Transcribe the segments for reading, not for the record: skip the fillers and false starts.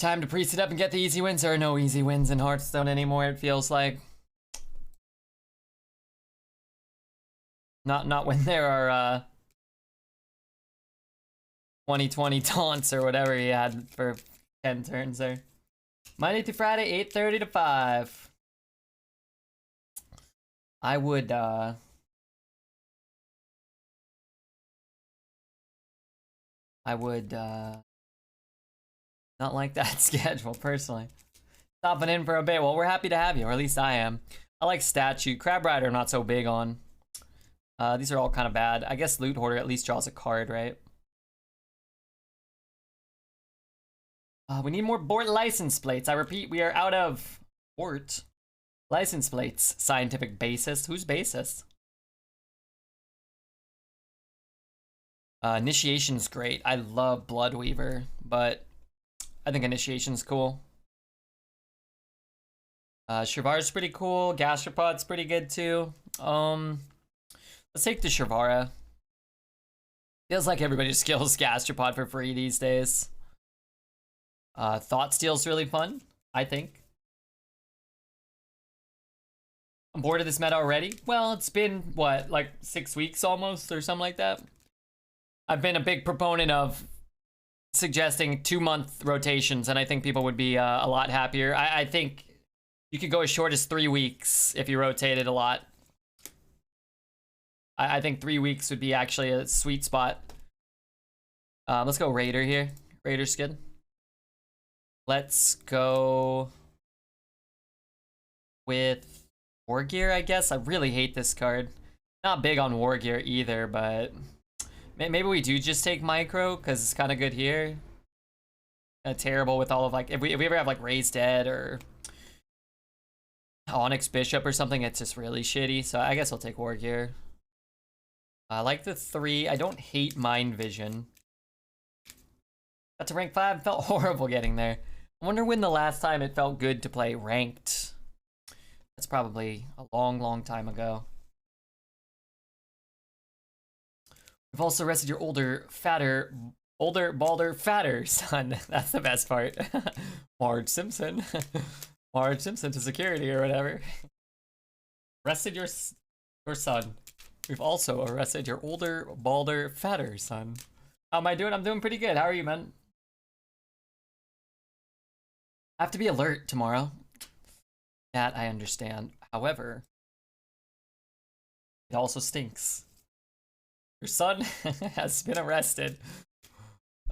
Time to priest it up and get the easy wins. There are no easy wins in Hearthstone anymore, it feels like. Not when there are 2020 taunts or whatever he had for 10 turns there. Monday through Friday, 8:30 to 5. I would not like that schedule personally. Stopping in for a bit. Well, we're happy to have you, or at least I am. I like Statue. Crab Rider I'm not so big on. These are all kind of bad. I guess Loot Hoarder at least draws a card, right? We need more Bort license plates. I repeat, we are out of Bort license plates. Scientific basis. Who's basis? Initiation's great. I love Bloodweaver, but I think Initiation's cool. Shivar's pretty cool. Gastropod's pretty good too. Let's take the Shivara. Feels like everybody just kills Gastropod for free these days. Thought Steal's really fun, I think. I'm bored of this meta already. Well, it's been, what, like 6 weeks almost or something like that? I've been a big proponent of suggesting 2-month rotations, and I think people would be a lot happier. I think you could go as short as 3 weeks if you rotated a lot. I think 3 weeks would be actually a sweet spot. Let's go Raider here. Raider skin. Let's go with War Gear, I guess. I really hate this card. Not big on War Gear either, but maybe we do just take Micro because it's kind of good here. Terrible with all of like if we ever have like Raised Dead or Onyx Bishop or something, it's just really shitty. So I guess I'll take War Gear. I like the 3. I don't hate Mind Vision. Got to rank 5. Felt horrible getting there. I wonder when the last time it felt good to play ranked. That's probably a long time ago. We've also arrested your older, balder, fatter son. That's the best part. Marge Simpson. Marge Simpson to security or whatever. Arrested your son. We've also arrested your older, balder, fatter son. How am I doing? I'm doing pretty good. How are you, man? I have to be alert tomorrow. That I understand. However, it also stinks. Your son has been arrested.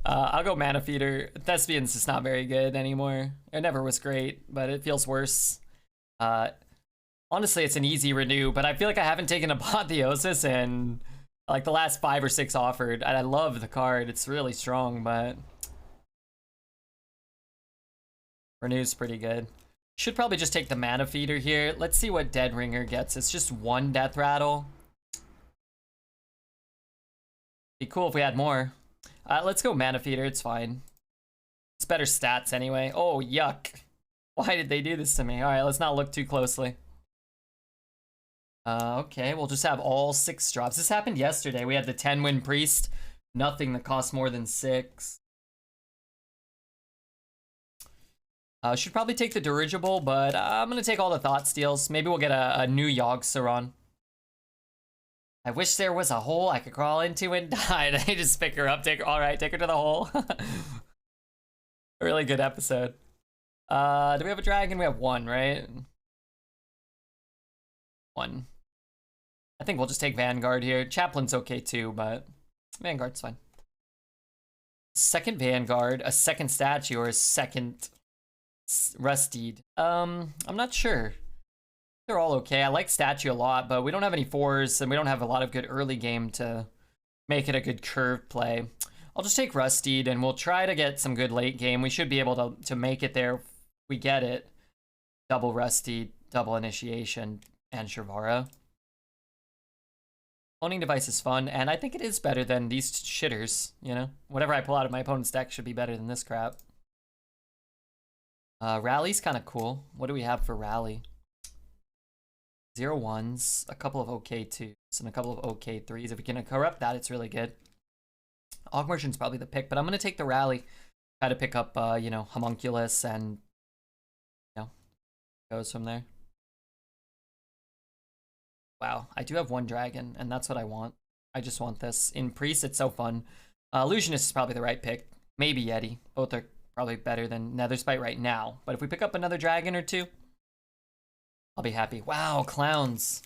I'll go Mana Feeder. Thespian's just not very good anymore. It never was great, but it feels worse. Honestly, it's an easy renew, but I feel like I haven't taken Apotheosis in like the last 5 or 6 offered. And I love the card. It's really strong, but Renew's pretty good. Should probably just take the Mana Feeder here. Let's see what Dead Ringer gets. It's just 1 Death Rattle. Be cool if we had more. Let's go Mana Feeder. It's fine. It's better stats anyway. Oh, yuck. Why did they do this to me? All right, let's not look too closely. Okay, we'll just have all 6 drops. This happened yesterday. We had the 10-win Priest. Nothing that costs more than 6. Should probably take the Dirigible, but I'm going to take all the Thought Steals. Maybe we'll get a new Yogg-Saron. I wish there was a hole I could crawl into and die. They just pick her up, all right, take her to the hole. A really good episode. Do we have a dragon? We have 1, right? 1. I think we'll just take Vanguard here. Chaplain's okay too, but Vanguard's fine. Second Vanguard, a second statue, or a second Rusted. I'm not sure. They're all okay. I like statue a lot, but we don't have any 4s, and we don't have a lot of good early game to make it a good curve play. I'll just take Rusted, and we'll try to get some good late game. We should be able to make it there if we get it. Double Rusted, double Initiation, and Shivara. Owning Device is fun, and I think it is better than these shitters, you know? Whatever I pull out of my opponent's deck should be better than this crap. Rally's kind of cool. What do we have for Rally? 0 1s, a couple of OK 2s, and a couple of OK 3s. If we can corrupt that, it's really good. Ogmersion's probably the pick, but I'm going to take the Rally. Try to pick up, you know, Homunculus and, you know, goes from there. Wow, I do have one dragon, and that's what I want. I just want this. In Priest, it's so fun. Illusionist is probably the right pick. Maybe Yeti. Both are probably better than Netherspite right now. But if we pick up another dragon or two, I'll be happy. Wow, clowns.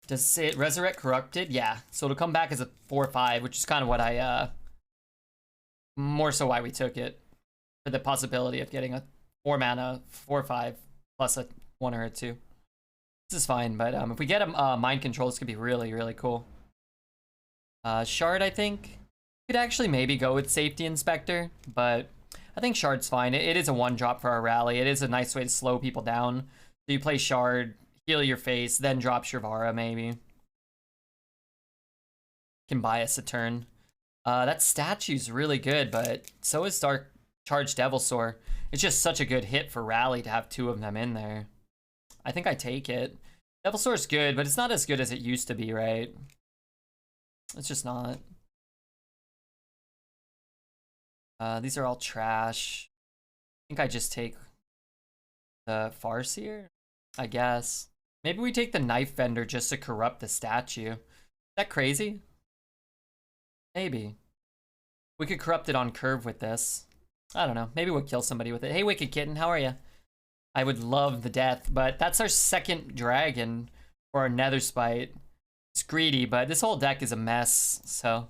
Does it resurrect corrupted? Yeah. So it'll come back as a 4/5, which is kind of what I, more so why we took it. For the possibility of getting a 4 mana 4/5 plus a 1 or a 2. This is fine, but if we get a mind control, this could be really, really cool. Shard, I think. Could actually maybe go with Safety Inspector, but I think Shard's fine. It is a 1-drop for our rally. It is a nice way to slow people down. So you play Shard, heal your face, then drop Shrivara, maybe. Can buy us a turn. That statue's really good, but so is Dark Charged Devilsaur. It's just such a good hit for rally to have 2 of them in there. I think I take it. Devilsaur's good, but it's not as good as it used to be, right? It's just not. These are all trash. I think I just take the Farseer, I guess. Maybe we take the Knife Vendor just to corrupt the statue. Is that crazy? Maybe. We could corrupt it on curve with this. I don't know. Maybe we'll kill somebody with it. Hey, Wicked Kitten, how are you? I would love the death, but that's our second dragon for our Netherspite. It's greedy, but this whole deck is a mess, so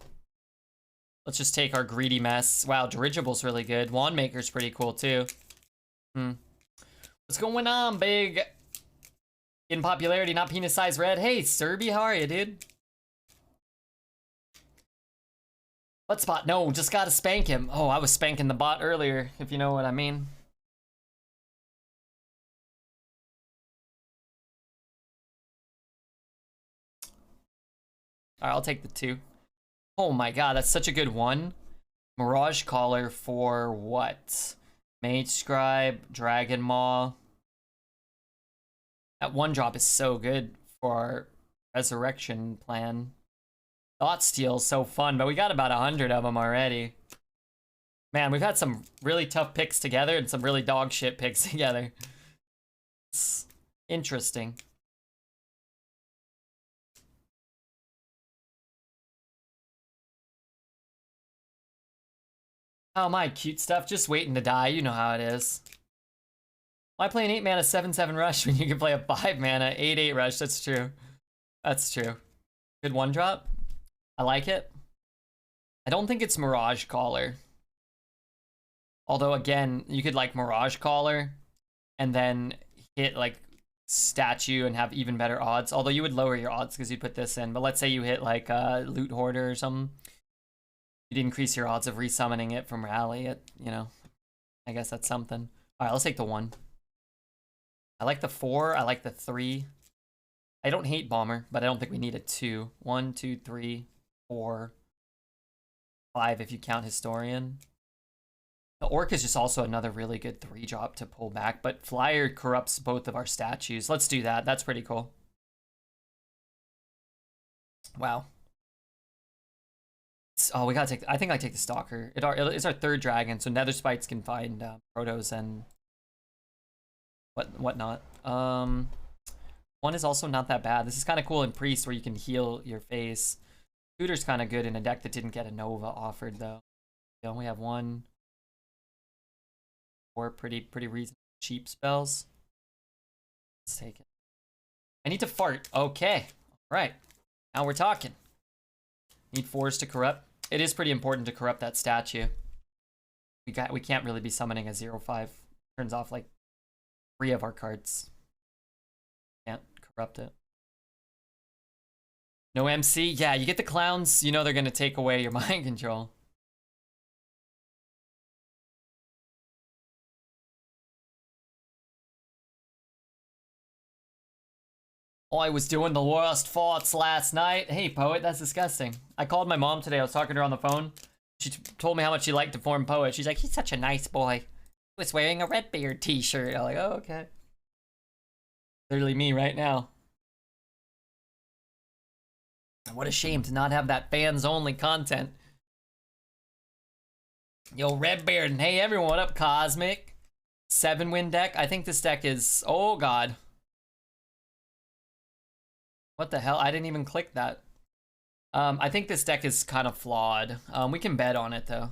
let's just take our greedy mess. Wow, Dirigible's really good. Wandmaker's pretty cool too. What's going on, big? In popularity, not penis size red. Hey, Serby, how are you, dude? What spot? No, just gotta spank him. Oh, I was spanking the bot earlier, if you know what I mean. Alright, I'll take the 2. Oh my god, that's such a good one. Mirage Caller for what? Mage Scribe, Dragon Maw. That 1-drop is so good for our resurrection plan. Thought Steal's so fun, but we got about 100 of them already. Man, we've had some really tough picks together and some really dog shit picks together. It's interesting. Oh, my cute stuff. Just waiting to die. You know how it is. Why play an 8 mana 7/7 rush when you can play a 5 mana 8/8 rush? That's true. That's true. Good 1-drop. I like it. I don't think it's Mirage Caller. Although, again, you could like Mirage Caller and then hit like Statue and have even better odds. Although you would lower your odds because you'd put this in. But let's say you hit like Loot Hoarder or something. You'd increase your odds of resummoning it from Rally. You know, I guess that's something. All right, let's take the 1. I like the 4. I like the 3. I don't hate Bomber, but I don't think we need a 2. 1, 2, 3, 4, 5 if you count Historian. The Orc is just also another really good 3-drop to pull back, but Flyer corrupts both of our statues. Let's do that. That's pretty cool. Wow. Oh, we gotta take. I think I take the Stalker. It's our 3rd dragon, so Netherspites can find Protos and whatnot. 1 is also not that bad. This is kind of cool in Priest where you can heal your face. Tutor's kind of good in a deck that didn't get a Nova offered though. We only have 1. 4 pretty reasonable cheap spells. Let's take it. I need to fart. Okay. All right. Now we're talking. Need 4s to corrupt. It is pretty important to corrupt that statue. We can't really be summoning a 0/5. Turns off like 3 of our cards. Can't corrupt it. No MC? Yeah, you get the clowns, you know they're gonna take away your mind control. Oh, I was doing the worst farts last night. Hey, Poet, that's disgusting. I called my mom today. I was talking to her on the phone. She told me how much she liked to form Poet. She's like, he's such a nice boy. He was wearing a Redbeard t-shirt. I'm like, oh, okay. Literally me right now. What a shame to not have that fans-only content. Yo, Redbeard, and hey everyone, what up, Cosmic? 7-win deck. I think this deck is, oh god. What the hell? I didn't even click that. I think this deck is kind of flawed. We can bet on it though.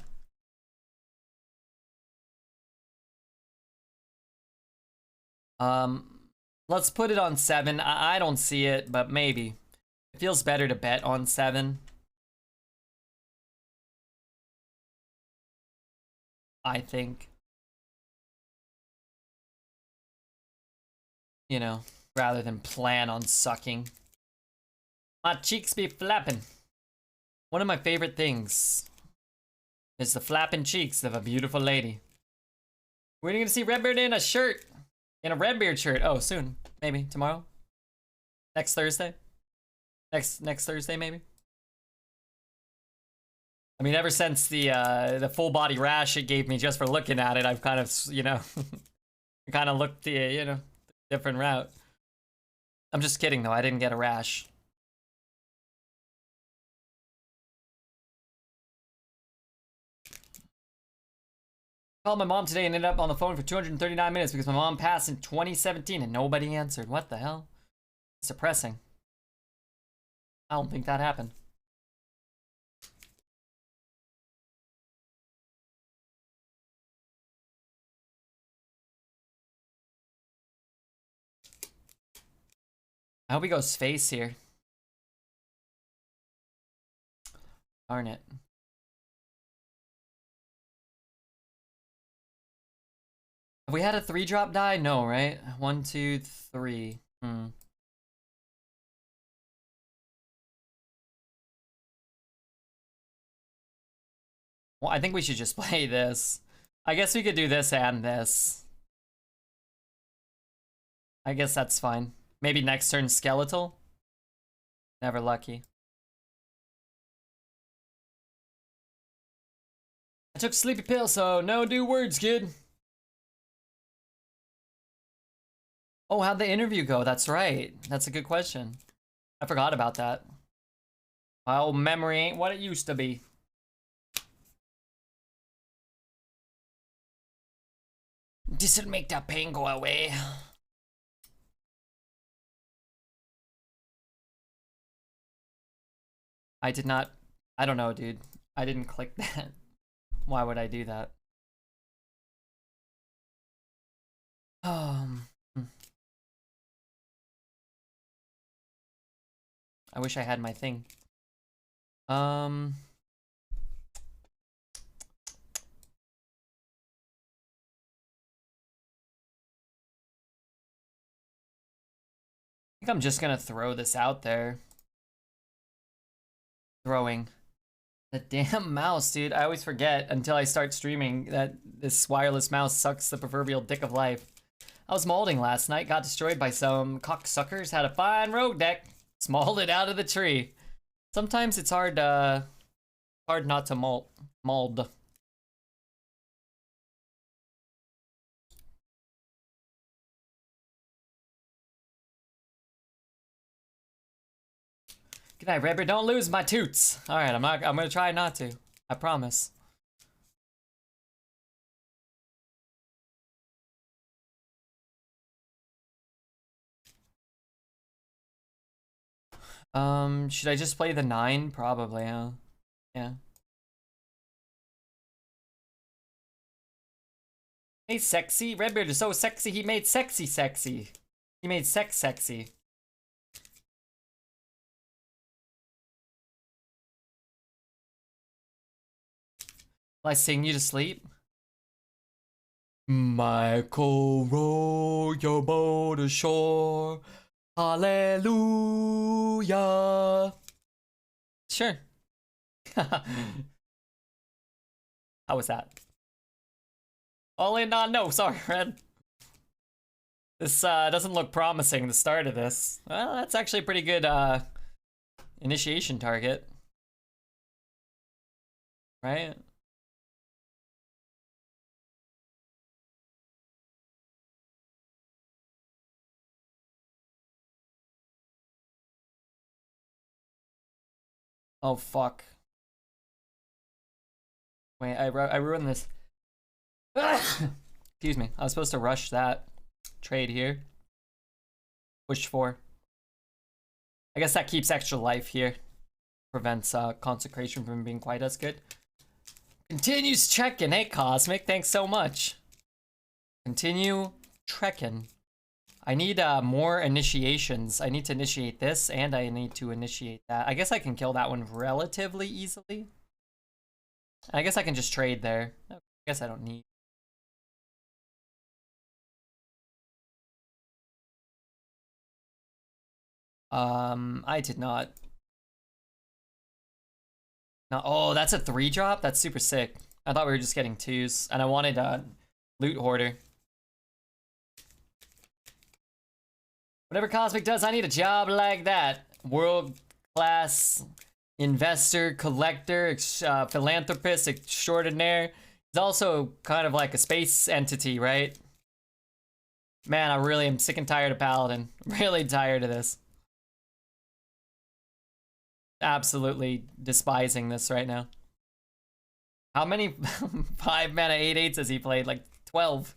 Let's put it on 7. I don't see it, but maybe. It feels better to bet on 7. I think. You know, rather than plan on sucking. My cheeks be flapping. One of my favorite things is the flapping cheeks of a beautiful lady. We're gonna see Redbeard in a shirt. In a Redbeard shirt. Oh, soon. Maybe. Tomorrow? Next Thursday? Next Thursday, maybe? I mean, ever since the full body rash it gave me just for looking at it, I've kind of, you know, kind of looked the, you know, different route. I'm just kidding though, I didn't get a rash. Called my mom today and ended up on the phone for 239 minutes because my mom passed in 2017 and nobody answered. What the hell? It's depressing. I don't think that happened. I hope he goes face here. Darn it. Have we had a 3-drop die? No, right? 1, 2, 3. Well, I think we should just play this. I guess we could do this and this. I guess that's fine. Maybe next turn skeletal? Never lucky. I took sleepy pill, so no do words, kid. Oh, how'd the interview go? That's right. That's a good question. I forgot about that. My old memory ain't what it used to be. This'll make that pain go away. I did not... I don't know, dude. I didn't click that. Why would I do that? Hmm. I wish I had my thing. I think I'm just gonna throw this out there. Throwing. The damn mouse, dude. I always forget until I start streaming that this wireless mouse sucks the proverbial dick of life. I was molding last night, got destroyed by some cocksuckers, had a fine rogue deck, smalled it out of the tree. Sometimes it's hard not to mold. Good night, Redbeard. Don't lose my toots. Alright, I'm gonna try not to. I promise. Should I just play the 9? Probably, huh? Yeah. Hey, sexy. Redbeard is so sexy, he made sexy sexy. He made sex sexy. Will I sing you to sleep? Michael, row your boat ashore. Hallelujah. Sure. How was that? All in on no, sorry, Red. This doesn't look promising, the start of this. Well, that's actually a pretty good initiation target. Right? Oh fuck. Wait, I ruined this. Excuse me. I was supposed to rush that trade here. Push 4. I guess that keeps extra life here. Prevents consecration from being quite as good. Continues checking. Hey, Cosmic. Thanks so much. Continue trekking. I need more initiations. I need to initiate this, and I need to initiate that. I guess I can kill that one relatively easily. I guess I can just trade there. I guess I don't need. I did not. No, oh, that's a 3-drop? That's super sick. I thought we were just getting 2s, and I wanted Loot Hoarder. Whatever Cosmic does, I need a job like that. World-class investor, collector, philanthropist extraordinaire. He's also kind of like a space entity, right? Man, I really am sick and tired of Paladin. Really tired of this. Absolutely despising this right now. How many 5 mana 8/8s has he played? Like 12.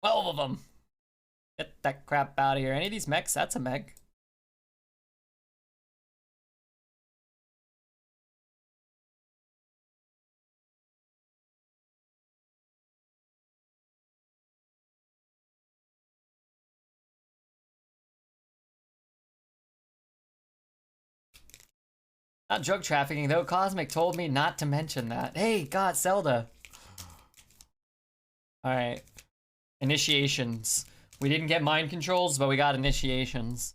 12 of them. Get that crap out of here. Any of these mechs? That's a mech. Not drug trafficking though. Cosmic told me not to mention that. Hey, God, Zelda. Alright. Initiations. We didn't get mind controls, but we got initiations.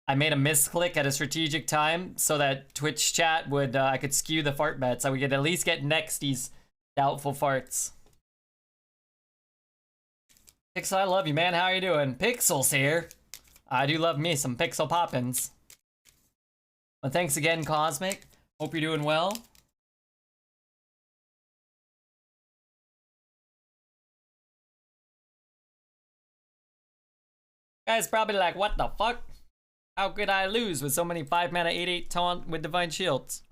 I made a misclick at a strategic time so that Twitch chat would, I could skew the fart bets. So we could at least get nexties doubtful farts. Pixel, I love you, man. How are you doing? Pixel's here. I do love me some Pixel Poppins. Well, thanks again, Cosmic. Hope you're doing well. Guys probably like, what the fuck? How could I lose with so many 5 mana 8/8 taunt with Divine Shields?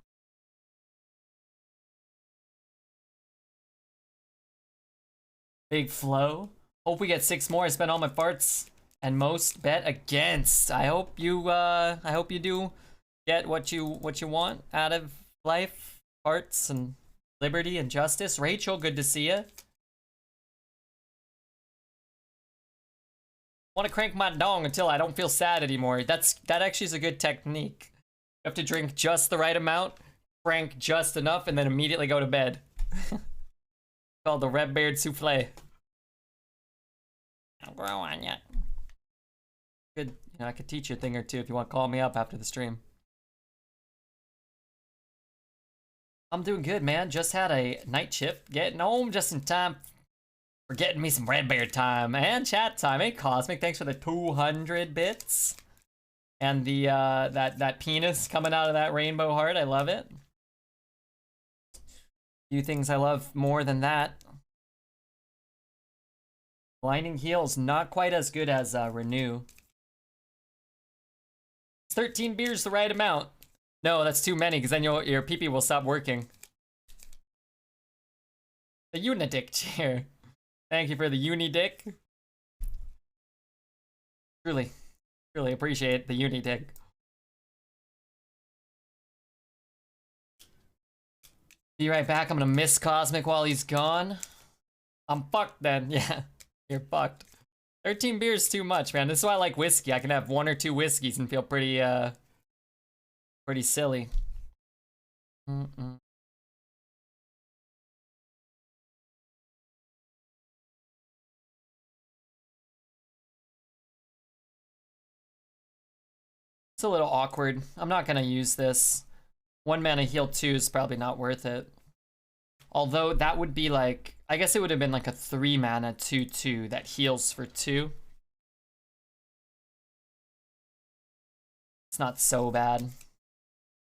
Big flow. Hope we get 6 more. I spent all my farts and most bet against. I hope you do get what you want out of life, farts and liberty and justice. Rachel, good to see you. Want to crank my dong until I don't feel sad anymore. That actually is a good technique. You have to drink just the right amount, crank just enough, and then immediately go to bed. Called the Red Beard Souffle. I'll grow on ya. Good. You know, I could teach you a thing or two if you want to call me up after the stream. I'm doing good, man. Just had a night shift. Getting home just in time for getting me some Red Beard time and chat time. Hey, Cosmic, thanks for the 200 bits. And the, that penis coming out of that rainbow heart. I love it. Few things I love more than that. Blinding Heel's not quite as good as Renew. 13 beers the right amount. No, that's too many, because then your pee-pee will stop working. The Unidick chair. Thank you for the Unidick. Truly appreciate the Unidick. Be right back. I'm gonna miss Cosmic while he's gone. I'm fucked then. Yeah, you're fucked. 13 beers too much, man. This is why I like whiskey. I can have 1 or 2 whiskeys and feel pretty silly. It's a little awkward. I'm not gonna use this. 1 mana heal 2 is probably not worth it. Although that would be like, I guess it would have been like a 3 mana 2/2 that heals for 2. It's not so bad.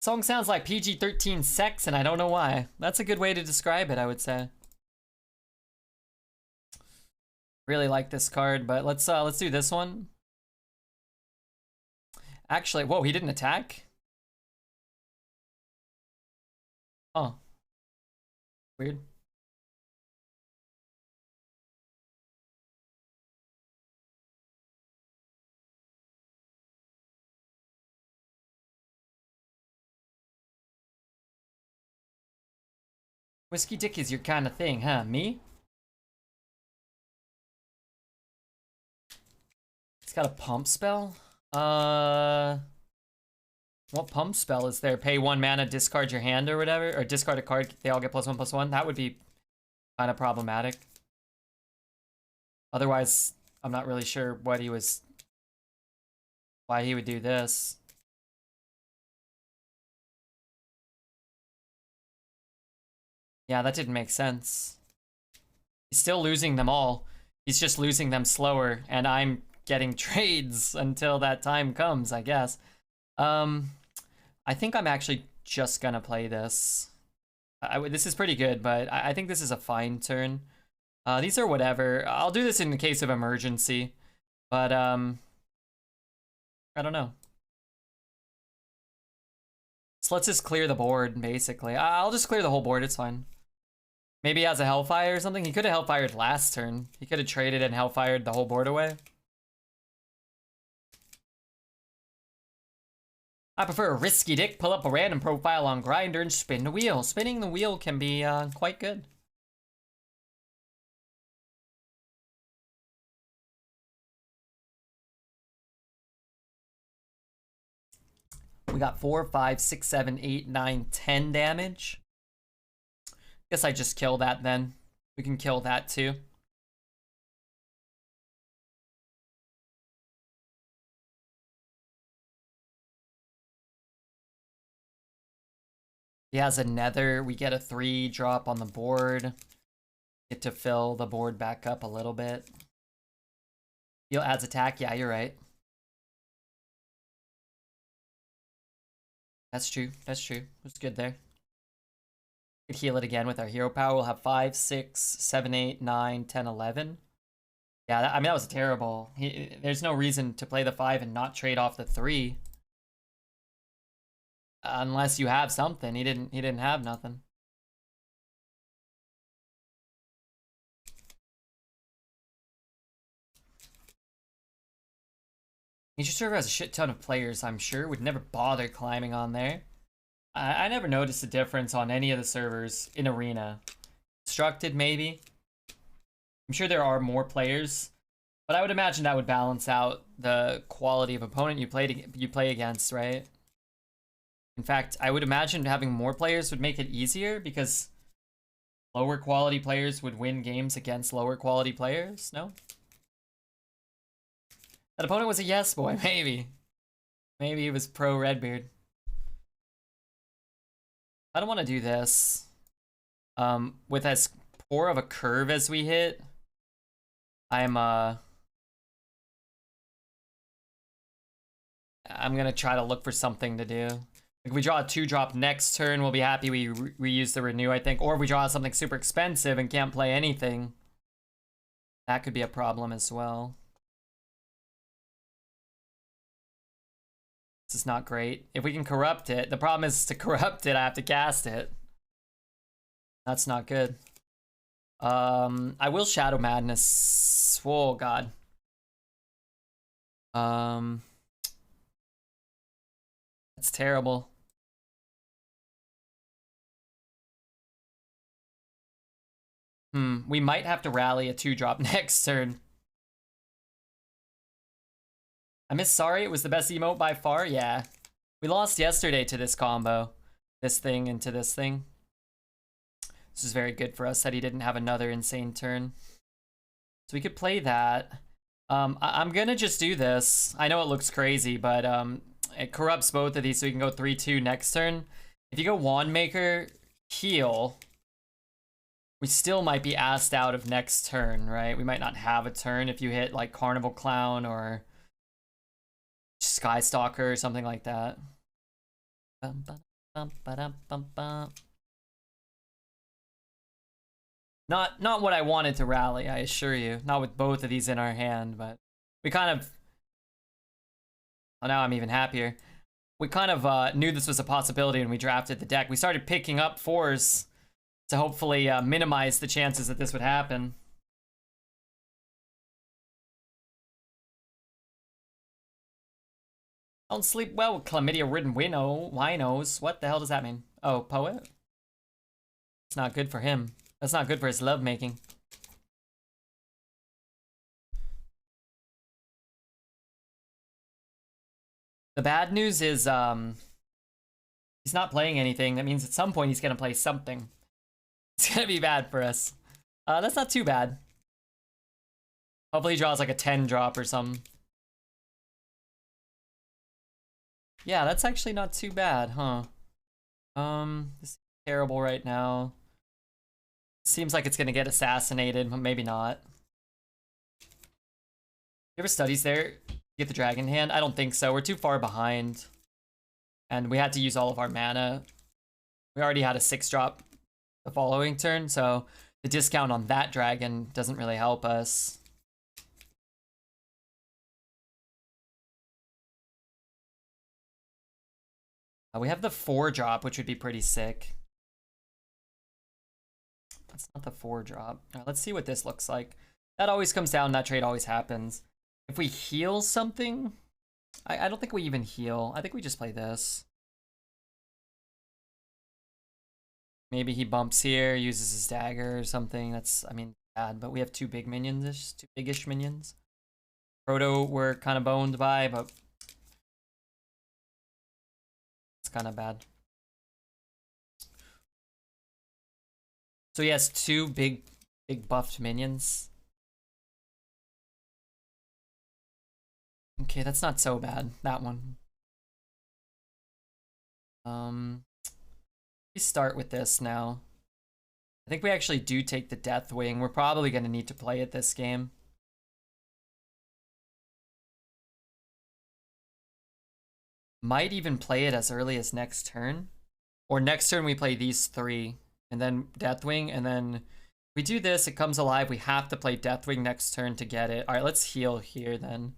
Song sounds like PG-13 sex, and I don't know why. That's a good way to describe it, I would say. Really like this card, but let's do this one. Actually, whoa, he didn't attack? Oh. Weird. Whiskey dick is your kind of thing, huh? Me? It's got a pump spell? What pump spell is there? Pay 1 mana, discard your hand or whatever? Or discard a card, they all get +1/+1? That would be kind of problematic. Otherwise, I'm not really sure what he was... why he would do this. Yeah, that didn't make sense. He's still losing them all. He's just losing them slower, and I'm getting trades until that time comes, I guess. I think I'm actually just gonna play this. This is pretty good, but I think this is a fine turn. These are whatever. I'll do this in the case of emergency, but I don't know. So let's just clear the board, basically. I'll just clear the whole board, it's fine. Maybe he has a Hellfire or something. He could have Hellfired last turn. He could have traded and Hellfired the whole board away. I prefer a risky dick. Pull up a random profile on Grindr and spin the wheel. Spinning the wheel can be quite good. We got 4, 5, 6, 7, 8, 9, 10 damage. Guess I just kill that then. We can kill that too. He has a Nether. We get a 3-drop on the board. Get to fill the board back up a little bit. Heal adds attack. Yeah, you're right. That's true. That's true. It's good there. Could heal it again with our hero power. We'll have 5, 6, 7, 8, 9, 10, 11. Yeah, I mean, that was terrible. There's no reason to play the 5 and not trade off the 3. Unless you have something. He didn't have nothing. Nature server has a shit ton of players, I'm sure. Would never bother climbing on there. I never noticed a difference on any of the servers in Arena. Constructed, maybe. I'm sure there are more players, but I would imagine that would balance out the quality of opponent you play against, right? In fact, I would imagine having more players would make it easier because lower quality players would win games against lower quality players, no? That opponent was a yes boy, maybe. Maybe he was pro Redbeard. I don't want to do this. With as poor of a curve as we hit, I'm gonna try to look for something to do. If we draw a 2-drop next turn, we'll be happy we reuse the renew, I think. Or if we draw something super expensive and can't play anything, that could be a problem as well. This is not great. If we can corrupt it, the problem is to corrupt it, I have to cast it. That's not good. I will Shadow Madness. Oh, God. That's terrible. We might have to rally a 2-drop next turn. I miss Sorry, it was the best emote by far. Yeah. We lost yesterday to this combo. This thing into this thing. This is very good for us that he didn't have another insane turn. So we could play that. I'm gonna just do this. I know it looks crazy, but it corrupts both of these so we can go 3-2 next turn. If you go Wand Maker, heal, we still might be asked out of next turn, right? We might not have a turn if you hit like Carnival Clown or Sky Stalker or something like that. Not what I wanted to rally, I assure you. Not with both of these in our hand, but we kind of... Oh, now I'm even happier. We kind of knew this was a possibility when we drafted the deck. We started picking up 4s to hopefully minimize the chances that this would happen. Don't sleep well with chlamydia-ridden winos. What the hell does that mean? Oh, poet? It's not good for him. That's not good for his lovemaking. The bad news is he's not playing anything. That means at some point he's gonna play something. It's gonna be bad for us. That's not too bad. Hopefully he draws like a 10 drop or something. Yeah, that's actually not too bad, huh? This is terrible right now. Seems like it's gonna get assassinated, but maybe not. You ever studies there? Get the dragon hand? I don't think so. We're too far behind. And we had to use all of our mana. We already had a 6-drop the following turn, so the discount on that dragon doesn't really help us. We have the 4-drop, which would be pretty sick. That's not the 4-drop. Let's see what this looks like. That always comes down. That trade always happens. If we heal something, I don't think we even heal. I think we just play this. Maybe he bumps here, uses his dagger or something. That's, I mean, bad. But we have 2 big minions, 2 big-ish minions. Proto we're kind of boned by, but it's kind of bad. So he has 2 big buffed minions. Okay, that's not so bad, that one. We start with this now. I think we actually do take the Deathwing. We're probably going to need to play it this game. Might even play it as early as next turn. Or next turn we play these 3. And then Deathwing, and then we do this, it comes alive. We have to play Deathwing next turn to get it. Alright, let's heal here then.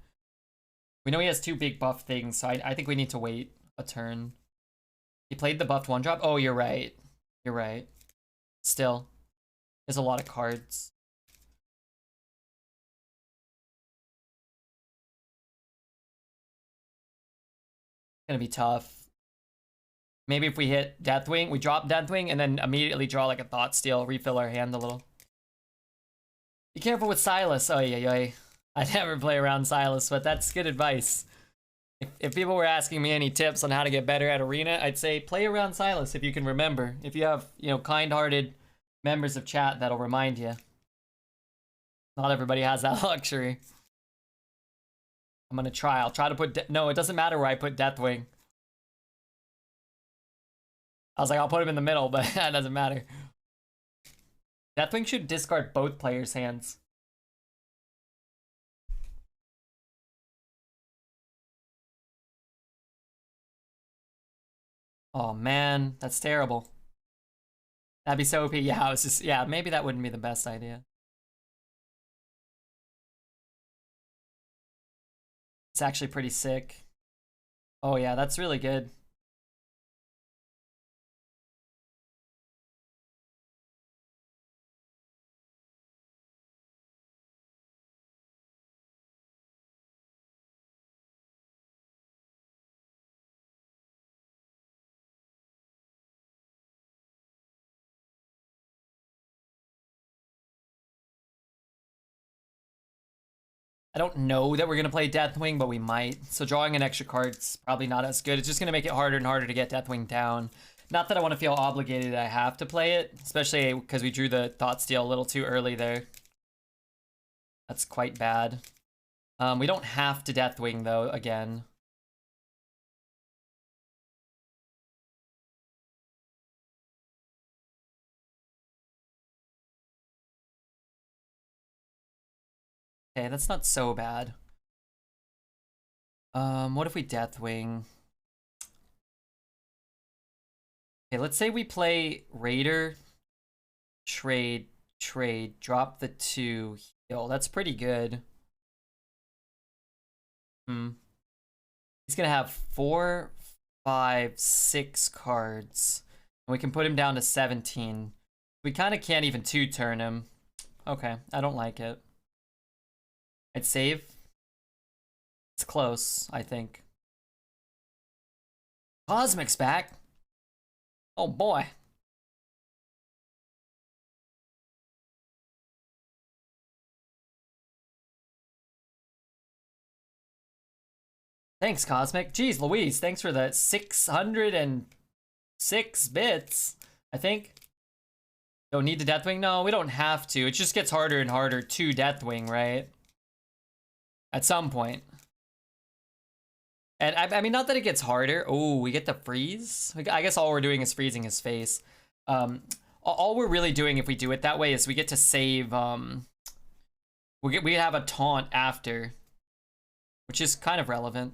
We know he has 2 big buff things, so I think we need to wait a turn. He played the buffed 1-drop? Oh, you're right. You're right. Still, there's a lot of cards. It's gonna be tough. Maybe if we hit Deathwing, we drop Deathwing, and then immediately draw like a Thought Steal, refill our hand a little. Be careful with Silas. Oh, yeah. I never play around Silas, but that's good advice. If people were asking me any tips on how to get better at Arena, I'd say play around Silas if you can remember. If you have, you know, kind-hearted members of chat that'll remind you. Not everybody has that luxury. I'm gonna try. I'll try to put... No, it doesn't matter where I put Deathwing. I was like, I'll put him in the middle, but that doesn't matter. Deathwing should discard both players' hands. Oh man, that's terrible. That'd be so OP. Yeah, I was just, yeah, maybe that wouldn't be the best idea. It's actually pretty sick. Oh yeah, that's really good. I don't know that we're going to play Deathwing, but we might. So drawing an extra card's probably not as good. It's just going to make it harder and harder to get Deathwing down. Not that I want to feel obligated that I have to play it, especially because we drew the Thought Steal a little too early there. That's quite bad. We don't have to Deathwing, though, again. Okay, that's not so bad. What if we Deathwing? Okay, let's say we play Raider, trade, drop the 2, heal. That's pretty good. He's gonna have 4, 5, 6 cards. And we can put him down to 17. We kind of can't even two-turn him. Okay, I don't like it. I'd save. It's close, I think. Cosmic's back. Oh boy. Thanks, Cosmic. Jeez Louise, thanks for the 606 bits, I think. Don't need the Deathwing? No, we don't have to. It just gets harder and harder to Deathwing, right? At some point. And I mean, not that it gets harder. Oh, we get the freeze? I guess all we're doing is freezing his face. All we're really doing if we do it that way is we get to save, we have a taunt after. Which is kind of relevant.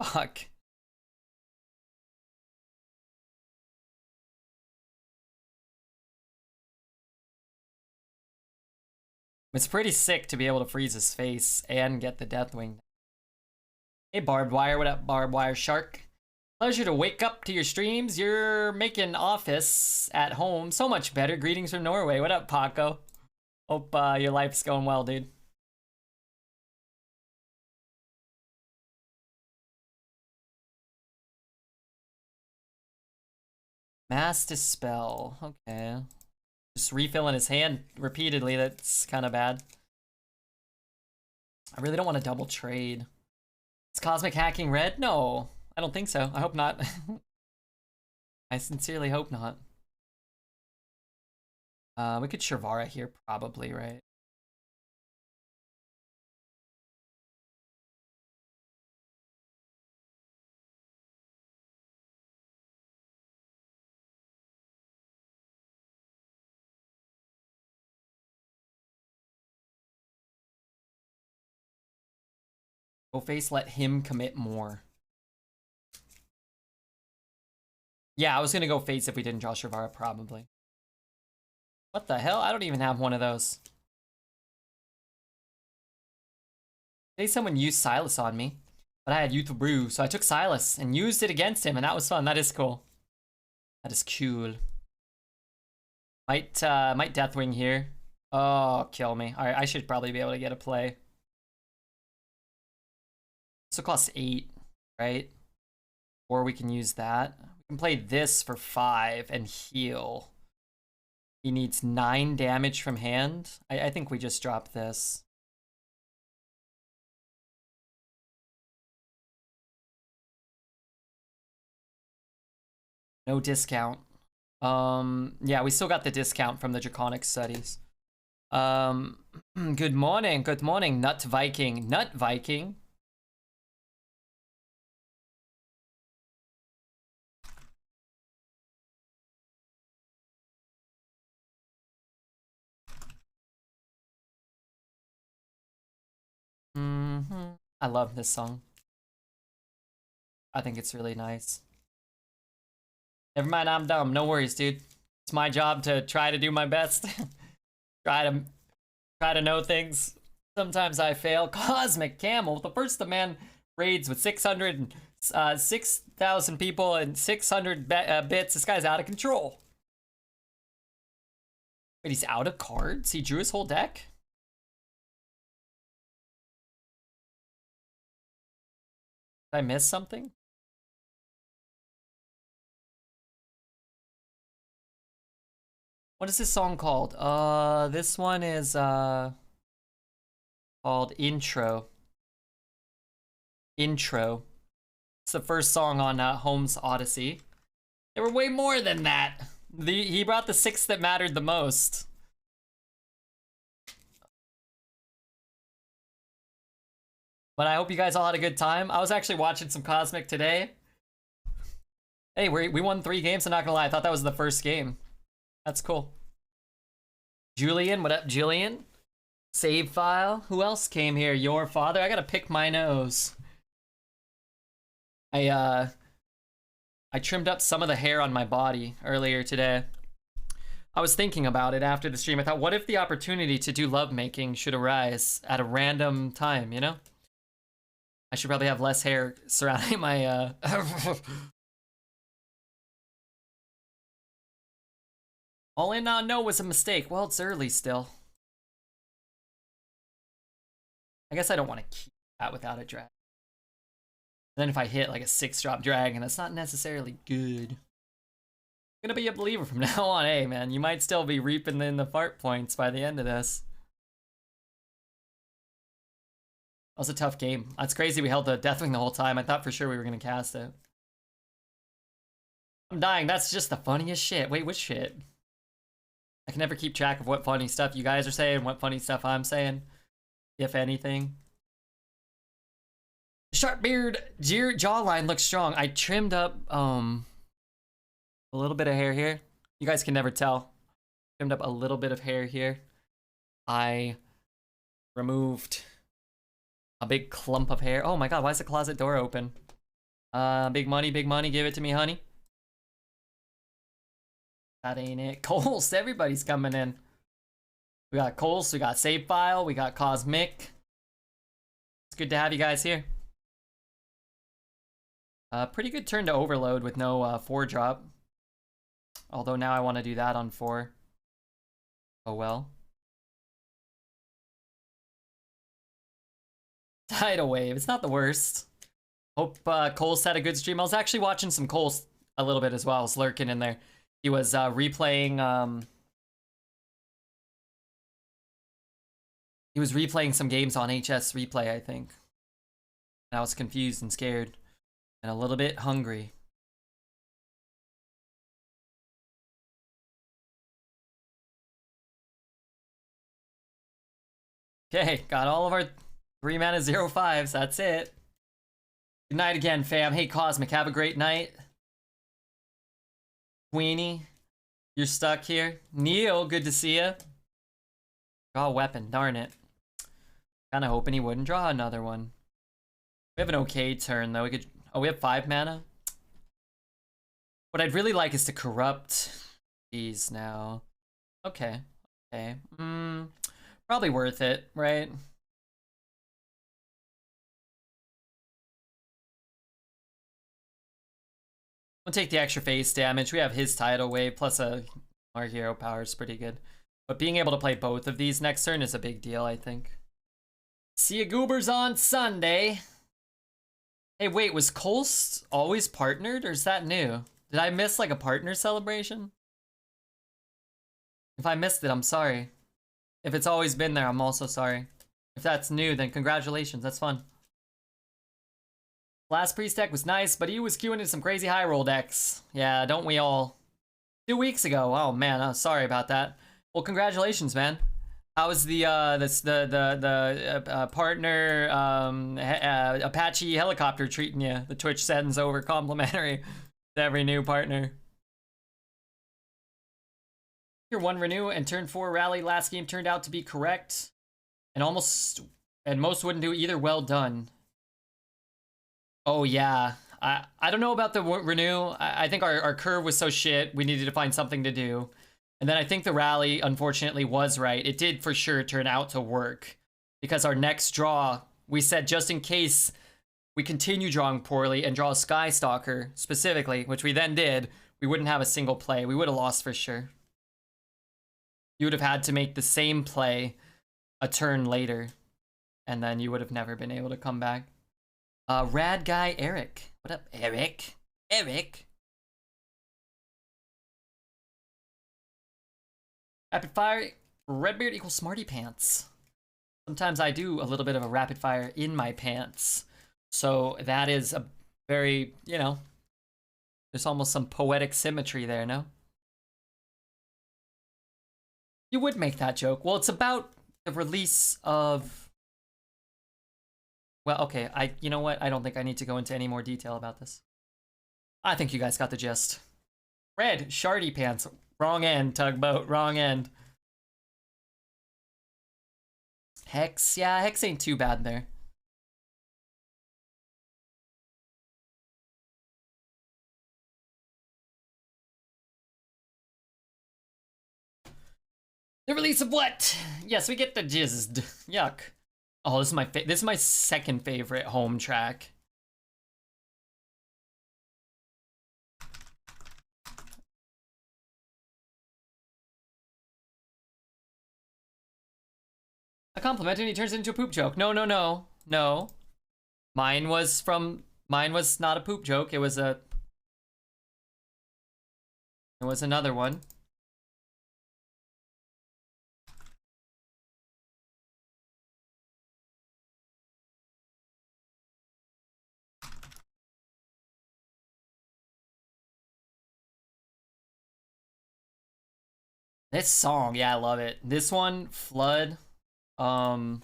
Fuck. It's pretty sick to be able to freeze his face and get the Deathwing. Hey, Barbed Wire. What up, Barbed Wire Shark? Pleasure to wake up to your streams. You're making office at home so much better. Greetings from Norway. What up, Paco? Hope your life's going well, dude. Mass Dispel. Okay. Just refilling his hand repeatedly. That's kind of bad. I really don't want to double trade. Is Cosmic hacking red? No, I don't think so. I hope not. I sincerely hope not. We could Shavara here probably, right? Go face, let him commit more. Yeah, I was gonna go face if we didn't draw Shavara, probably. What the hell? I don't even have one of those. Today someone used Silas on me, but I had Youthful Brew, so I took Silas and used it against him, and that was fun. That is cool. That is cool. Might Deathwing here. Oh, kill me. Alright, I should probably be able to get a play. This will cost 8, right? Or we can use that. We can play this for 5 and heal. He needs 9 damage from hand. I think we just drop this. No discount. Yeah, we still got the discount from the Draconic studies. Good morning, Nut Viking. Nut Viking. I love this song. I think it's really nice. Never mind, I'm dumb. No worries, dude. It's my job to try to do my best. try to know things. Sometimes I fail. Cosmic Camel, the first man raids with 6,000 people and 600 bits. This guy's out of control. Wait, he's out of cards? He drew his whole deck? Did I miss something? What is this song called? This one is called Intro. Intro. It's the first song on Holmes Odyssey. There were way more than that. He brought the 6 that mattered the most. But I hope you guys all had a good time. I was actually watching some Cosmic today. Hey, we won 3 games, I'm not gonna lie. I thought that was the first game. That's cool. Julian, what up, Julian? Save file. Who else came here? Your father? I gotta pick my nose. I trimmed up some of the hair on my body earlier today. I was thinking about it after the stream. I thought, what if the opportunity to do lovemaking should arise at a random time, you know? I should probably have less hair surrounding my All in on no was a mistake. Well, it's early still. I guess I don't want to keep that without a drag. Then if I hit like a 6-drop dragon, that's not necessarily good. I'm gonna be a believer from now on. Hey man, you might still be reaping in the fart points by the end of this. That was a tough game. That's crazy we held the Deathwing the whole time. I thought for sure we were gonna cast it. I'm dying. That's just the funniest shit. Wait, which shit? I can never keep track of what funny stuff you guys are saying, what funny stuff I'm saying, if anything. Sharp beard, jawline looks strong. I trimmed up a little bit of hair here. You guys can never tell. Trimmed up a little bit of hair here. I removed a big clump of hair. Oh my god, why is the closet door open? Big money, give it to me, honey. That ain't it. Coles, everybody's coming in. We got Coles, we got Save File, we got Cosmic. It's good to have you guys here. Pretty good turn to Overload with no 4-drop. Although now I want to do that on 4. Oh well. Tidal Wave, it's not the worst. Hope Coles had a good stream. I was actually watching some Coles a little bit as well. I was lurking in there. He was replaying he was replaying some games on HS Replay, I think. And I was confused and scared and a little bit hungry. Okay, got all of our 3 mana 0/5s. That's it. Good night again, fam. Hey, Cosmic, have a great night. Queenie, you're stuck here. Neil, good to see you. Draw a weapon, darn it. Kinda hoping he wouldn't draw another one. We have an okay turn, though. We could. Oh, we have 5 mana? What I'd really like is to corrupt these now. Okay. Okay. Probably worth it, right? We'll take the extra face damage. We have his Tidal Wave, plus our hero power is pretty good. But being able to play both of these next turn is a big deal, I think. See you goobers on Sunday. Hey, wait, was Coles always partnered, or is that new? Did I miss, like, a partner celebration? If I missed it, I'm sorry. If it's always been there, I'm also sorry. If that's new, then congratulations, that's fun. Last priest deck was nice, but he was queuing into some crazy high roll decks. Yeah, don't we all? 2 weeks ago. Oh man, I'm sorry about that. Well, congratulations, man. How was the partner Apache helicopter treating you? The Twitch sends over complimentary to every new partner. Your 1 renew and turn 4 rally last game turned out to be correct, and most wouldn't do either. Well done. Oh yeah, I don't know about the renew. I think our curve was so shit, we needed to find something to do. And then I think the rally, unfortunately, was right. It did for sure turn out to work. Because our next draw, we said just in case we continue drawing poorly and draw a Sky Stalker specifically, which we then did, we wouldn't have a single play. We would have lost for sure. You would have had to make the same play a turn later. And then you would have never been able to come back. Rad guy Eric. What up, Eric? Eric. Rapid fire. Redbeard equals smarty pants. Sometimes I do a little bit of a rapid fire in my pants. So that is a very, you know, there's almost some poetic symmetry there, no? You would make that joke. Well, it's about the release of... Well, okay, you know what? I don't think I need to go into any more detail about this. I think you guys got the gist. Red, shardy pants. Wrong end, Tugboat, wrong end. Hex, yeah, Hex ain't too bad there. The release of what? Yes, we get the jizzed. Yuck. Oh, this is my second favorite home track. A compliment and he turns it into a poop joke. No, no, no. No. Mine was not a poop joke. It was another one. This song, yeah, I love it. This one, Flood, and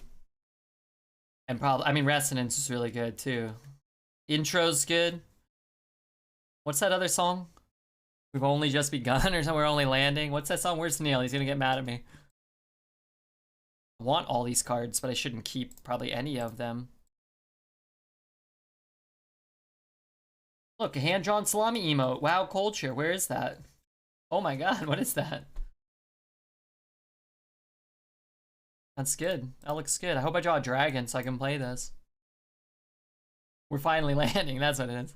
probably, I mean, Resonance is really good too. Intro's good. What's that other song? We've only just begun, or something. We're only landing. What's that song? Where's Neil? He's gonna get mad at me. I want all these cards, but I shouldn't keep probably any of them. Look, a hand-drawn salami emote. Wow, culture. Where is that? Oh my god, what is that? That's good. That looks good. I hope I draw a dragon so I can play this. We're finally landing. That's what it is.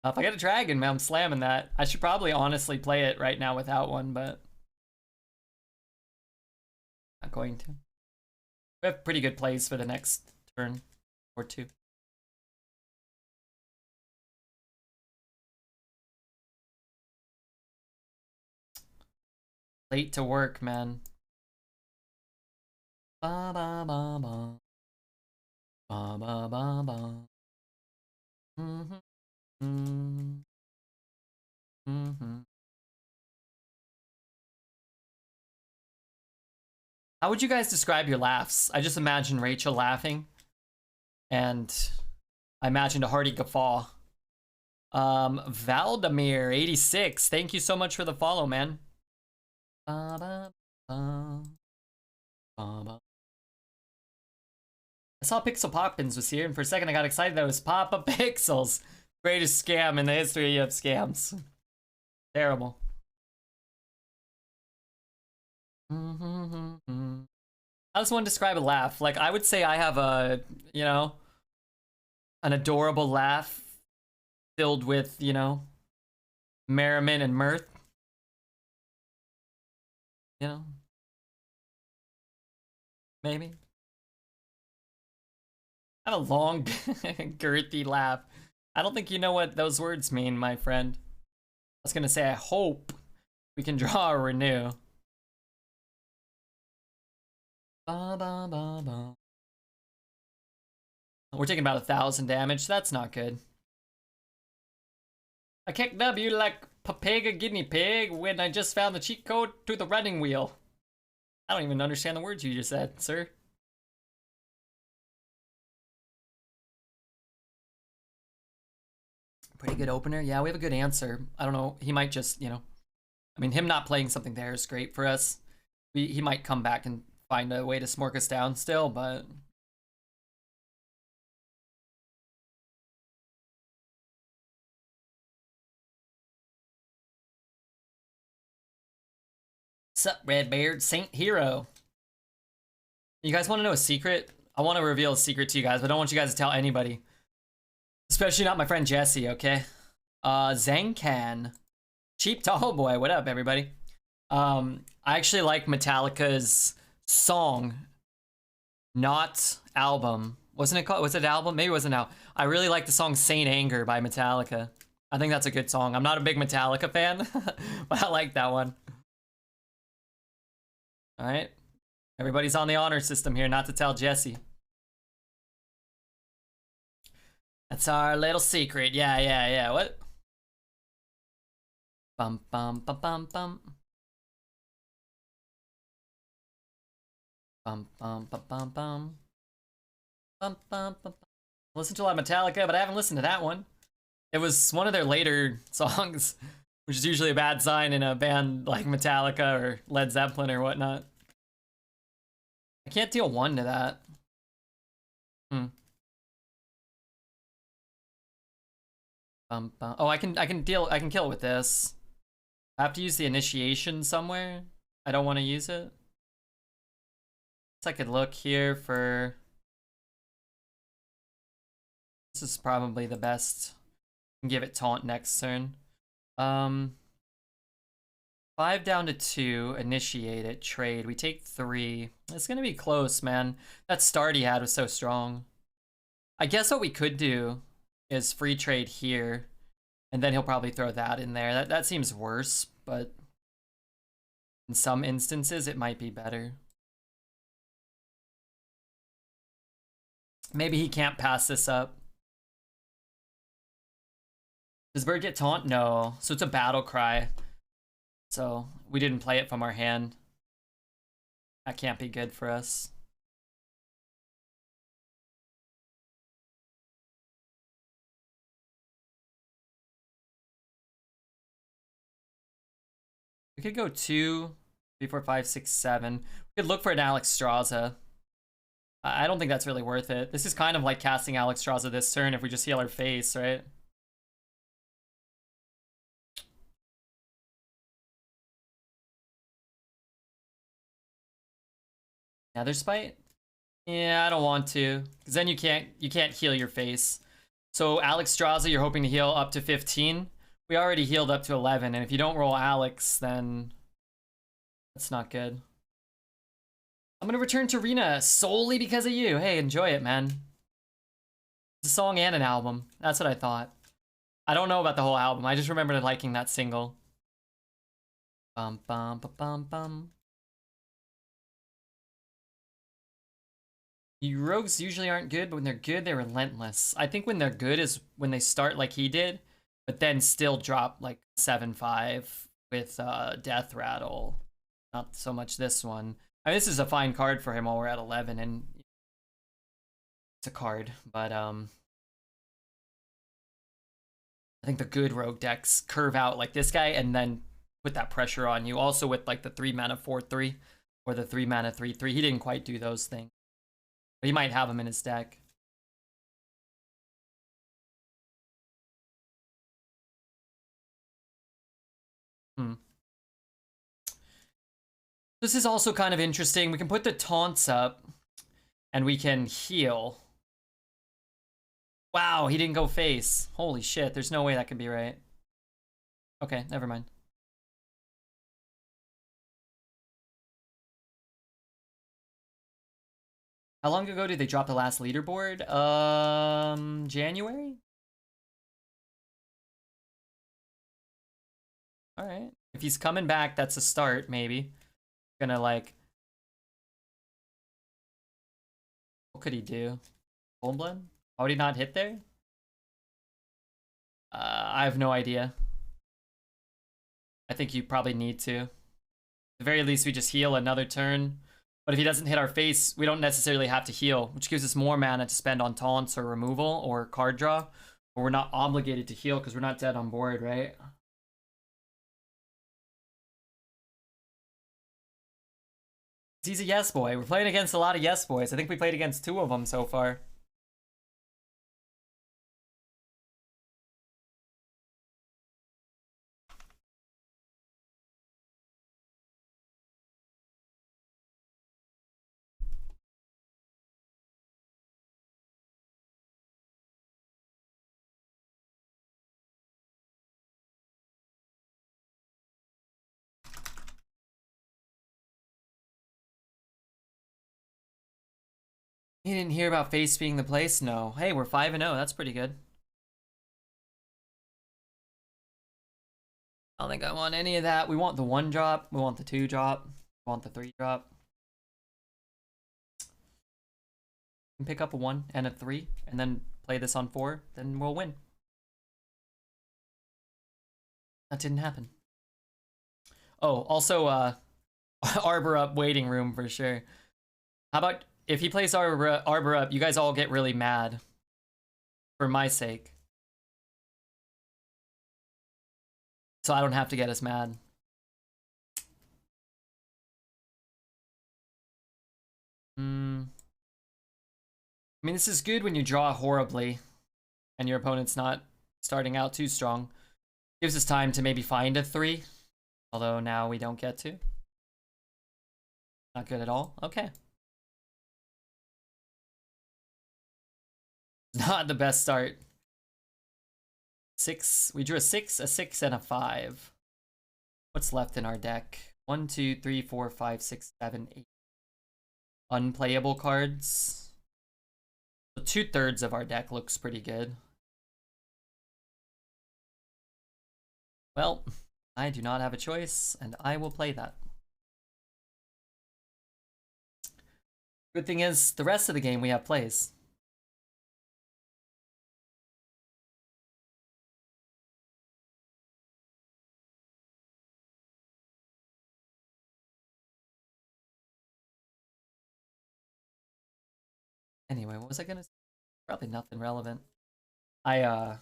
If I get a dragon, man, I'm slamming that. I should probably honestly play it right now without one, but not going to. We have pretty good plays for the next turn or two. Late to work, man. Ba ba ba ba. Ba ba ba ba. Mm-hmm. Mm-hmm. Mm-hmm. How would you guys describe your laughs? I just imagine Rachel laughing, and I imagined a hearty guffaw. Valdemir86, thank you so much for the follow, man. Ba, ba, ba. Ba, ba. I saw Pixel Poppins was here, and for a second I got excited that it was Papa Pixels. Greatest scam in the history of scams. Terrible. How does one describe a laugh? Like, I would say I have a, you know, an adorable laugh filled with, you know, merriment and mirth. You know? Maybe. I have a long, girthy laugh. I don't think you know what those words mean, my friend. I was gonna say, I hope we can draw a renew. Ba, ba, ba, ba. We're taking about 1,000 damage. That's not good. I kicked W like Papega Guinea Pig when I just found the cheat code to the running wheel. I don't even understand the words you just said, sir. Pretty good opener. Yeah, we have a good answer. I don't know. He might just, you know, I mean, him not playing something there is great for us. He might come back and find a way to smork us down still, but sup, Redbeard, Saint Hero. You guys want to know a secret? I want to reveal a secret to you guys, but I don't want you guys to tell anybody. Especially not my friend Jesse, okay? Zancan. Cheap Tall Boy, what up, everybody? I actually like Metallica's song, not album. Wasn't it called? Was it album? Maybe it wasn't album. I really like the song Saint Anger by Metallica. I think that's a good song. I'm not a big Metallica fan, but I like that one. Alright. Everybody's on the honor system here, not to tell Jesse. That's our little secret. Yeah, yeah, yeah. What? Bum, bum, bum, bum, bum. Bum, bum, bum, bum, bum. Bum, bum, bum, bum. Listen to a lot of Metallica, but I haven't listened to that one. It was one of their later songs, which is usually a bad sign in a band like Metallica or Led Zeppelin or whatnot. I can't deal one to that. Bum, bum. Oh, I can kill it with this. I have to use the initiation somewhere. I don't want to use it. So I could look here for. This is probably the best. Give it taunt next turn. 5 down to 2, initiate it, trade. We take 3. It's gonna be close, man. That start he had was so strong. I guess what we could do is free trade here, and then he'll probably throw that in there. That seems worse, but in some instances it might be better. Maybe he can't pass this up. Does bird get taunt? No. So it's a battle cry. So we didn't play it from our hand. That can't be good for us. We could go 2, 3, 4, 5, 6, 7. We could look for an Alex Straza. I don't think that's really worth it. This is kind of like casting Alex Straza this turn if we just heal our face, right? Nether Spite? Yeah, I don't want to, because then you can't heal your face. So Alex Straza, you're hoping to heal up to 15. We already healed up to 11, and if you don't roll Alex, then that's not good. I'm gonna return to Rena solely because of you. Hey, enjoy it, man. It's a song and an album. That's what I thought. I don't know about the whole album. I just remembered liking that single. Bum bum ba bum bum. You rogues usually aren't good, but when they're good, they're relentless. I think when they're good is when they start like he did, but then still drop like 7-5 with Death Rattle. Not so much this one. I mean, this is a fine card for him while we're at 11, and it's a card, but I think the good rogue decks curve out like this guy and then put that pressure on you. Also with like the 3 mana 4/3 or the 3 mana 3/3. He didn't quite do those things, but he might have them in his deck. This is also kind of interesting. We can put the taunts up and we can heal. Wow, he didn't go face. Holy shit, there's no way that could be right. Okay, never mind. How long ago did they drop the last leaderboard? January? Alright. If he's coming back, that's a start, maybe. Gonna like... What could he do? Cold Blood? How would he not hit there? I have no idea. I think you probably need to. At the very least, we just heal another turn. But if he doesn't hit our face, we don't necessarily have to heal, which gives us more mana to spend on taunts or removal or card draw. But we're not obligated to heal because we're not dead on board, right? He's a yes boy. We're playing against a lot of yes boys. I think we played against 2 of them so far. You didn't hear about face being the place? No. Hey, we're 5-0. That's pretty good. I don't think I want any of that. We want the 1 drop. We want the 2 drop. We want the 3 drop. We can pick up a 1 and a 3 and then play this on 4. Then we'll win. That didn't happen. Oh, also, Arbor Up waiting room for sure. How about if he plays Arbor Up, you guys all get really mad. For my sake. So I don't have to get as mad. I mean, this is good when you draw horribly and your opponent's not starting out too strong. Gives us time to maybe find a 3. Although now we don't get to. Not good at all. Okay. Not the best start. 6. We drew a 6, and a 5. What's left in our deck? 1, 2, 3, 4, 5, 6, 7, 8 unplayable cards. So 2/3 of our deck looks pretty good. Well, I do not have a choice, and I will play that. Good thing is, the rest of the game we have plays. Anyway, what was I gonna say? Probably nothing relevant. I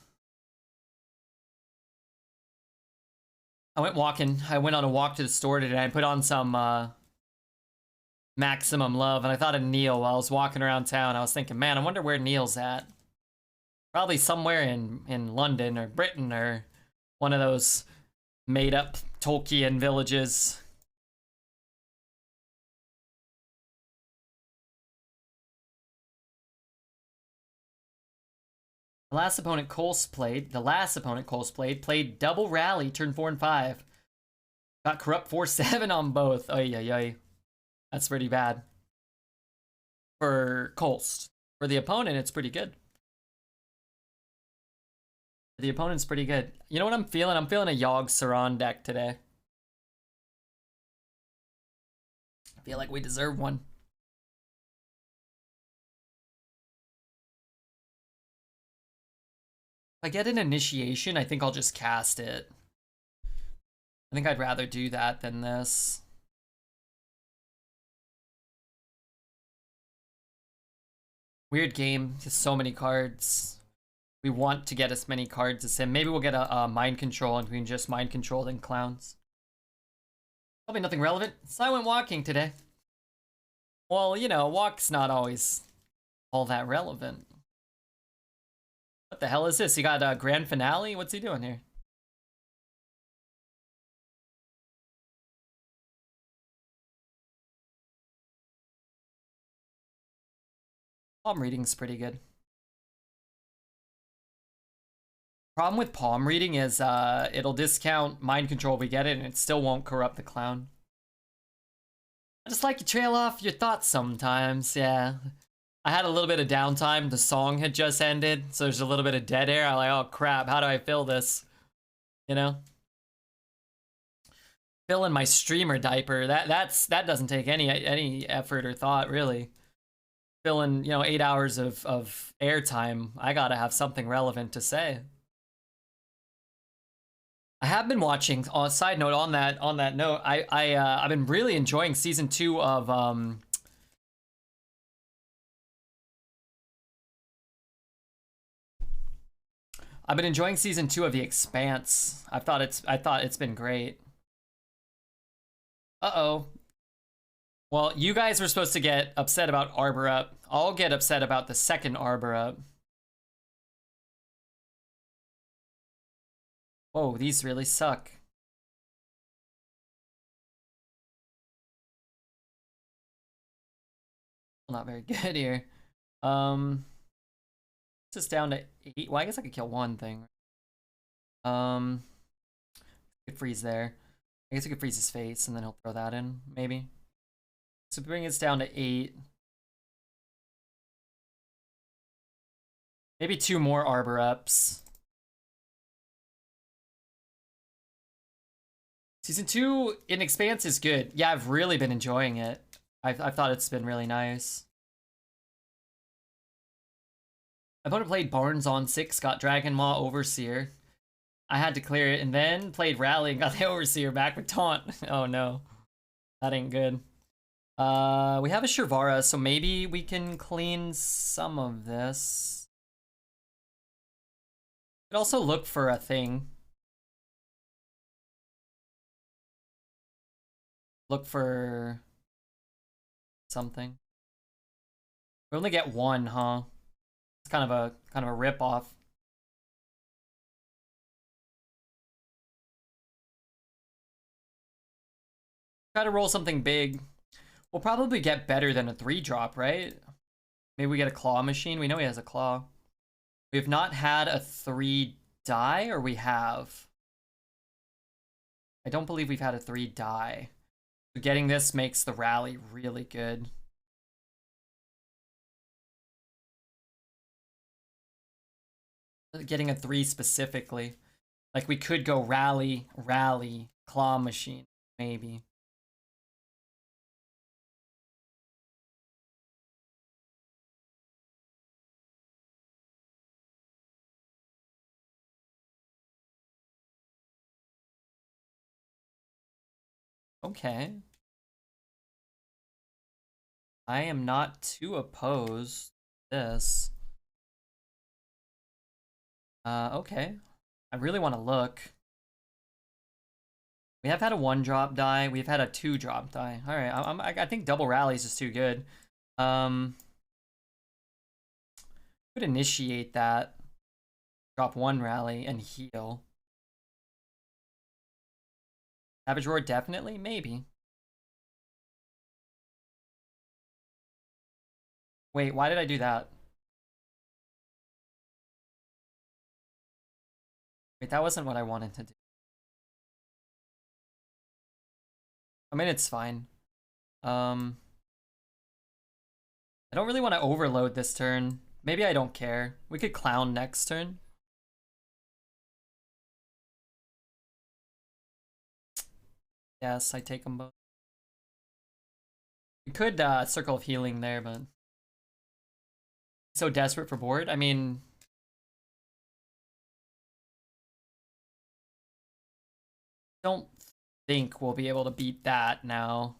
went walking. I went on a walk to the store today. I put on some Maximum Love, and I thought of Neil while I was walking around town. I was thinking, man, I wonder where Neil's at. Probably somewhere in London or Britain or one of those made-up Tolkien villages. The last opponent Coles played played double rally, turn 4 and 5. Got corrupt 4/7 on both. Ay, ay, ay. That's pretty bad. For Coles. For the opponent, it's pretty good. The opponent's pretty good. You know what I'm feeling? I'm feeling a Yogg Saron deck today. I feel like we deserve one. If I get an initiation, I think I'll just cast it. I think I'd rather do that than this. Weird game. Just so many cards. We want to get as many cards as him. Maybe we'll get a mind control and we can just mind control then clowns. Probably nothing relevant. Silent walking today. Well, you know, walk's not always all that relevant. What the hell is this? He got a grand finale? What's he doing here? Palm reading's pretty good. Problem with palm reading is it'll discount mind control if we get it, and it still won't corrupt the clown. I just like to trail off your thoughts sometimes, yeah. I had a little bit of downtime. The song had just ended, so there's a little bit of dead air. I'm like, oh crap, how do I fill this? You know? Fill in my streamer diaper. That doesn't take any effort or thought, really. Fill in, you know, 8 hours of airtime. I gotta have something relevant to say. I have been watching. On side note, on that note, I've been really enjoying season 2 of I've been enjoying season 2 of The Expanse. I thought it's been great. Uh-oh. Well, you guys were supposed to get upset about Arbor Up. I'll get upset about the second Arbor Up. Whoa, these really suck. Not very good here. Just down to 8. Well, I guess I could kill one thing. Could freeze there. I guess I could freeze his face and then he'll throw that in, maybe. So bring us down to 8. Maybe 2 more Arbor Ups. Season 2 in Expanse is good. Yeah, I've really been enjoying it. I've thought it's been really nice. My opponent played Barnes on 6, got Dragon Maw Overseer. I had to clear it, and then played Rally and got the Overseer back with Taunt. Oh no. That ain't good. We have a Shirvara, so maybe we can clean some of this. Could also look for a thing. Look for something. We only get 1, huh? It's kind of a rip-off. Try to roll something big. We'll probably get better than a 3-drop, right? Maybe we get a Claw Machine. We know he has a Claw. We have not had a 3 die, or we have? I don't believe we've had a 3 die. So getting this makes the rally really good. Getting a 3 specifically. Like we could go rally, rally, claw machine, maybe. Okay. I am not too opposed to this. Okay. I really want to look. We have had a 1-drop die. We've had a 2-drop die. All right. I think double rally is just too good. Could initiate that. Drop 1 rally and heal. Savage Roar definitely? Maybe. Wait, why did I do that? Wait, that wasn't what I wanted to do. I mean, it's fine. I don't really want to overload this turn. Maybe I don't care. We could clown next turn. Yes, I take them both. We could Circle of Healing there, but so desperate for board. I mean, don't think we'll be able to beat that now.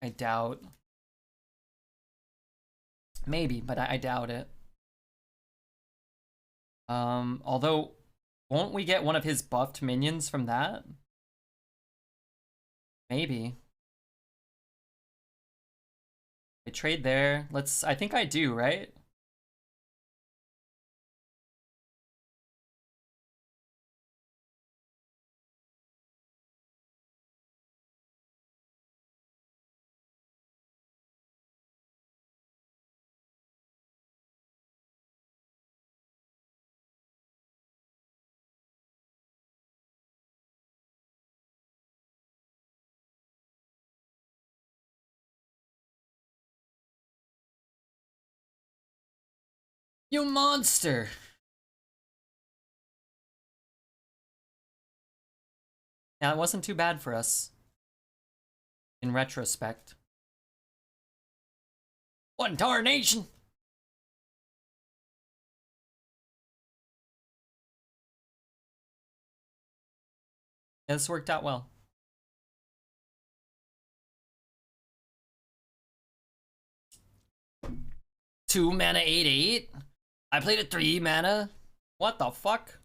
I doubt. Maybe, but I doubt it. Although, won't we get one of his buffed minions from that? Maybe. I trade there. I think I do, right? You monster! Yeah, it wasn't too bad for us. In retrospect. One tarnation! Yeah, this worked out well. 2 mana 8/8? I played a 3 mana? What the fuck?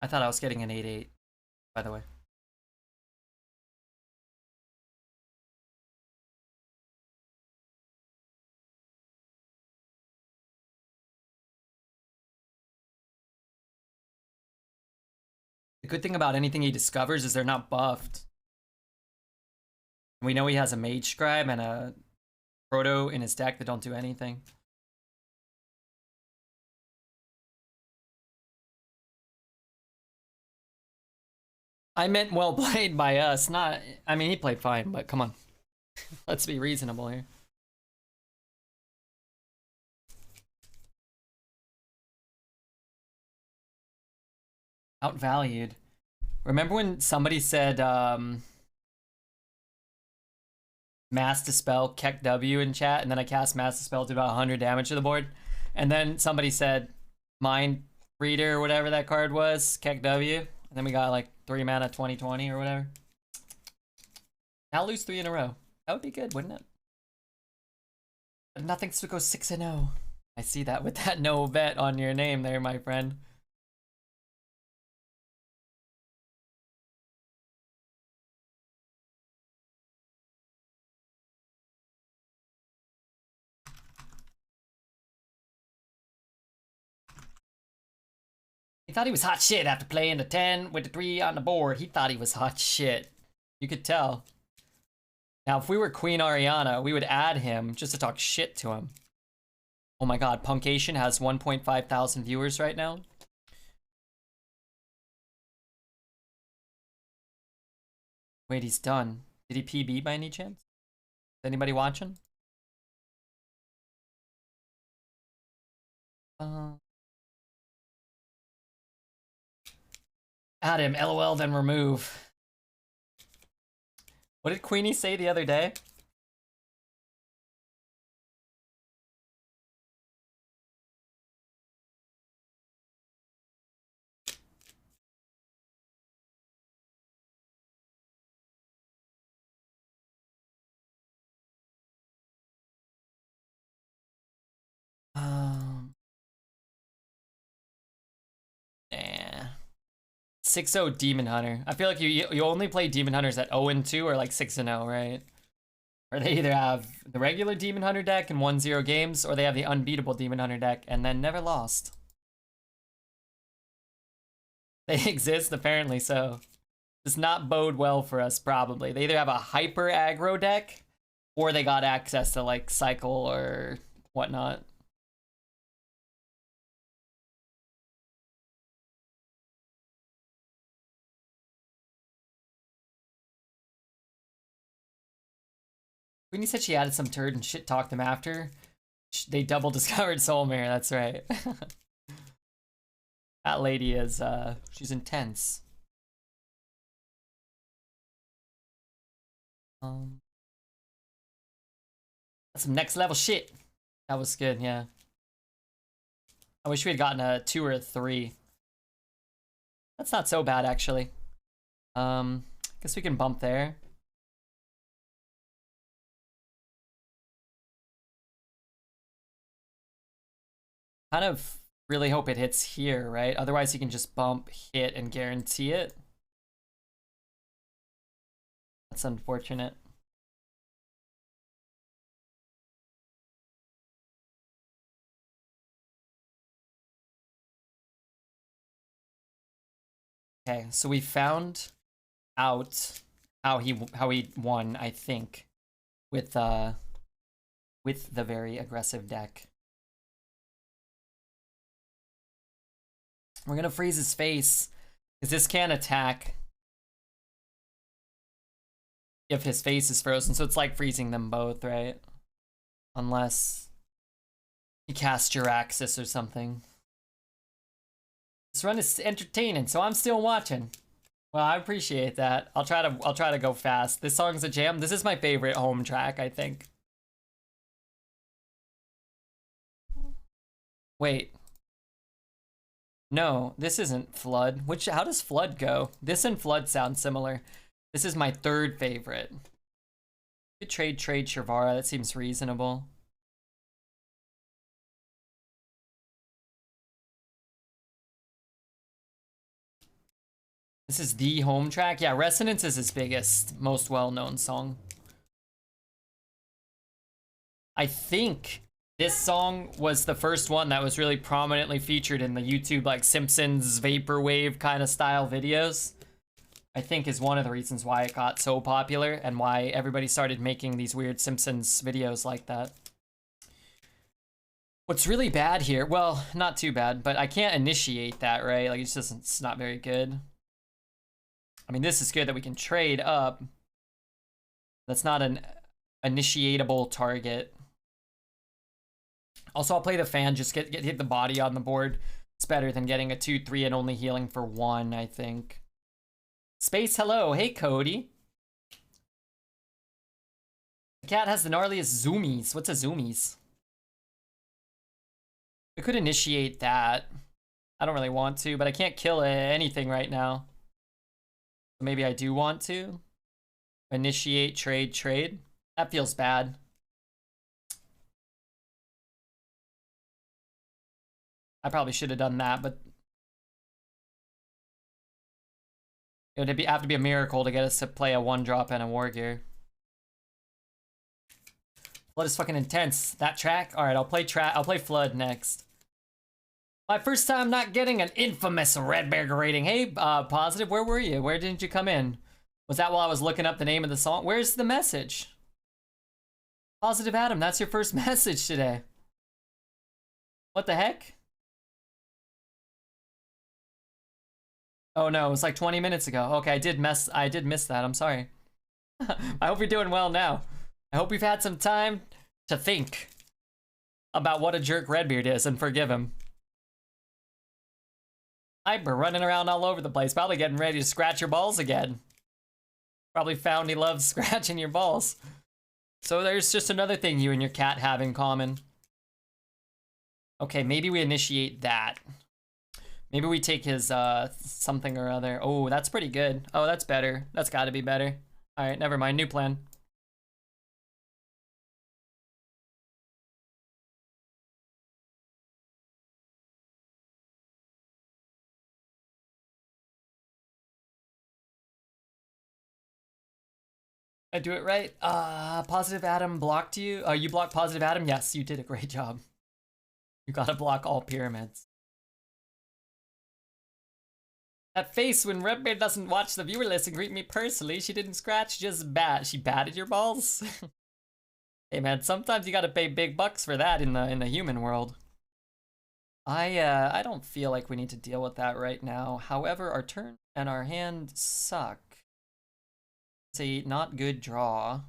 I thought I was getting an 8/8, by the way. The good thing about anything he discovers is they're not buffed. We know he has a Mage Scribe and a Proto in his deck that don't do anything. I meant well played by us, not... I mean, he played fine, but come on. Let's be reasonable here. Outvalued. Remember when somebody said Mass Dispel Keck W in chat, and then I cast Mass Dispel to about 100 damage to the board? And then somebody said Mind Reader or whatever that card was, Keck W. And then we got like 3 mana 20/20 or whatever. Now lose 3 in a row. That would be good, wouldn't it? But nothing's to go 6-0. I see that with that no bet on your name there, my friend. He thought he was hot shit after playing the 10 with the 3 on the board. He thought he was hot shit. You could tell. Now, if we were Queen Ariana, we would add him just to talk shit to him. Oh my god, Punkation has 1.5 thousand viewers right now. Wait, he's done. Did he PB by any chance? Is anybody watching? Add him, LOL, then remove. What did Queenie say the other day? Nah. 6-0 Demon Hunter. I feel like you only play Demon Hunters at 0-2 or like 6-0, right? Or they either have the regular Demon Hunter deck and 1-0 games, or they have the unbeatable Demon Hunter deck and then never lost. They exist, apparently so. Does not bode well for us, probably. They either have a hyper aggro deck, or they got access to like cycle or whatnot. Queenie said she added some turd and shit talked him after. They double discovered Soulmare, that's right. That lady is, she's intense. That's some next level shit. That was good, yeah. I wish we had gotten a 2 or a 3. That's not so bad, actually. Guess we can bump there. Kind of really hope it hits here, right? Otherwise, you can just bump, hit, and guarantee it. That's unfortunate. Okay, so we found out how he won, I think, with the very aggressive deck. We're gonna freeze his face, because this can't attack if his face is frozen, so it's like freezing them both, right? Unless he casts Jiraxis or something. This run is entertaining, so I'm still watching. Well, I appreciate that. I'll try to go fast. This song's a jam. This is my favorite home track, I think. Wait. No, this isn't Flood. How does Flood go? This and Flood sound similar. This is my third favorite. Could trade Shavara. That seems reasonable. This is the home track. Yeah, Resonance is his biggest, most well-known song. I think this song was the first one that was really prominently featured in the YouTube like Simpsons Vaporwave kind of style videos. I think is one of the reasons why it got so popular and why everybody started making these weird Simpsons videos like that. What's really bad here, well, not too bad, but I can't initiate that, right? Like it's not very good. I mean, this is good that we can trade up. That's not an initiatable target. Also, I'll play the fan, just hit the body on the board. It's better than getting a 2-3 and only healing for 1, I think. Space, hello. Hey, Cody. The cat has the gnarliest zoomies. What's a zoomies? I could initiate that. I don't really want to, but I can't kill anything right now. Maybe I do want to. Initiate, trade. That feels bad. I probably should have done that, but it would have to be a miracle to get us to play a 1-drop and a War Gear. Flood is fucking intense. That track? Alright, I'll play Flood next. My first time not getting an infamous red bear rating. Hey, Positive, where were you? Where didn't you come in? Was that while I was looking up the name of the song? Where's the message? Positive Adam, that's your first message today. What the heck? Oh no, it was like 20 minutes ago. Okay, I did miss that. I'm sorry. I hope you're doing well now. I hope you've had some time to think about what a jerk Redbeard is and forgive him. Hyper running around all over the place, probably getting ready to scratch your balls again. Probably found he loves scratching your balls. So there's just another thing you and your cat have in common. Okay, maybe we initiate that. Maybe we take his something or other. Oh, that's pretty good. Oh, that's better. That's gotta be better. All right, never mind. New plan. I do it right. Positive Adam blocked you. You blocked Positive Adam? Yes, you did a great job. You gotta block all pyramids. That face when Redbeard doesn't watch the viewer list and greet me personally. She didn't scratch, just bat. She batted your balls? Hey man, sometimes you gotta pay big bucks for that in the human world. I don't feel like we need to deal with that right now. However, our turn and our hand suck. It's a not good draw.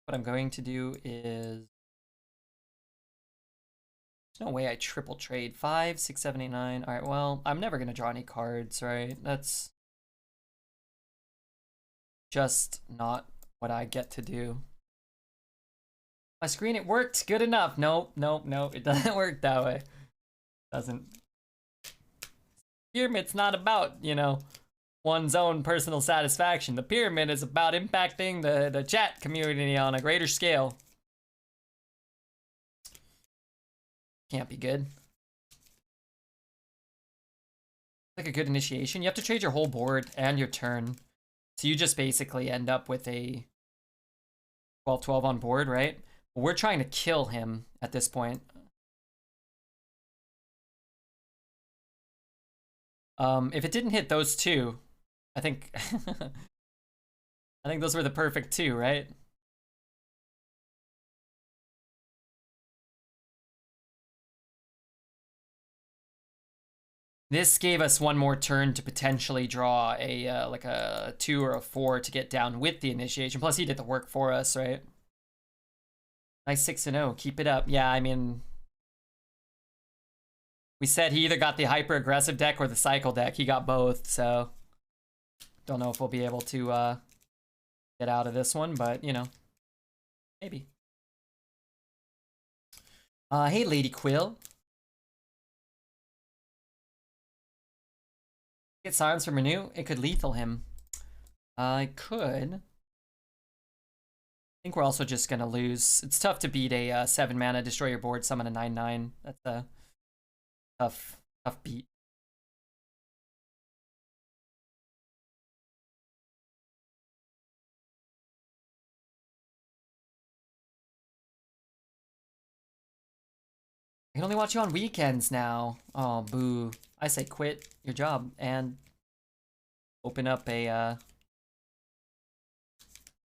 What I'm going to do is... There's no way I triple trade. 5, 6, 7, 8, 9. Alright, well, I'm never gonna draw any cards, right? That's just not what I get to do. My screen, it worked. Good enough. Nope, nope, nope. It doesn't work that way. Doesn't. Pyramid's not about, you know, one's own personal satisfaction. The pyramid is about impacting the chat community on a greater scale. Can't be good. Like a good initiation. You have to trade your whole board and your turn. So you just basically end up with a 12-12 on board, right? We're trying to kill him at this point. If it didn't hit those two, I think I think those were the perfect two, right? This gave us one more turn to potentially draw a like a 2 or a 4 to get down with the initiation. Plus he did the work for us, right? Nice 6-0. Keep it up. Yeah, I mean, we said he either got the hyper aggressive deck or the cycle deck. He got both, so don't know if we'll be able to get out of this one, but you know, maybe. Hey, Lady Quill. Get silence from Renew. It could lethal him. I could. I think we're also just gonna lose. It's tough to beat a 7 mana, destroy your board, summon a 9/9. That's a tough beat. I can only watch you on weekends now. Oh, boo. I say quit your job and open up a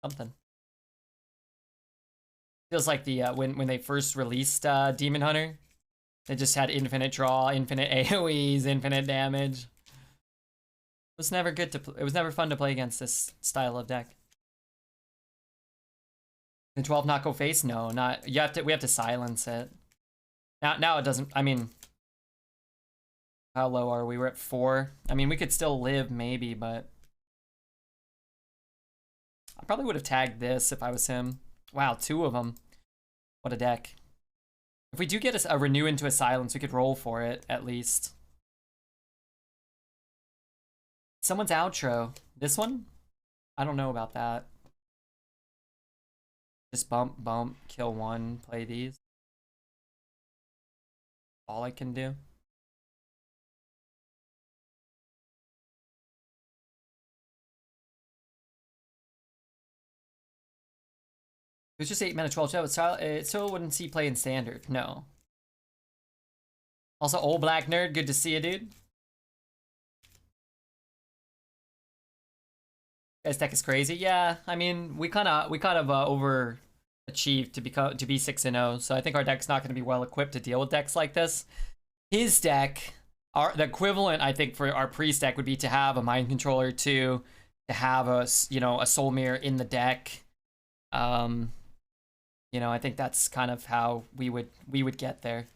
something. Feels like the when they first released Demon Hunter, they just had infinite draw, infinite AoEs, infinite damage. It was never good to it was never fun to play against this style of deck. The 12 not go face? No, not. You have to. We have to silence it. Now it doesn't. I mean, how low are we? We're at 4. I mean, we could still live maybe, but I probably would have tagged this if I was him. Wow, 2 of them. What a deck. If we do get a renew into a silence, we could roll for it at least. Someone's outro. This one? I don't know about that. Just bump, kill 1, play these. All I can do. It was just 8 mana 12. So it still wouldn't see play in standard. No. Also, old black nerd, good to see you, dude. Guy's deck is crazy. Yeah, I mean, we kind of overachieved to be 6-0, so I think our deck's not going to be well equipped to deal with decks like this. His deck, the equivalent I think for our priest deck would be to have a mind controller too, to have a soul mirror in the deck. I think that's kind of how we would get there.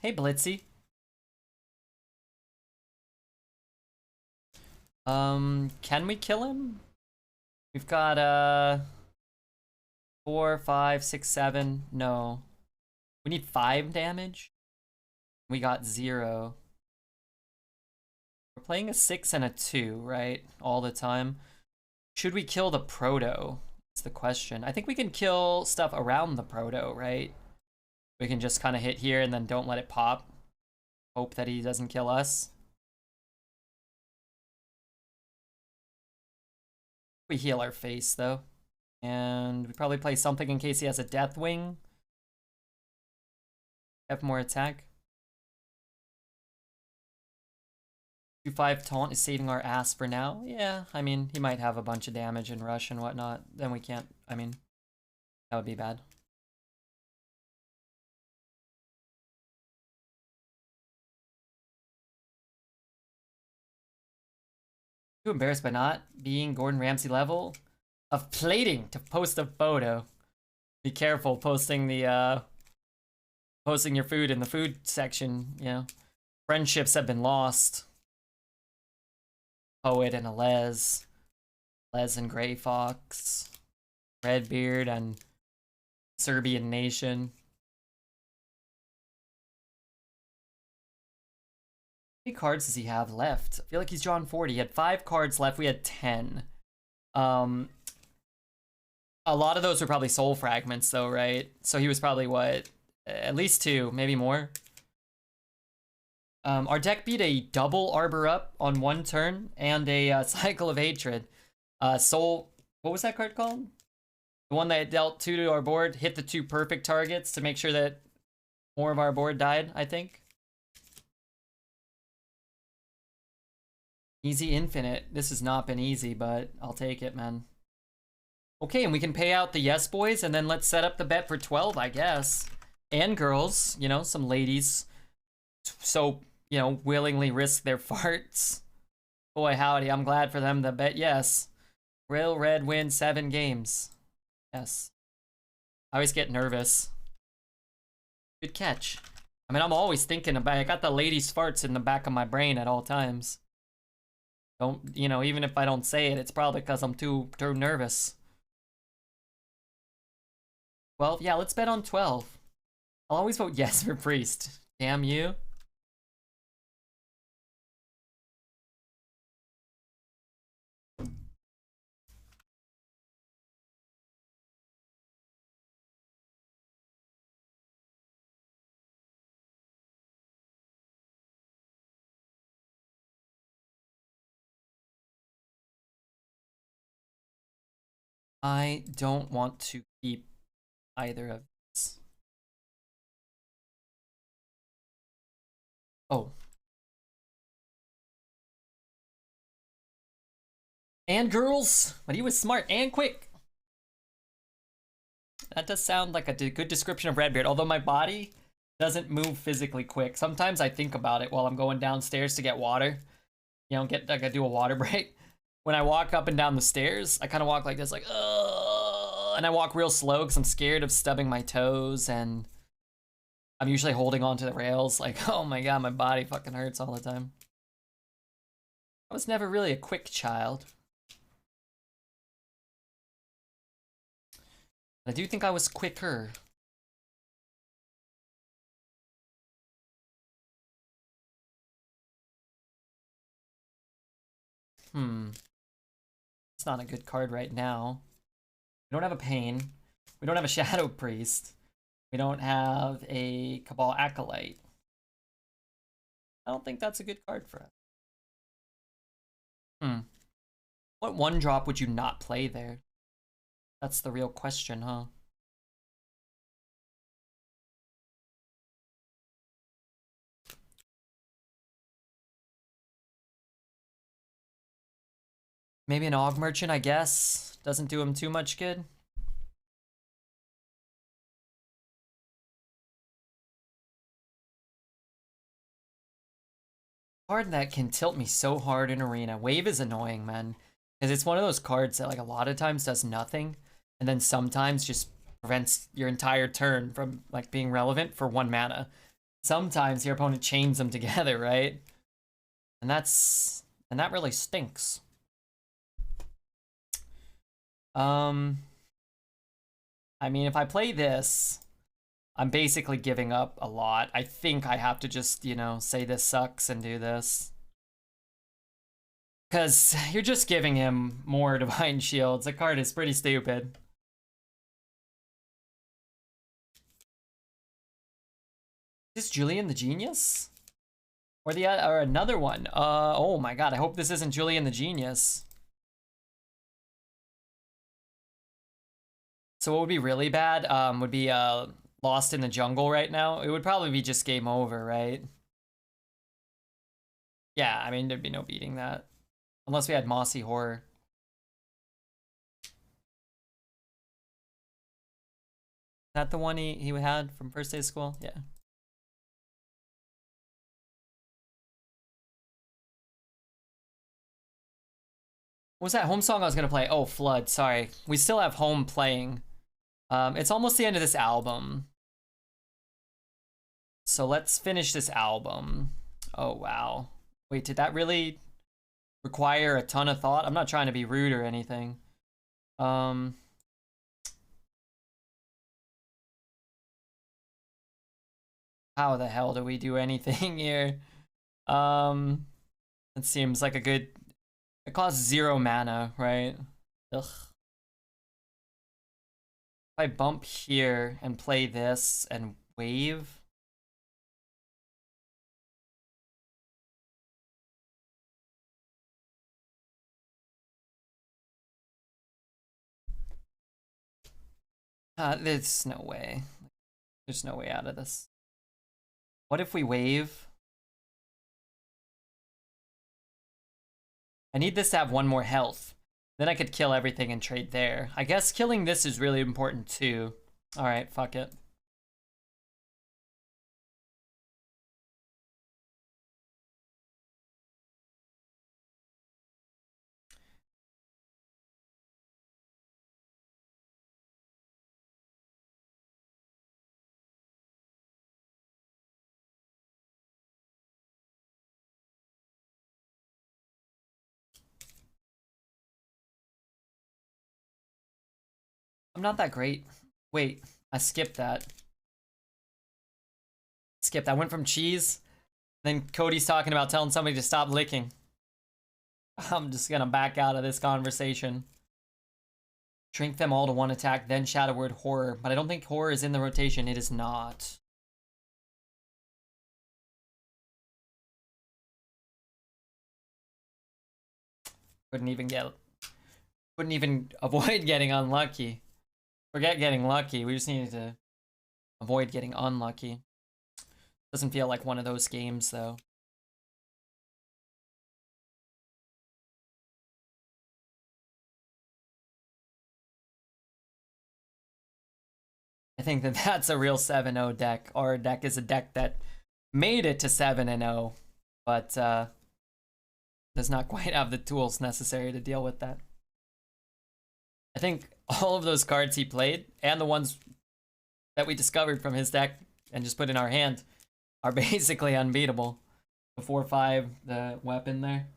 Hey Blitzy. Can we kill him? We've got 4, 5, 6, 7. No. We need 5 damage. We got 0. We're playing a 6 and a 2, right? All the time. Should we kill the proto? That's the question. I think we can kill stuff around the proto, right? We can just kind of hit here and then don't let it pop. Hope that he doesn't kill us. We heal our face, though. And we probably play something in case he has a Deathwing. Have more attack. 2-5 taunt is saving our ass for now. Yeah, I mean, he might have a bunch of damage and rush and whatnot. Then we can't, I mean, that would be bad. Too embarrassed by not being Gordon Ramsay level of plating to post a photo. Be careful posting the posting your food in the food section, you know. Friendships have been lost. Poet and a Les and Grey Fox, Redbeard and Serbian Nation. How many cards does he have left? I feel like he's drawn 40. He had 5 cards left. We had 10. A lot of those were probably soul fragments though, right? So he was probably what? At least 2, maybe more. Our deck beat a double Arbor Up on 1 turn and a Cycle of Hatred. Soul, what was that card called? The one that dealt 2 to our board, hit the 2 perfect targets to make sure that more of our board died, I think. Easy Infinite. This has not been easy, but I'll take it, man. Okay, and we can pay out the yes boys, and then let's set up the bet for 12, I guess. And girls, you know, some ladies. So, you know, willingly risk their farts. Boy, howdy, I'm glad for them to bet yes. Real Red win 7 games. Yes. I always get nervous. Good catch. I mean, I'm always thinking about it. I got the ladies' farts in the back of my brain at all times. Don't, you know, even if I don't say it, it's probably because I'm too nervous. 12? Yeah, let's bet on 12. I'll always vote yes for Priest. Damn you. I don't want to keep either of these. Oh. And girls, but he was smart and quick. That does sound like a good description of Redbeard, although my body doesn't move physically quick. Sometimes I think about it while I'm going downstairs to get water. You know, like I do a water break. When I walk up and down the stairs, I kind of walk like this, like, ugh, and I walk real slow because I'm scared of stubbing my toes, and I'm usually holding onto the rails, like, oh my god, my body fucking hurts all the time. I was never really a quick child. I do think I was quicker. It's not a good card right now. We don't have a Pain. We don't have a Shadow Priest. We don't have a Cabal Acolyte. I don't think that's a good card for us. What 1-drop would you not play there? That's the real question, huh? Maybe an Og Merchant, I guess. Doesn't do him too much good. Card that can tilt me so hard in Arena. Wave is annoying, man. Because it's one of those cards that like a lot of times does nothing. And then sometimes just prevents your entire turn from like being relevant for 1 mana. Sometimes your opponent chains them together, right? And that really stinks. I mean, if I play this, I'm basically giving up a lot. I think I have to just, you know, say this sucks and do this. Because you're just giving him more Divine Shields. The card is pretty stupid. Is this Julian the Genius? Or another one? Oh my god, I hope this isn't Julian the Genius. So what would be really bad would be Lost in the Jungle right now. It would probably be just game over, right? Yeah, I mean, there'd be no beating that. Unless we had Mossy Horror. Is that the one he had from first day of school? Yeah. What was that home song I was gonna play? Oh, Flood, sorry. We still have Home playing. It's almost the end of this album. So let's finish this album. Oh, wow. Wait, did that really require a ton of thought? I'm not trying to be rude or anything. How the hell do we do anything here? It seems like a good... It costs 0 mana, right? Ugh. If I bump here and play this and wave... there's no way. There's no way out of this. What if we wave? I need this to have 1 more health. Then I could kill everything and trade there. I guess killing this is really important too. Alright, fuck it. I'm not that great. Wait, I skipped that. Skipped. I went from cheese. Then Cody's talking about telling somebody to stop licking. I'm just gonna back out of this conversation. Shrink them all to 1 attack, then Shadow Word Horror. But I don't think Horror is in the rotation. It is not. Couldn't even avoid getting unlucky. Forget getting lucky. We just needed to avoid getting unlucky. Doesn't feel like one of those games, though. I think that that's a real 7-0 deck. Our deck is a deck that made it to 7-0, but does not quite have the tools necessary to deal with that. I think all of those cards he played, and the ones that we discovered from his deck and just put in our hand, are basically unbeatable. The 4/5, the weapon there.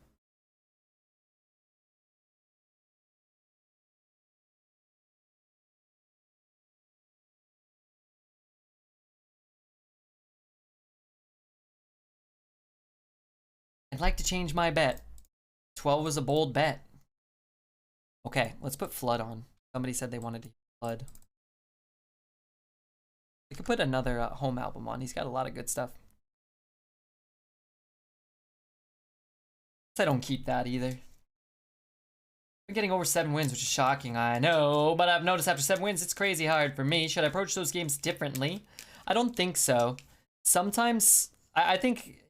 I'd like to change my bet. 12 was a bold bet. Okay, let's put Flood on. Somebody said they wanted to Flood. We could put another home album on. He's got a lot of good stuff. I don't keep that either. I'm getting over 7 wins, which is shocking, I know, but I've noticed after 7 wins, it's crazy hard for me. Should I approach those games differently? I don't think so. Sometimes, I think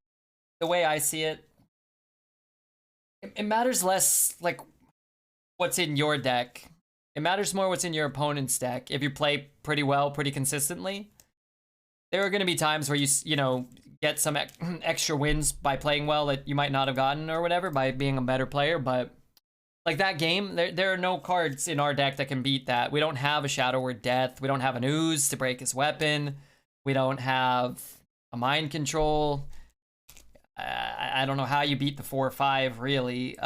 the way I see it, it matters less, like, what's in your deck. It matters more what's in your opponent's deck. If you play pretty well, pretty consistently, there are going to be times where you know, get some extra wins by playing well that you might not have gotten or whatever by being a better player, but like that game, there are no cards in our deck that can beat that. We don't have a Shadow Word Death. We don't have an Ooze to break his weapon. We don't have a Mind Control. I don't know how you beat the 4 or 5, really.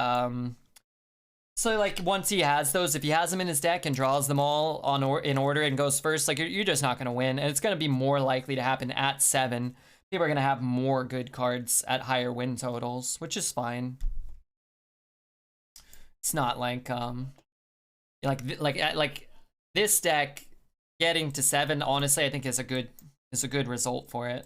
So, like, once he has those, if he has them in his deck and draws them all in order and goes first, like, you're just not going to win. And it's going to be more likely to happen at 7. People are going to have more good cards at higher win totals, which is fine. It's not like this deck getting to 7. Honestly, I think is a good result for it.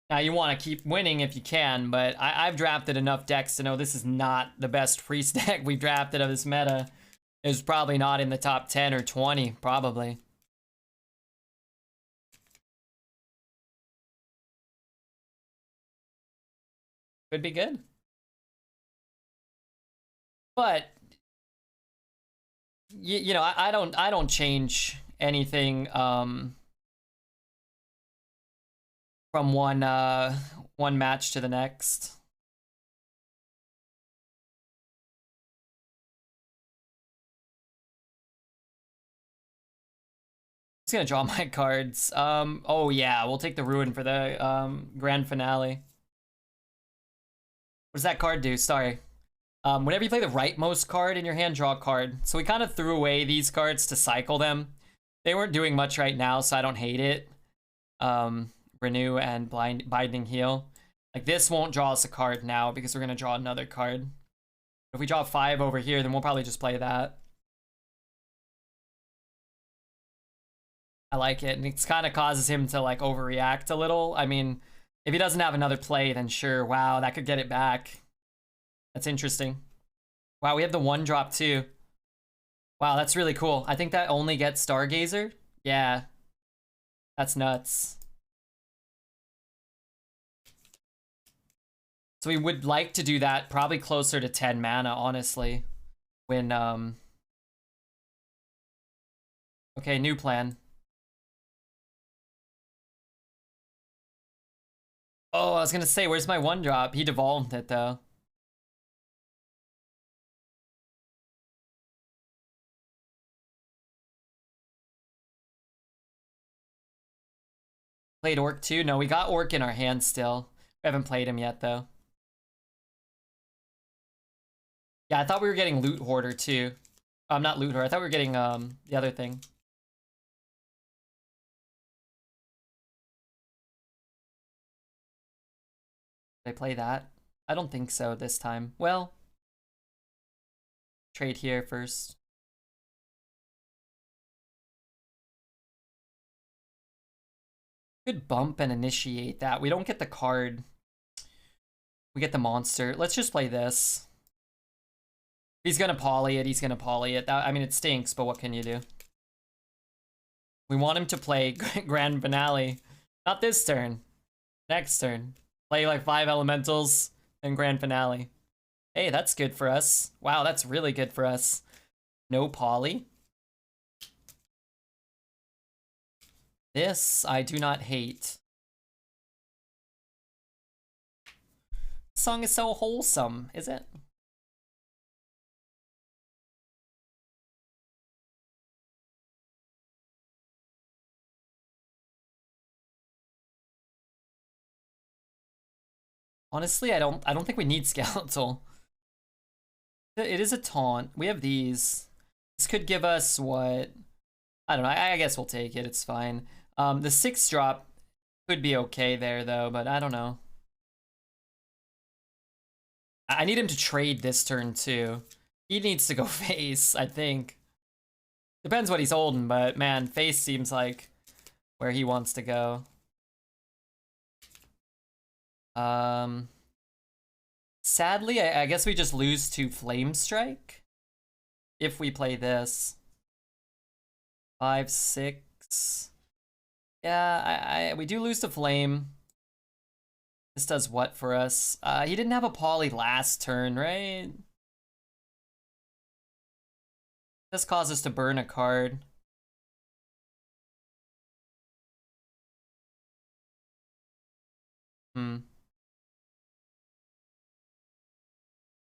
Now you want to keep winning if you can, but I've drafted enough decks to know this is not the best priest deck we've drafted of this meta. It's probably not in the top 10 or 20, probably. Could be good. But you know, I don't change anything from one match to the next. I'm just gonna draw my cards. Oh yeah, we'll take the Ruin for the grand finale. What does that card do? Sorry. Whenever you play the rightmost card in your hand, draw a card. So we kind of threw away these cards to cycle them. They weren't doing much right now, so I don't hate it. Renew and Binding Heal. Like, this won't draw us a card now because we're going to draw another card. If we draw 5 over here, then we'll probably just play that. I like it, and it kind of causes him to, like, overreact a little. I mean, if he doesn't have another play, then sure, wow, that could get it back. That's interesting. Wow, we have the 1-drop too. Wow, that's really cool. I think that only gets Stargazer. Yeah. That's nuts. So we would like to do that probably closer to 10 mana, honestly. When, okay, new plan. Oh, I was gonna say, where's my 1-drop? He devolved it, though. Played Orc too? No, we got Orc in our hand still. We haven't played him yet, though. Yeah, I thought we were getting Loot Hoarder too. Not Loot Hoarder. I thought we were getting the other thing. Did I play that? I don't think so this time. Well, trade here first. Could bump and initiate that. We don't get the card. We get the monster. Let's just play this. He's gonna poly it. He's gonna poly it. I mean, it stinks, but what can you do? We want him to play Grand Finale. Not this turn. Next turn. Play like 5 elementals and Grand Finale. Hey, that's good for us. Wow, that's really good for us. No poly. This I do not hate. This song is so wholesome, is it? Honestly, I don't think we need Skeletal. It is a taunt. We have these. This could give us what? I don't know. I guess we'll take it. It's fine. The 6-drop could be okay there, though, but I don't know. I need him to trade this turn, too. He needs to go face, I think. Depends what he's holding, but man, face seems like where he wants to go. Sadly, I guess we just lose to Flame Strike if we play this. 5, 6. Yeah, we do lose to Flame. This does what for us? He didn't have a poly last turn, right? This causes us to burn a card.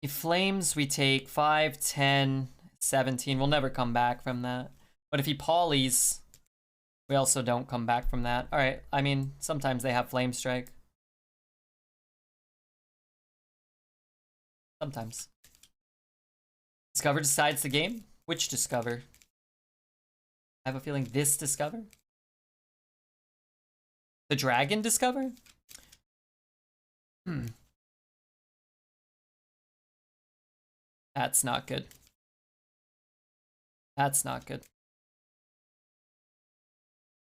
If Flames, we take 5, 10, 17. We'll never come back from that. But if he polys, we also don't come back from that. Alright, I mean, sometimes they have Flame Strike. Sometimes. Discover decides the game? Which Discover? I have a feeling this Discover? The Dragon Discover? That's not good. That's not good.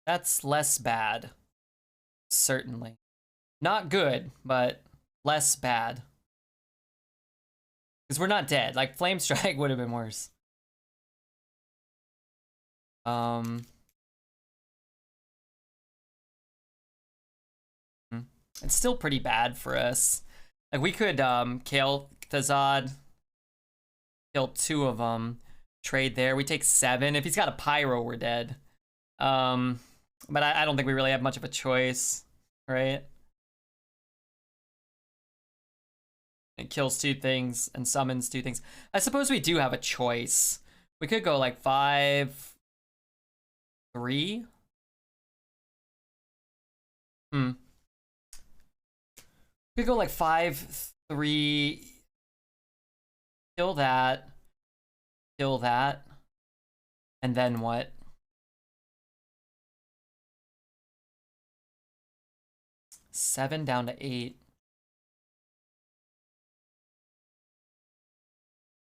That's less bad. Certainly. Not good, but less bad. Because we're not dead. Like, Flame Strike would have been worse. It's still pretty bad for us. Like, we could kill Thazad, kill 2 of them, trade there. We take 7. If he's got a Pyro, we're dead. But I don't think we really have much of a choice, right? It kills 2 things and summons 2 things. I suppose we do have a choice. We could go like 5, 3. We could go like 5, 3. Kill that. Kill that. And then what? Seven down to 8.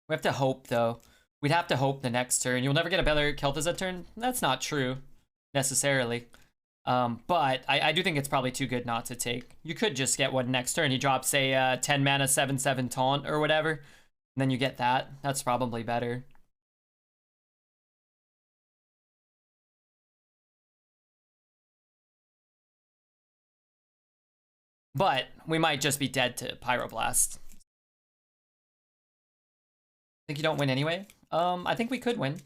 We have to hope, though. We'd have to hope the next turn. You'll never get a better Kel'Thuzad turn? That's not true, necessarily. But I do think it's probably too good not to take. You could just get one next turn. He drops a 10 mana 7/7 taunt or whatever, and then you get that. That's probably better. But we might just be dead to Pyroblast. Think you don't win anyway? I think we could win.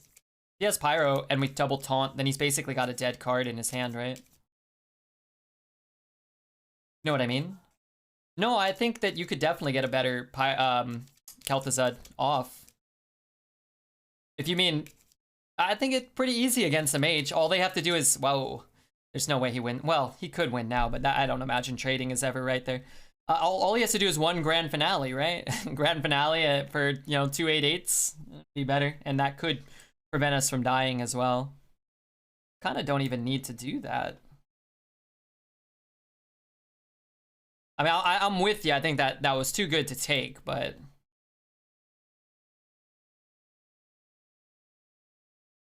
He has Pyro and we double taunt, then he's basically got a dead card in his hand, right? You know what I mean? No, I think that you could definitely get a better Kel'Thuzad off. If you mean, I think it's pretty easy against a mage. All they have to do is, whoa, there's no way he win. Well, he could win now, but I don't imagine trading is ever right there. All he has to do is one grand finale, right? Grand finale for, 2 8/8s be better, and that could prevent us from dying as well. Kind of don't even need to do that. I mean, I'm with you. I think that was too good to take, but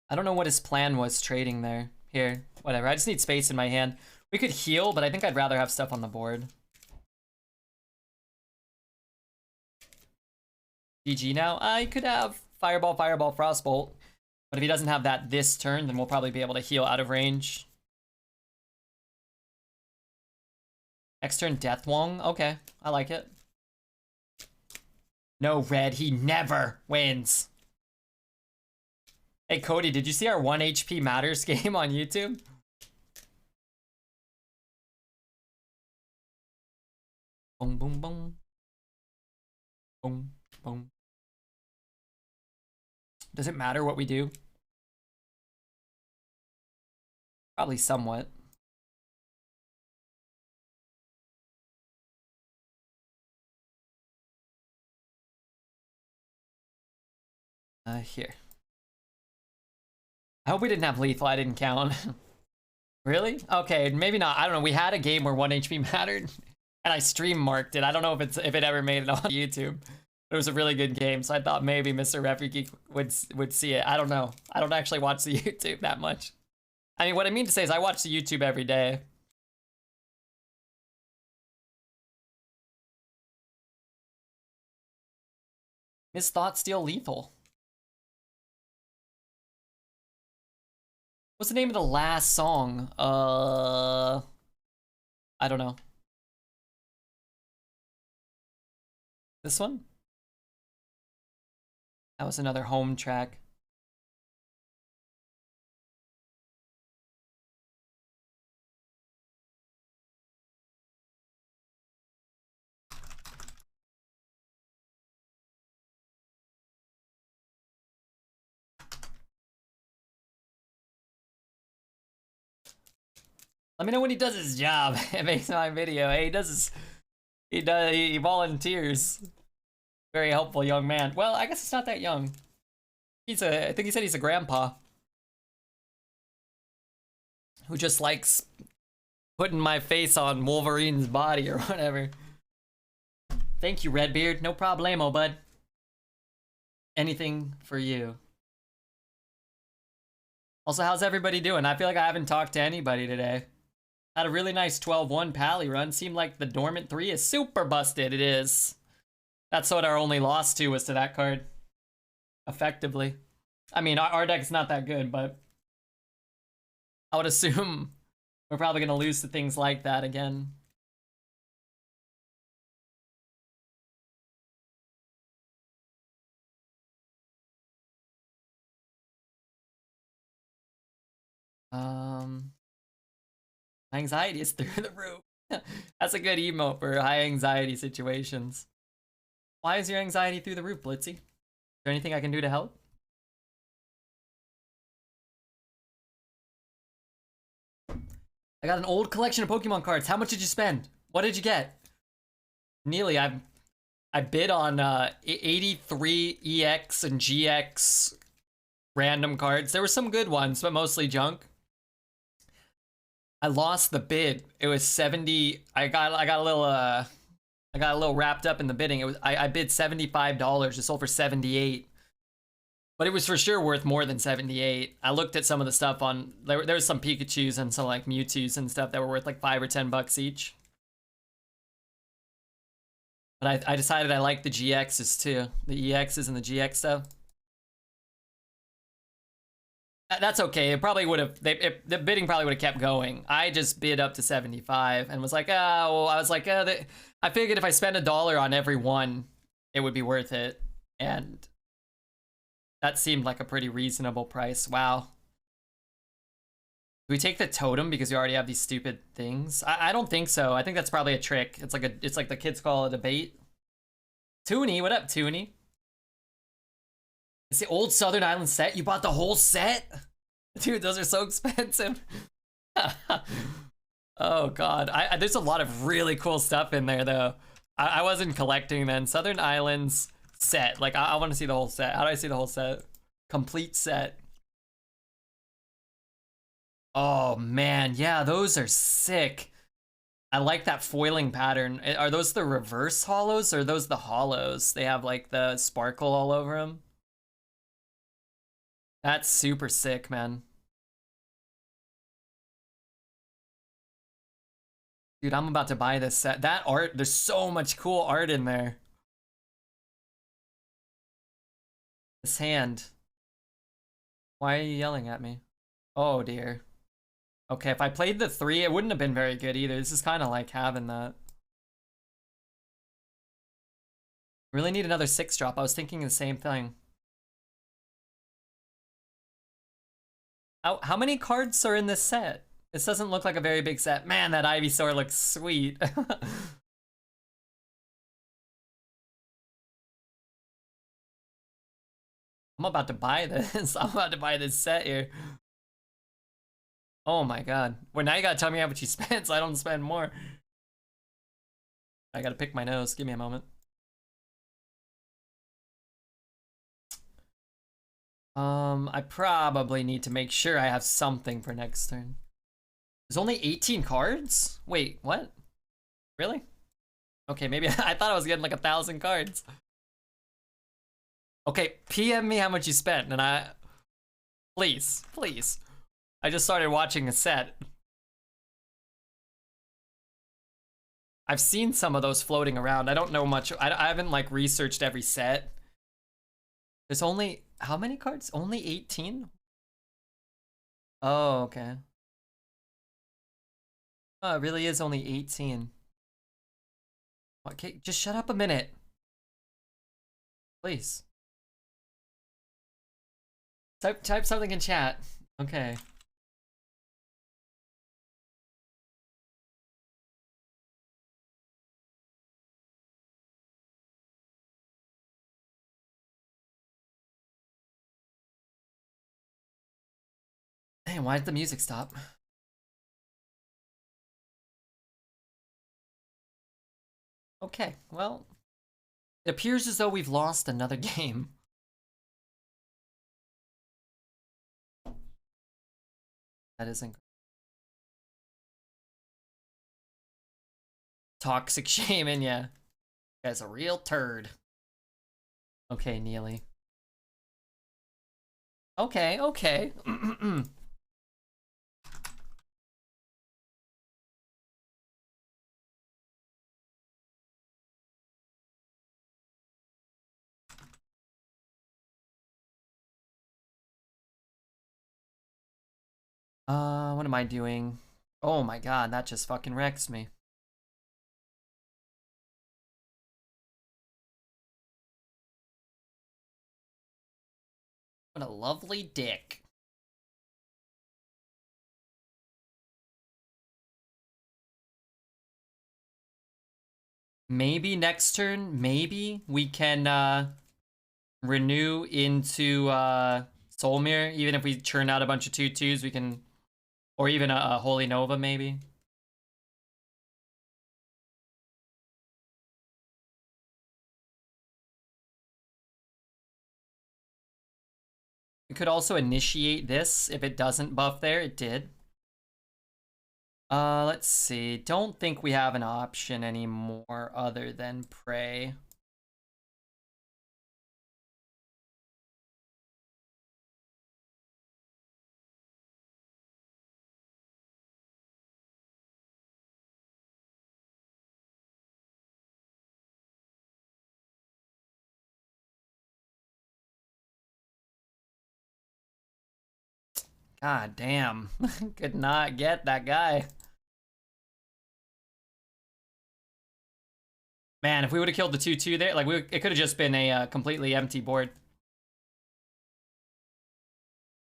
I don't know what his plan was trading there. Here, whatever. I just need space in my hand. We could heal, but I think I'd rather have stuff on the board. GG now. I could have Fireball, Fireball, Frostbolt. But if he doesn't have that this turn, then we'll probably be able to heal out of range. Next turn, Death Wong. Okay, I like it. No, red. He never wins. Hey, Cody, did you see our 1 HP Matters game on YouTube? Boom, boom, boom. Boom, boom. Does it matter what we do? Probably somewhat. Here. I hope we didn't have lethal. I didn't count. Really? Okay, maybe not. I don't know. We had a game where 1 HP mattered, and I stream marked it. I don't know if it ever made it on YouTube. It was a really good game, so I thought maybe Mr. Refugee would see it. I don't know. I don't actually watch the YouTube that much. I mean, what I mean to say is I watch the YouTube every day. Miss Thought Steal Lethal. What's the name of the last song? I don't know. This one? That was another home track. Let me know when he does his job. It makes my video. Hey, he volunteers. Very helpful young man. Well, I guess it's not that young. I think he said he's a grandpa. Who just likes putting my face on Wolverine's body or whatever. Thank you, Redbeard. No problemo, bud. Anything for you. Also, how's everybody doing? I feel like I haven't talked to anybody today. Had a really nice 12-1 Pally run. Seemed like the Dormant 3 is super busted. It is. That's what our only loss to was to that card. Effectively. I mean, our deck's not that good, but I would assume we're probably going to lose to things like that again. Anxiety is through the roof. That's a good emote for high anxiety situations. Why is your anxiety through the roof, Blitzy? Is there anything I can do to help? I got an old collection of Pokemon cards. How much did you spend? What did you get? Neely, I bid on 83 EX and GX random cards. There were some good ones, but mostly junk. I lost the bid. It was 70. I got a little wrapped up in the bidding. It was I bid $75. It sold for 78. But it was for sure worth more than 78. I looked at some of the stuff on there was some Pikachus and some like Mewtwo's and stuff that were worth like $5 or $10 each. But I decided I liked the GXs too. The EXs and the GX stuff. That's okay. It probably would have. The bidding probably would have kept going. I just bid up to 75 and was like, oh, well, I was like, I figured if I spend $1 on every one, it would be worth it, and that seemed like a pretty reasonable price. Wow. Do we take the totem because we already have these stupid things? I don't think so. I think that's probably a trick. It's like the kids call it a bait. Toonie, what up, Toonie? It's the old Southern Island set. You bought the whole set? Dude, those are so expensive. Oh, God. There's a lot of really cool stuff in there, though. I wasn't collecting then. Southern Islands set. Like, I want to see the whole set. How do I see the whole set? Complete set. Oh, man. Yeah, those are sick. I like that foiling pattern. Are those the reverse hollows or are those the hollows? They have, like, the sparkle all over them. That's super sick, man. Dude, I'm about to buy this set. That art, there's so much cool art in there. This hand. Why are you yelling at me? Oh, dear. Okay, if I played the 3, it wouldn't have been very good either. This is kind of like having that. Really need another 6-drop. I was thinking the same thing. How many cards are in this set? This doesn't look like a very big set. Man, that Ivysaur looks sweet. I'm about to buy this. I'm about to buy this set here. Oh my god. Well, now you gotta tell me how much you spent so I don't spend more. I gotta pick my nose. Give me a moment. I probably need to make sure I have something for next turn. There's only 18 cards? Wait, what? Really? Okay, maybe I thought I was getting like 1,000 cards. Okay, PM me how much you spent, and please, please. I just started watching a set. I've seen some of those floating around. I don't know much. I haven't like researched every set. There's only, how many cards? Only 18? Oh, okay. Oh, it really is only 18. Okay, just shut up a minute. Please. Type something in chat. Okay. Damn, why did the music stop? Okay, well, it appears as though we've lost another game. That isn't toxic shaman, yeah. Guy's a real turd. Okay, Neely. Okay, okay. What am I doing? Oh my god, that just fucking wrecks me. What a lovely dick. Maybe next turn, maybe we can renew into Soul Mirror. Even if we churn out a bunch of 2/2s, we can, or even a Holy Nova maybe. We could also initiate this if it doesn't buff there. It did. Let's see. Don't think we have an option anymore other than pray. God damn. Could not get that guy. Man, if we would have killed the 2/2 there, like it could have just been a completely empty board.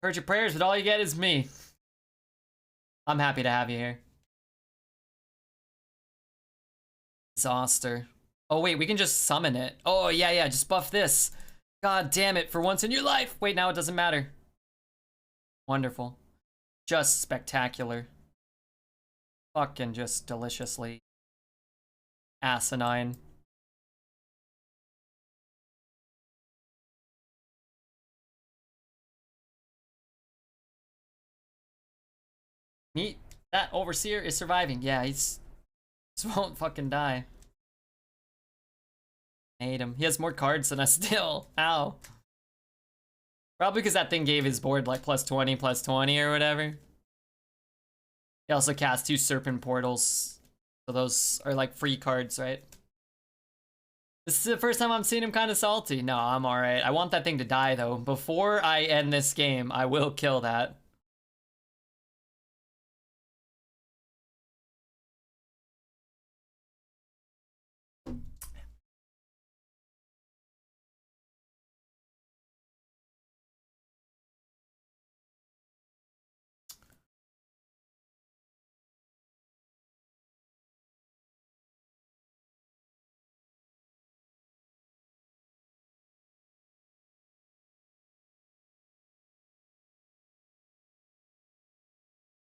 Heard your prayers, but all you get is me. I'm happy to have you here. Exhauster. Oh wait, we can just summon it. Oh yeah, just buff this. God damn it, for once in your life. Wait, now it doesn't matter. Wonderful. Just spectacular. Fucking just deliciously asinine. Neat. That Overseer is surviving. Yeah, he's won't fucking die. I hate him. He has more cards than us still. Ow. Probably because that thing gave his board like +20/+20 or whatever. He also cast 2 Serpent Portals. So those are like free cards, right? This is the first time I'm seeing him kind of salty. No, I'm alright. I want that thing to die though. Before I end this game, I will kill that.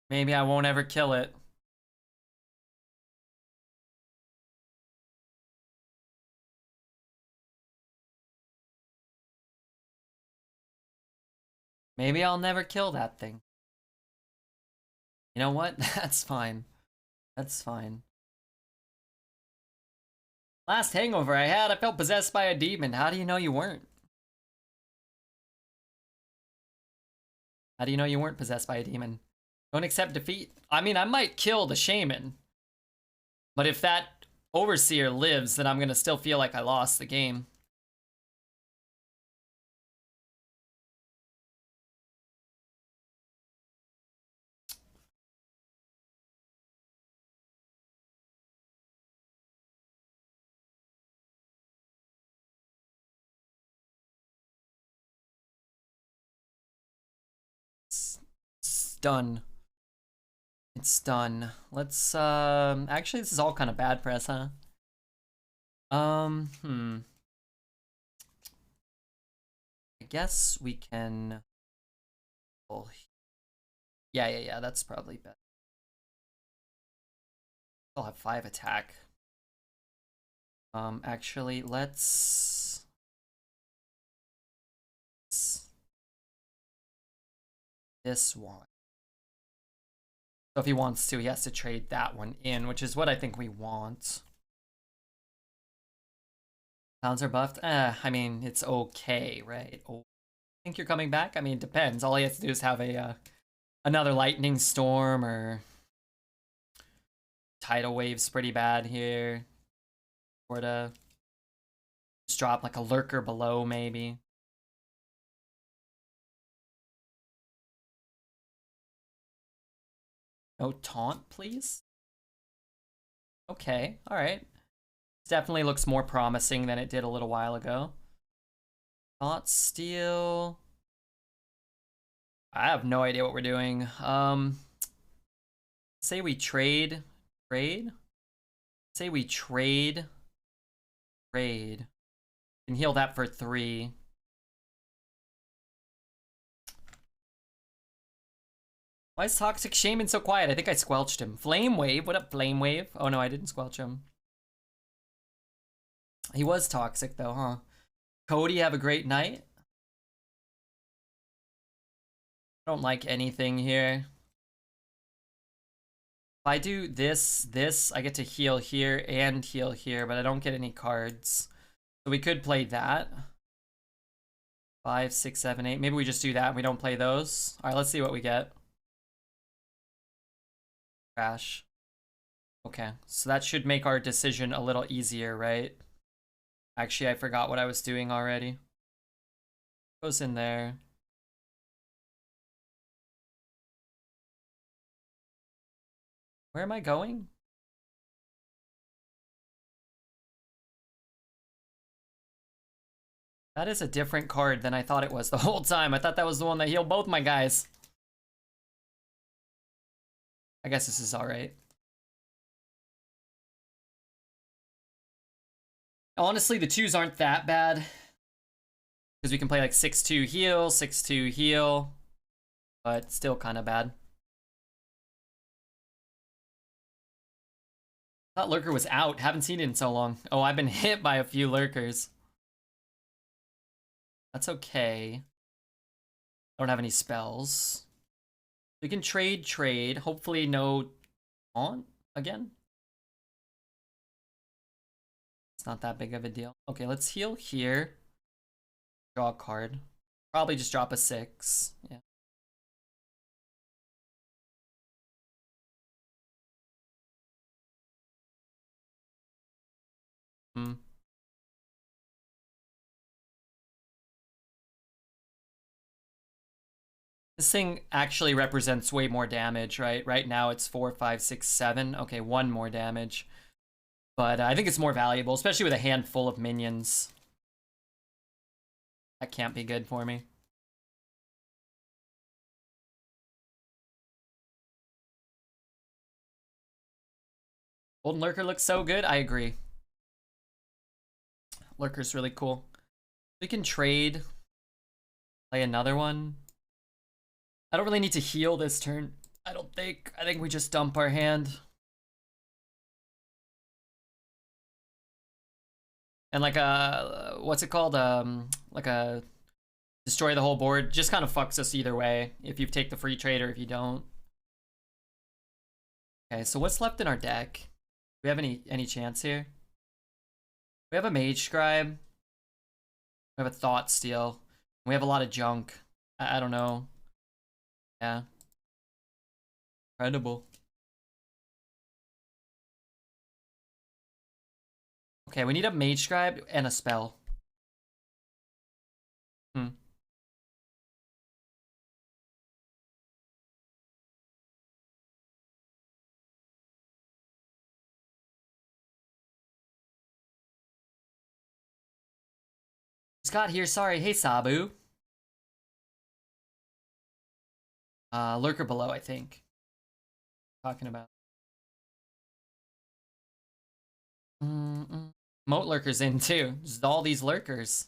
Maybe I won't ever kill it. Maybe I'll never kill that thing. You know what? That's fine. That's fine. Last hangover I had, I felt possessed by a demon. How do you know you weren't? How do you know you weren't possessed by a demon? Don't accept defeat. I mean, I might kill the shaman. But if that Overseer lives, then I'm gonna still feel like I lost the game. done. It's done. Let's, actually, this is all kind of bad press, huh? I guess we can... Oh, yeah, that's probably better. I'll have 5 attack. Actually, let's this one. So if he wants to, he has to trade that one in, which is what I think we want. Pounds are buffed? I mean, it's okay, right? Oh, think you're coming back? I mean, it depends. All he has to do is have a another lightning storm, or tidal wave's pretty bad here. Or to just drop like a lurker below, maybe. No taunt, please? Okay, alright. Definitely looks more promising than it did a little while ago. Thought steal. I have no idea what we're doing. Say we trade. Trade? Say we trade. Trade. Can heal that for 3. Why is Toxic Shaman so quiet? I think I squelched him. Flame Wave? What up, Flame Wave? Oh no, I didn't squelch him. He was toxic though, huh? Cody, have a great night. I don't like anything here. If I do this, I get to heal here and heal here, but I don't get any cards. So we could play that. 5, 6, 7, 8. Maybe we just do that and we don't play those. Alright, let's see what we get. Crash. Okay, so that should make our decision a little easier, right? Actually, I forgot what I was doing already. Goes in there. Where am I going? That is a different card than I thought it was the whole time. I thought that was the one that healed both my guys. I guess this is alright. Honestly, the 2s aren't that bad. Because we can play like 6-2 heal, 6-2 heal. But still kind of bad. Thought Lurker was out. Haven't seen it in so long. Oh, I've been hit by a few Lurkers. That's okay. Don't have any spells. We can trade. Hopefully no taunt again. It's not that big of a deal. Okay, let's heal here. Draw a card. Probably just drop a 6. Yeah. This thing actually represents way more damage, right? Right now it's 4, 5, 6, 7. Okay, 1 more damage. But I think it's more valuable, especially with a handful of minions. That can't be good for me. Golden Lurker looks so good. I agree. Lurker's really cool. We can trade. Play another one. I don't really need to heal this turn. I don't think. I think we just dump our hand. And like a, what's it called? Like a destroy the whole board. Just kind of fucks us either way. If you take the free trade or if you don't. Okay, so what's left in our deck? Do we have any chance here? We have a Mage Scribe. We have a Thought Steal. We have a lot of junk. I don't know. Yeah. Incredible. Okay, we need a Mage Scribe and a spell. Scott here, sorry. Hey, Sabu. Lurker below, I think. Talking about. Moat lurkers in too. Just all these lurkers.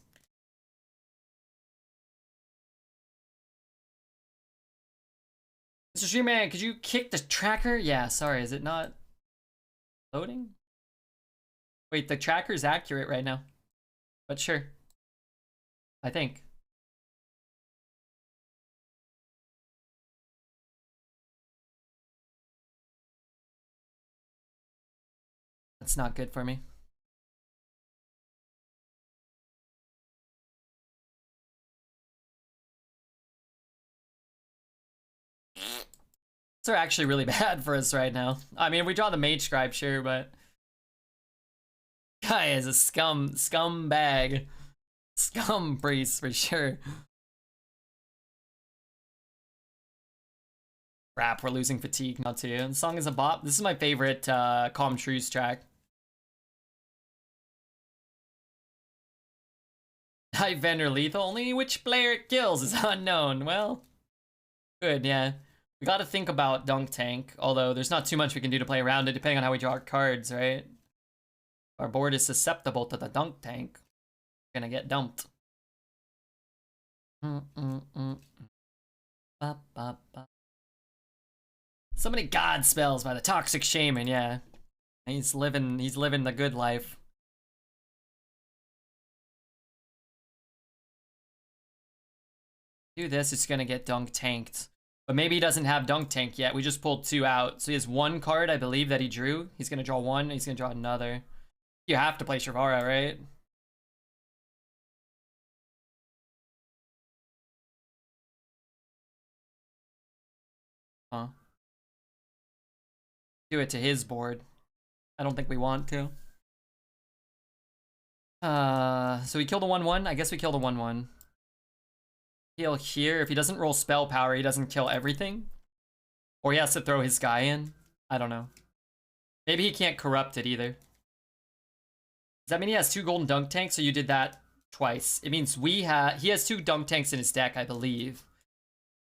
Mr. Streamman, could you kick the tracker? Yeah, sorry, is it not loading? Wait, the tracker's accurate right now. But sure. I think. That's not good for me. These are actually really bad for us right now. I mean, we draw the Mage Scribe, sure, but... Guy is a scumbag. Scum priest, for sure. Crap, we're losing fatigue now too. The song is a bop. This is my favorite Calm Truce track. Night Vendor lethal. Only which player it kills is unknown. Well, good, yeah. We gotta think about Dunk Tank, although there's not too much we can do to play around it depending on how we draw our cards, right? Our board is susceptible to the Dunk Tank. We're gonna get dumped. So many god spells by the Toxic Shaman, yeah. He's living the good life. Do this, it's gonna get Dunk Tanked. But maybe he doesn't have Dunk Tank yet. We just pulled 2 out. So he has 1 card, I believe, that he drew. He's gonna draw 1, he's gonna draw another. You have to play Shavara, right? Huh. Do it to his board. I don't think we want to. So we killed a 1/1. I guess we killed a 1/1. Heal here. If he doesn't roll spell power, he doesn't kill everything. Or he has to throw his guy in. I don't know. Maybe he can't corrupt it either. Does that mean he has 2 golden dunk tanks, or you did that twice? It means he has 2 dunk tanks in his deck, I believe.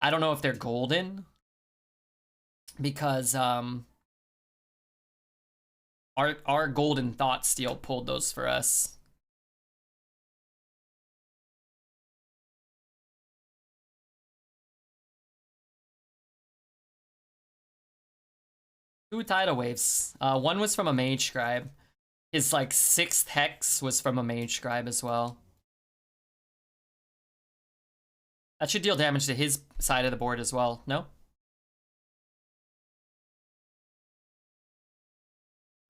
I don't know if they're golden. Because our golden thought steal pulled those for us. Two tidal waves. One was from a Mage Scribe. His like 6th hex was from a Mage Scribe as well. That should deal damage to his side of the board as well, no?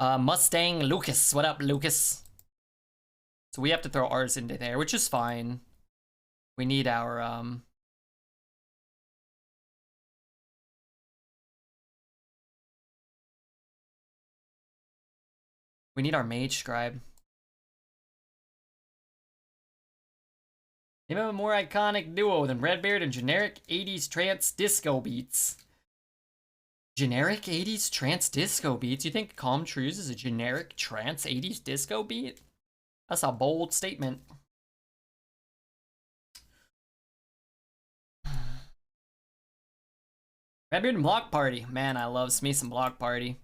Mustang Lucas. What up, Lucas? So we have to throw ours into there, which is fine. We need our we need our Mage Scribe. Name of a more iconic duo than Redbeard and generic 80s trance disco beats. Generic 80s trance disco beats? You think Calm Truce is a generic trance 80s disco beat? That's a bold statement. Redbeard and Block Party. Man, I love me some Block Party.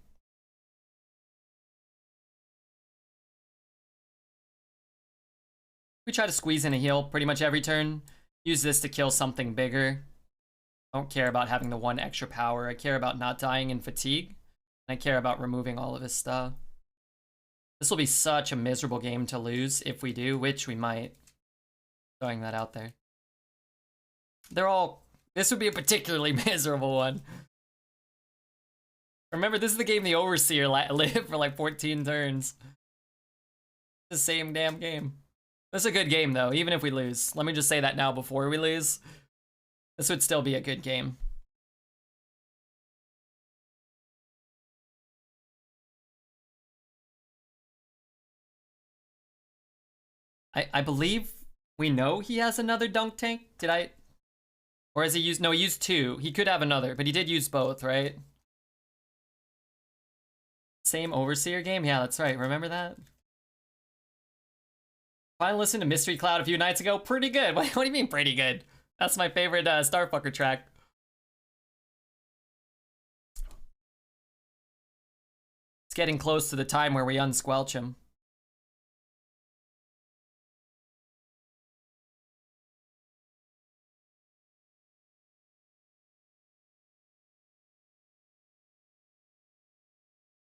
We try to squeeze in a heal pretty much every turn. Use this to kill something bigger. I don't care about having the 1 extra power. I care about not dying in fatigue. I care about removing all of his stuff. This will be such a miserable game to lose if we do, which we might. Throwing that out there. This would be a particularly miserable one. Remember, this is the game the Overseer lived for like 14 turns. The same damn game. This is a good game, though, even if we lose. Let me just say that now before we lose. This would still be a good game. I believe we know he has another dunk tank. Did I? Or has he used? No, he used 2. He could have another, but he did use both, right? Same Overseer game? Yeah, that's right. Remember that? Finally listened to Mystery Cloud a few nights ago. Pretty good. What do you mean pretty good? That's my favorite Starfucker track. It's getting close to the time where we unsquelch him.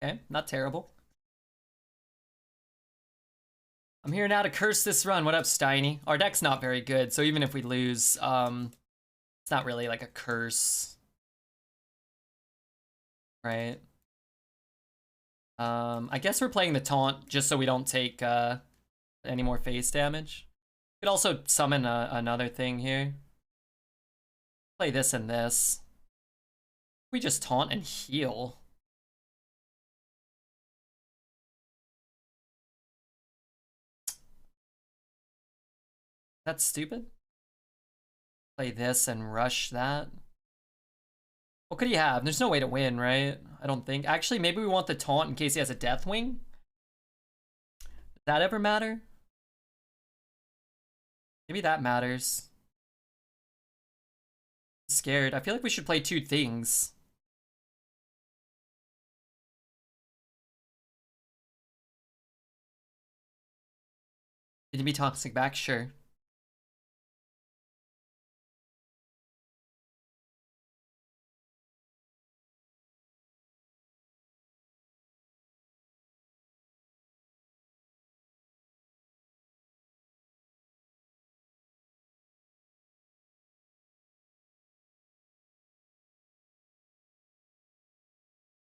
Okay, not terrible. I'm here now to curse this run. What up, Steiny? Our deck's not very good, so even if we lose, it's not really like a curse. Right? I guess we're playing the taunt just so we don't take any more face damage. We could also summon another thing here. Play this and this. We just taunt and heal. That's stupid. Play this and rush that. What could he have? There's no way to win, right? I don't think. Actually, maybe we want the taunt in case he has a Deathwing. Does that ever matter? Maybe that matters. I'm scared. I feel like we should play two things. Can you be toxic back? Sure.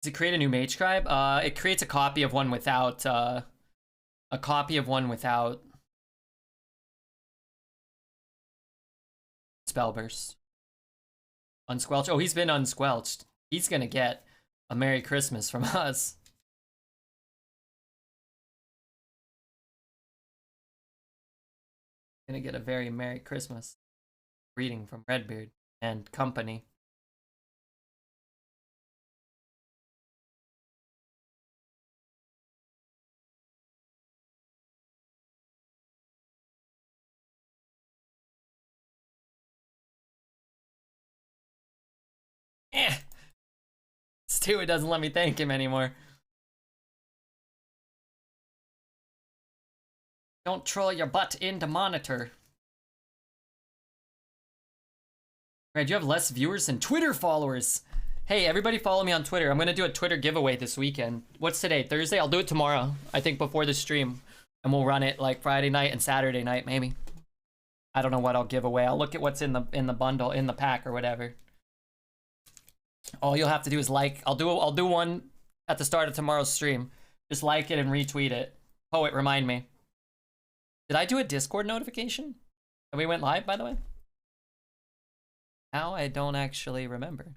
Does it create a new mage scribe? It creates a copy of one without spell burst. Unsquelched. Oh, he's been unsquelched. He's gonna get a Merry Christmas from us. Gonna get a very Merry Christmas. Greeting from Redbeard and company. Stu, it doesn't let me thank him anymore. Don't troll your butt into monitor. Right, you have less viewers than Twitter followers. Hey, everybody follow me on Twitter. I'm gonna do a Twitter giveaway this weekend. What's today? Thursday? I'll do it tomorrow. I think before the stream. And we'll run it like Friday night and Saturday night, maybe. I don't know what I'll give away. I'll look at what's in the bundle, in the pack or whatever. All you'll have to do is like. I'll do one at the start of tomorrow's stream. Just like it and retweet it. Poet, remind me. Did I do a Discord notification? And we went live, by the way? How? I don't actually remember.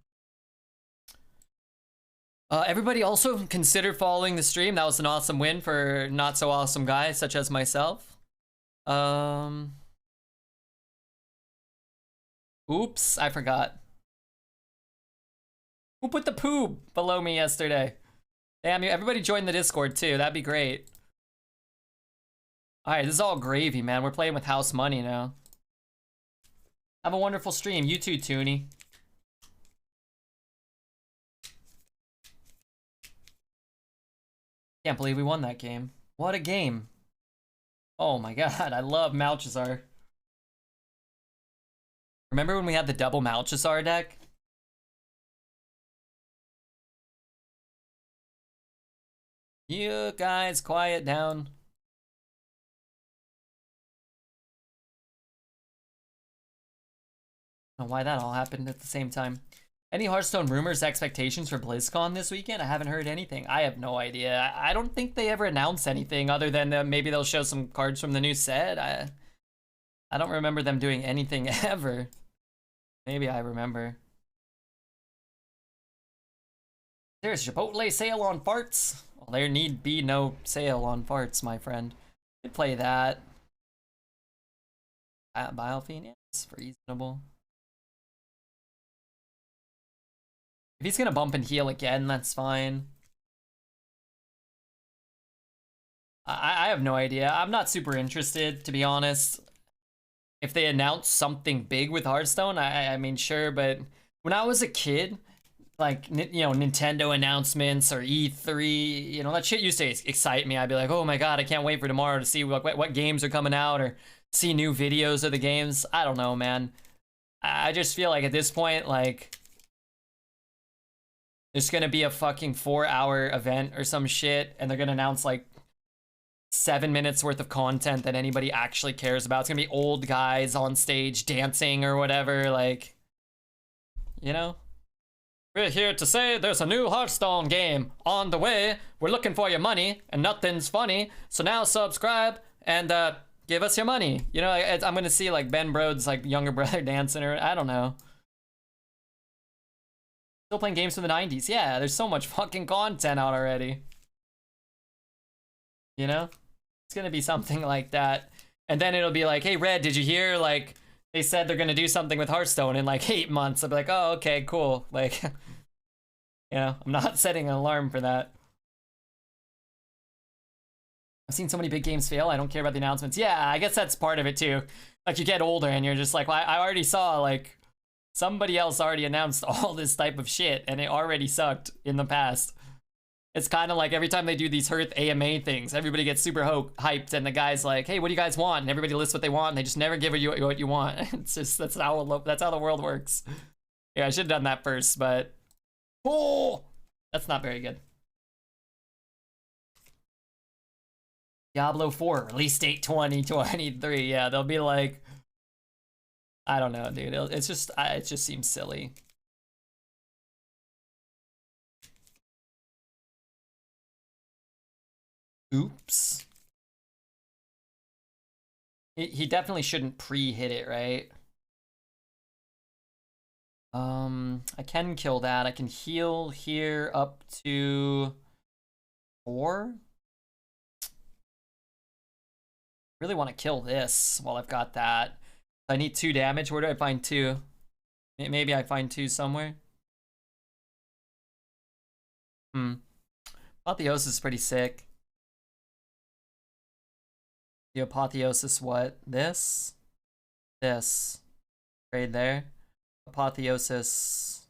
Everybody also consider following the stream. That was an awesome win for not so awesome guys such as myself. Oops, I forgot. Who put the poo below me yesterday? Damn, everybody join the Discord too. That'd be great. Alright, this is all gravy, man. We're playing with house money now. Have a wonderful stream. You too, Toonie. Can't believe we won that game. What a game. Oh my god, I love Malchazar. Remember when we had the double Malchazar deck? You guys, quiet down. I don't know why that all happened at the same time. Any Hearthstone rumors, expectations for BlizzCon this weekend? I haven't heard anything. I have no idea. I don't think they ever announce anything other than maybe they'll show some cards from the new set. I don't remember them doing anything ever. Maybe I remember. There's Chipotle sale on farts. Well, there need be no sale on farts, my friend. Could play that. Biofeed, yeah, it's reasonable. If he's gonna bump and heal again, that's fine. I have no idea. I'm not super interested, to be honest. If they announce something big with Hearthstone, I mean, sure, but when I was a kid, like, you know, Nintendo announcements or E3, you know, that shit used to excite me. I'd be like, oh my god, I can't wait for tomorrow to see what games are coming out or see new videos of the games. I don't know, man. I just feel like at this point, like, there's gonna be a fucking 4-hour event or some shit, and they're gonna announce like 7 minutes worth of content that anybody actually cares about. It's gonna be old guys on stage dancing or whatever, like, you know? We're here to say there's a new Hearthstone game on the way. We're looking for your money, and nothing's funny. So now subscribe and give us your money. You know, I'm gonna see like Ben Brode's like younger brother dancing, or I don't know. Still playing games from the 90s. Yeah, there's so much fucking content out already. You know? It's gonna be something like that. And then it'll be like, hey, Red, did you hear? Like, they said they're gonna do something with Hearthstone in like 8 months. I'll be like, oh, okay, cool. Like, you know, I'm not setting an alarm for that. I've seen so many big games fail. I don't care about the announcements. Yeah, I guess that's part of it too. Like, you get older and you're just like, well, I already saw, like, somebody else already announced all this type of shit and it already sucked in the past. It's kind of like every time they do these Hearth AMA things, everybody gets super hyped, and the guy's like, hey, what do you guys want? And everybody lists what they want, and they just never give you what you want. It's just, that's how the world works. Yeah, I should have done that first, but... Oh! That's not very good. Diablo 4, release date 2023. Yeah, they'll be like... I don't know, dude. It just seems silly. Oops. He definitely shouldn't pre-hit it, right? I can kill that. I can heal here up to 4. Really want to kill this while I've got that. I need 2 damage. Where do I find 2? Maybe I find 2 somewhere. Apotheosis is pretty sick. The Apotheosis, what? This? Trade there. Apotheosis.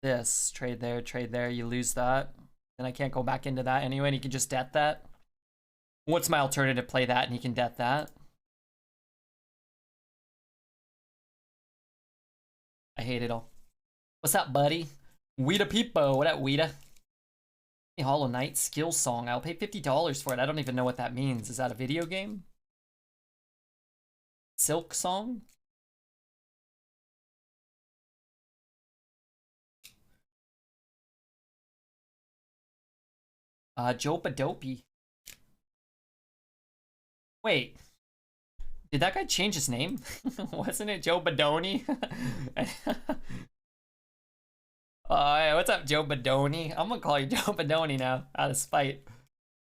This. Trade there. You lose that. Then I can't go back into that anyway, and he can just death that. What's my alternative? Play that, and he can death that. I hate it all. What's up, buddy? Weeda Peepo. What up, Weeda? Hollow Knight skill song. I'll pay $50 for it. I don't even know what that means. Is that a video game? Silk song? Jopa Dopey. Wait. Did that guy change his name? Wasn't it Joe Badoni? Hey, what's up, Joe Badoni? I'm gonna call you Joe Badoni now, out of spite.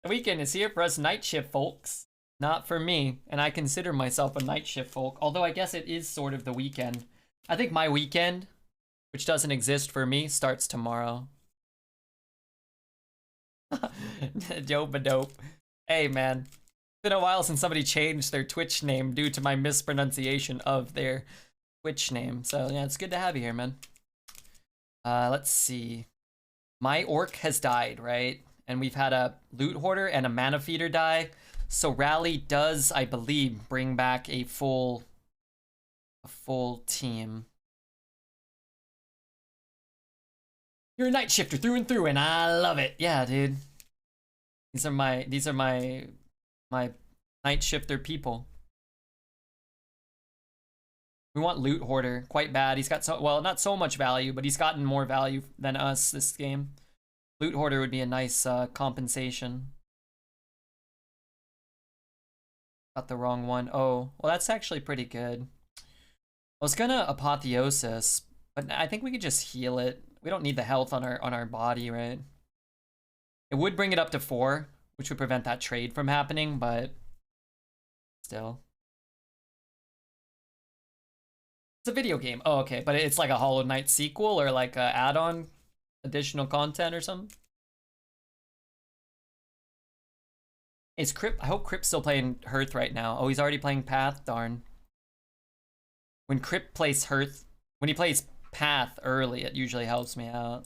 The weekend is here for us night shift folks. Not for me, and I consider myself a night shift folk, although I guess it is sort of the weekend. I think my weekend, which doesn't exist for me, starts tomorrow. Joe Badope. Hey, man. It's been a while since somebody changed their Twitch name due to my mispronunciation of their Twitch name. So, yeah, it's good to have you here, man. Let's see. My orc has died, right? And we've had a loot hoarder and a mana feeder die. So Rally does, I believe, bring back a full team. You're a night shifter through and through, and I love it. Yeah, dude. These are my night shifter people. We want loot hoarder. Quite bad. He's got well, not so much value, but he's gotten more value than us this game. Loot hoarder would be a nice compensation. Got the wrong one. Oh, well, that's actually pretty good. I was gonna Apotheosis, but I think we could just heal it. We don't need the health on our body, right? It would bring it up to 4, which would prevent that trade from happening, but still. It's a video game. Oh, okay, but it's like a Hollow Knight sequel or like a add-on additional content or something? Is Crip? I hope Crip's still playing Hearth right now. Oh, he's already playing Path. Darn. When Crip plays Hearth, when he plays Path early, it usually helps me out.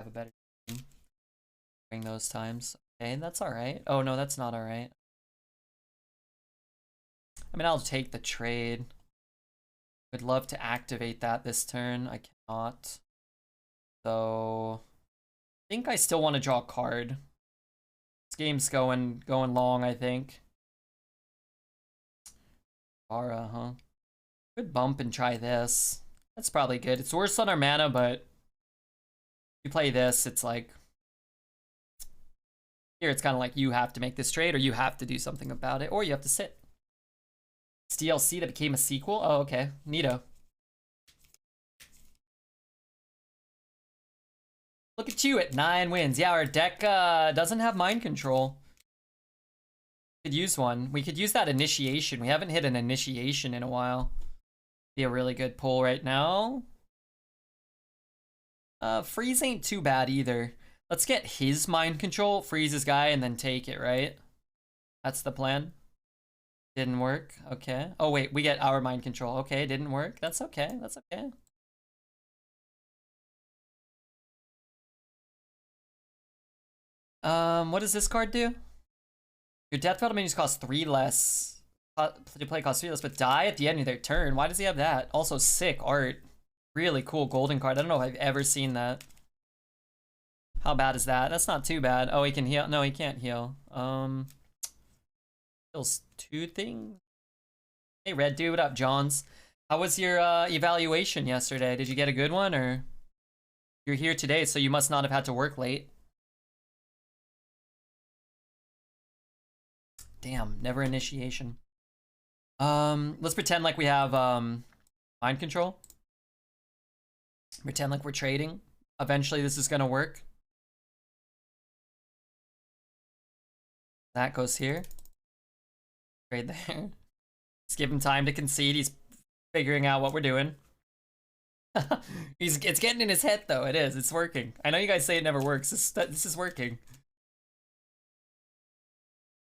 have a better team during those times. Okay, that's alright. Oh no, that's not alright. I mean, I'll take the trade. Would love to activate that this turn. I cannot. So I think I still want to draw a card. This game's going long, I think. Vara, huh? Could bump and try this. That's probably good. It's worse on our mana, but if you play this, it's like here it's kind of like you have to make this trade or you have to do something about it or you have to sit. It's DLC that became a sequel. Oh, okay. Neato. Look at you at 9 wins. Yeah, our deck doesn't have mind control. Could use one. We could use that initiation. We haven't hit an initiation in a while. Be a really good pull right now. Freeze ain't too bad either. Let's get his mind control, freeze his guy, and then take it, right? That's the plan. Didn't work. Okay. Oh, wait. We get our mind control. Okay, didn't work. That's okay. That's okay. What does this card do? Your death rattle minions cost 3 less. To play cost 3 less, but die at the end of their turn. Why does he have that? Also, sick art. Really cool golden card. I don't know if I've ever seen that. How bad is that? That's not too bad. Oh, he can heal. No, he can't heal. Heals 2 things. Hey, Red Dude, what up, Johns? How was your evaluation yesterday? Did you get a good one, or you're here today, so you must not have had to work late? Damn, never initiation. Let's pretend like we have mind control. Pretend like we're trading. Eventually, this is gonna work. That goes here. Trade there. Let's give him time to concede. He's figuring out what we're doing. It's getting in his head though. It is. It's working. I know you guys say it never works. This is working.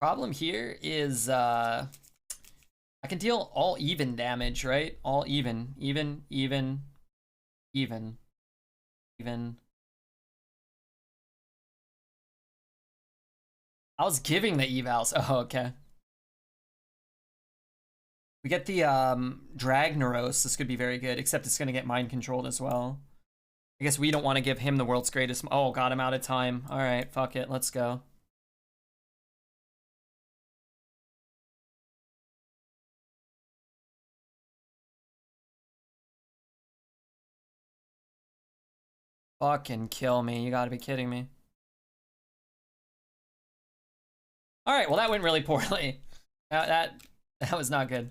Problem here is I can deal all even damage, right? All even. Even. I was giving the evals. Oh, okay. We get the Dragnaros. This could be very good, except it's gonna get mind controlled as well. I guess we don't want to give him the world's greatest. Oh god, I'm out of time. Alright, fuck it, let's go. Fucking kill me, you gotta be kidding me. Alright, well that went really poorly. That was not good.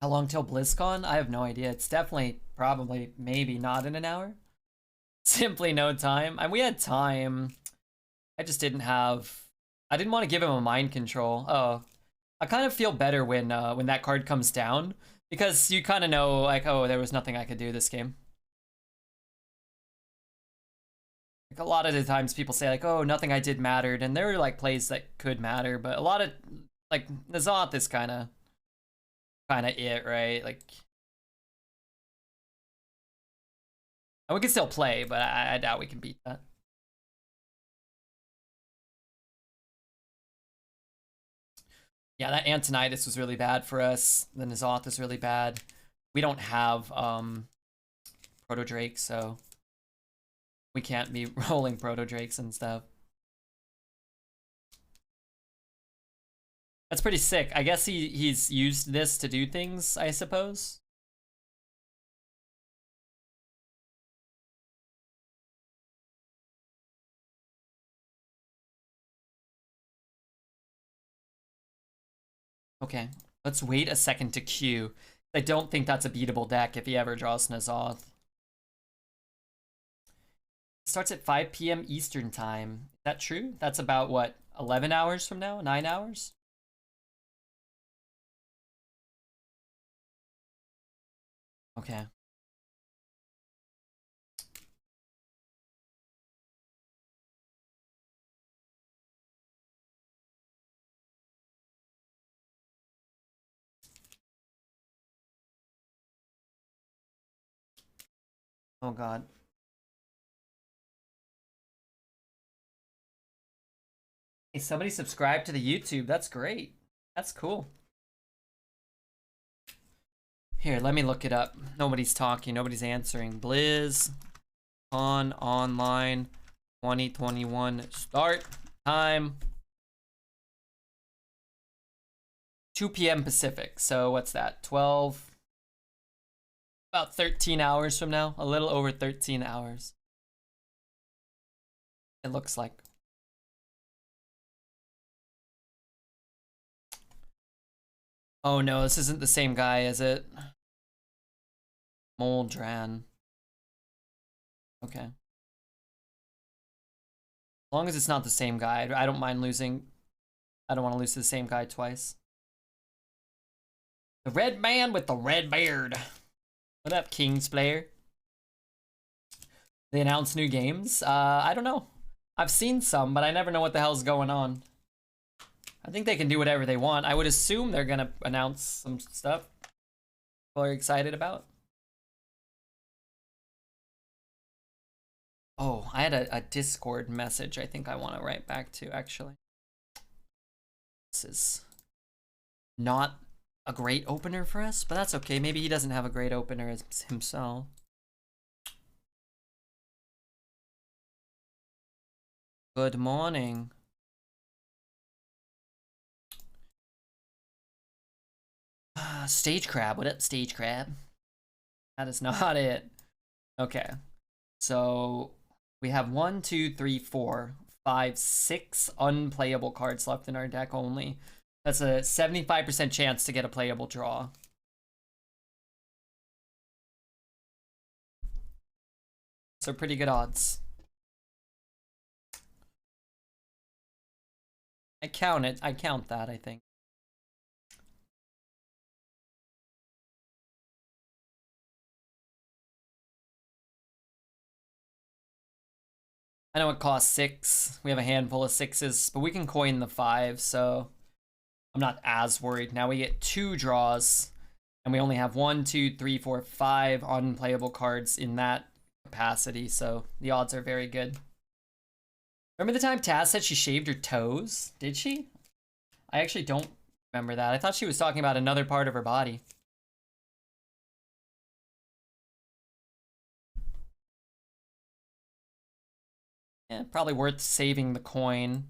How long till BlizzCon? I have no idea. It's definitely, probably, maybe not in an hour. Simply no time. And we had time. I just didn't have... I didn't want to give him a mind control. Oh. I kind of feel better when that card comes down. Because you kind of know, like, oh, there was nothing I could do this game. Like, a lot of the times people say, like, oh, nothing I did mattered. And there were, like, plays that could matter. But a lot of, like, Nazoth is kind of it, right? Like, and we can still play, but I doubt we can beat that. Yeah, that Antonitis was really bad for us. The Nazoth is really bad. We don't have Proto Drake, so we can't be rolling Proto Drakes and stuff. That's pretty sick. I guess he's used this to do things, I suppose. Okay, let's wait a second to queue. I don't think that's a beatable deck if he ever draws Nazoth. It starts at 5 p.m. Eastern time. Is that true? That's about, what, 11 hours from now? 9 hours? Okay. Oh god. Hey, somebody subscribed to the YouTube. That's great. That's cool. Here, let me look it up. Nobody's talking. Nobody's answering. Blizz on online 2021 start time 2 p.m. Pacific. So what's that? 12, about 13 hours from now. A little over 13 hours. It looks like. Oh no, this isn't the same guy, is it? Moldran. Okay. As long as it's not the same guy, I don't mind losing. I don't want to lose to the same guy twice. The red man with the red beard. What up, Kings player? They announced new games? I don't know. I've seen some, but I never know what the hell's going on. I think they can do whatever they want. I would assume they're gonna announce some stuff people are excited about. Oh, I had a Discord message I think I want to write back to, actually. This is not a great opener for us, but that's okay. Maybe he doesn't have a great opener as himself. Good morning. Stage crab. What up, stage crab? That is not it. Okay. So we have 1, 2, 3, 4, 5, 6 unplayable cards left in our deck only. That's a 75% chance to get a playable draw. So pretty good odds. I count it. I count that, I think. I know it costs 6. We have a handful of 6s, but we can coin the 5, so I'm not as worried. Now we get 2 draws, and we only have 1, 2, 3, 4, 5 unplayable cards in that capacity, so the odds are very good. Remember the time Taz said she shaved her toes? Did she? I actually don't remember that. I thought she was talking about another part of her body. Yeah, probably worth saving the coin.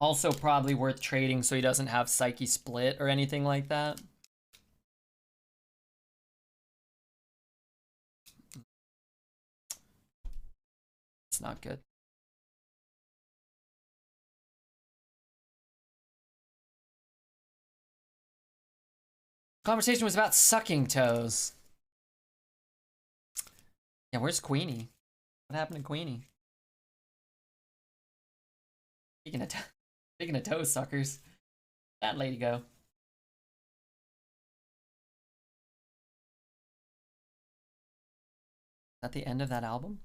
Also probably worth trading so he doesn't have Psyche Split or anything like that. It's not good. Conversation was about sucking toes. Yeah, where's Queenie? What happened to Queenie? Speaking of toe suckers, that lady go. Is that the end of that album?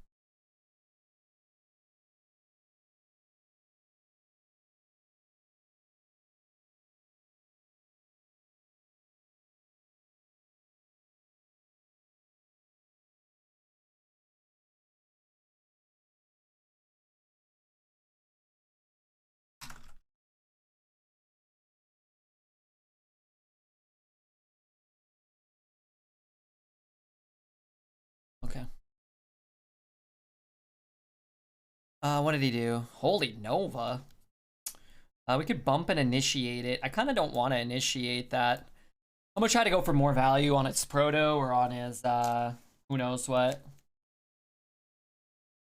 Okay. What did he do? Holy Nova. We could bump and initiate it. I kind of don't want to initiate that. I'm gonna try to go for more value on its proto or on his, who knows what.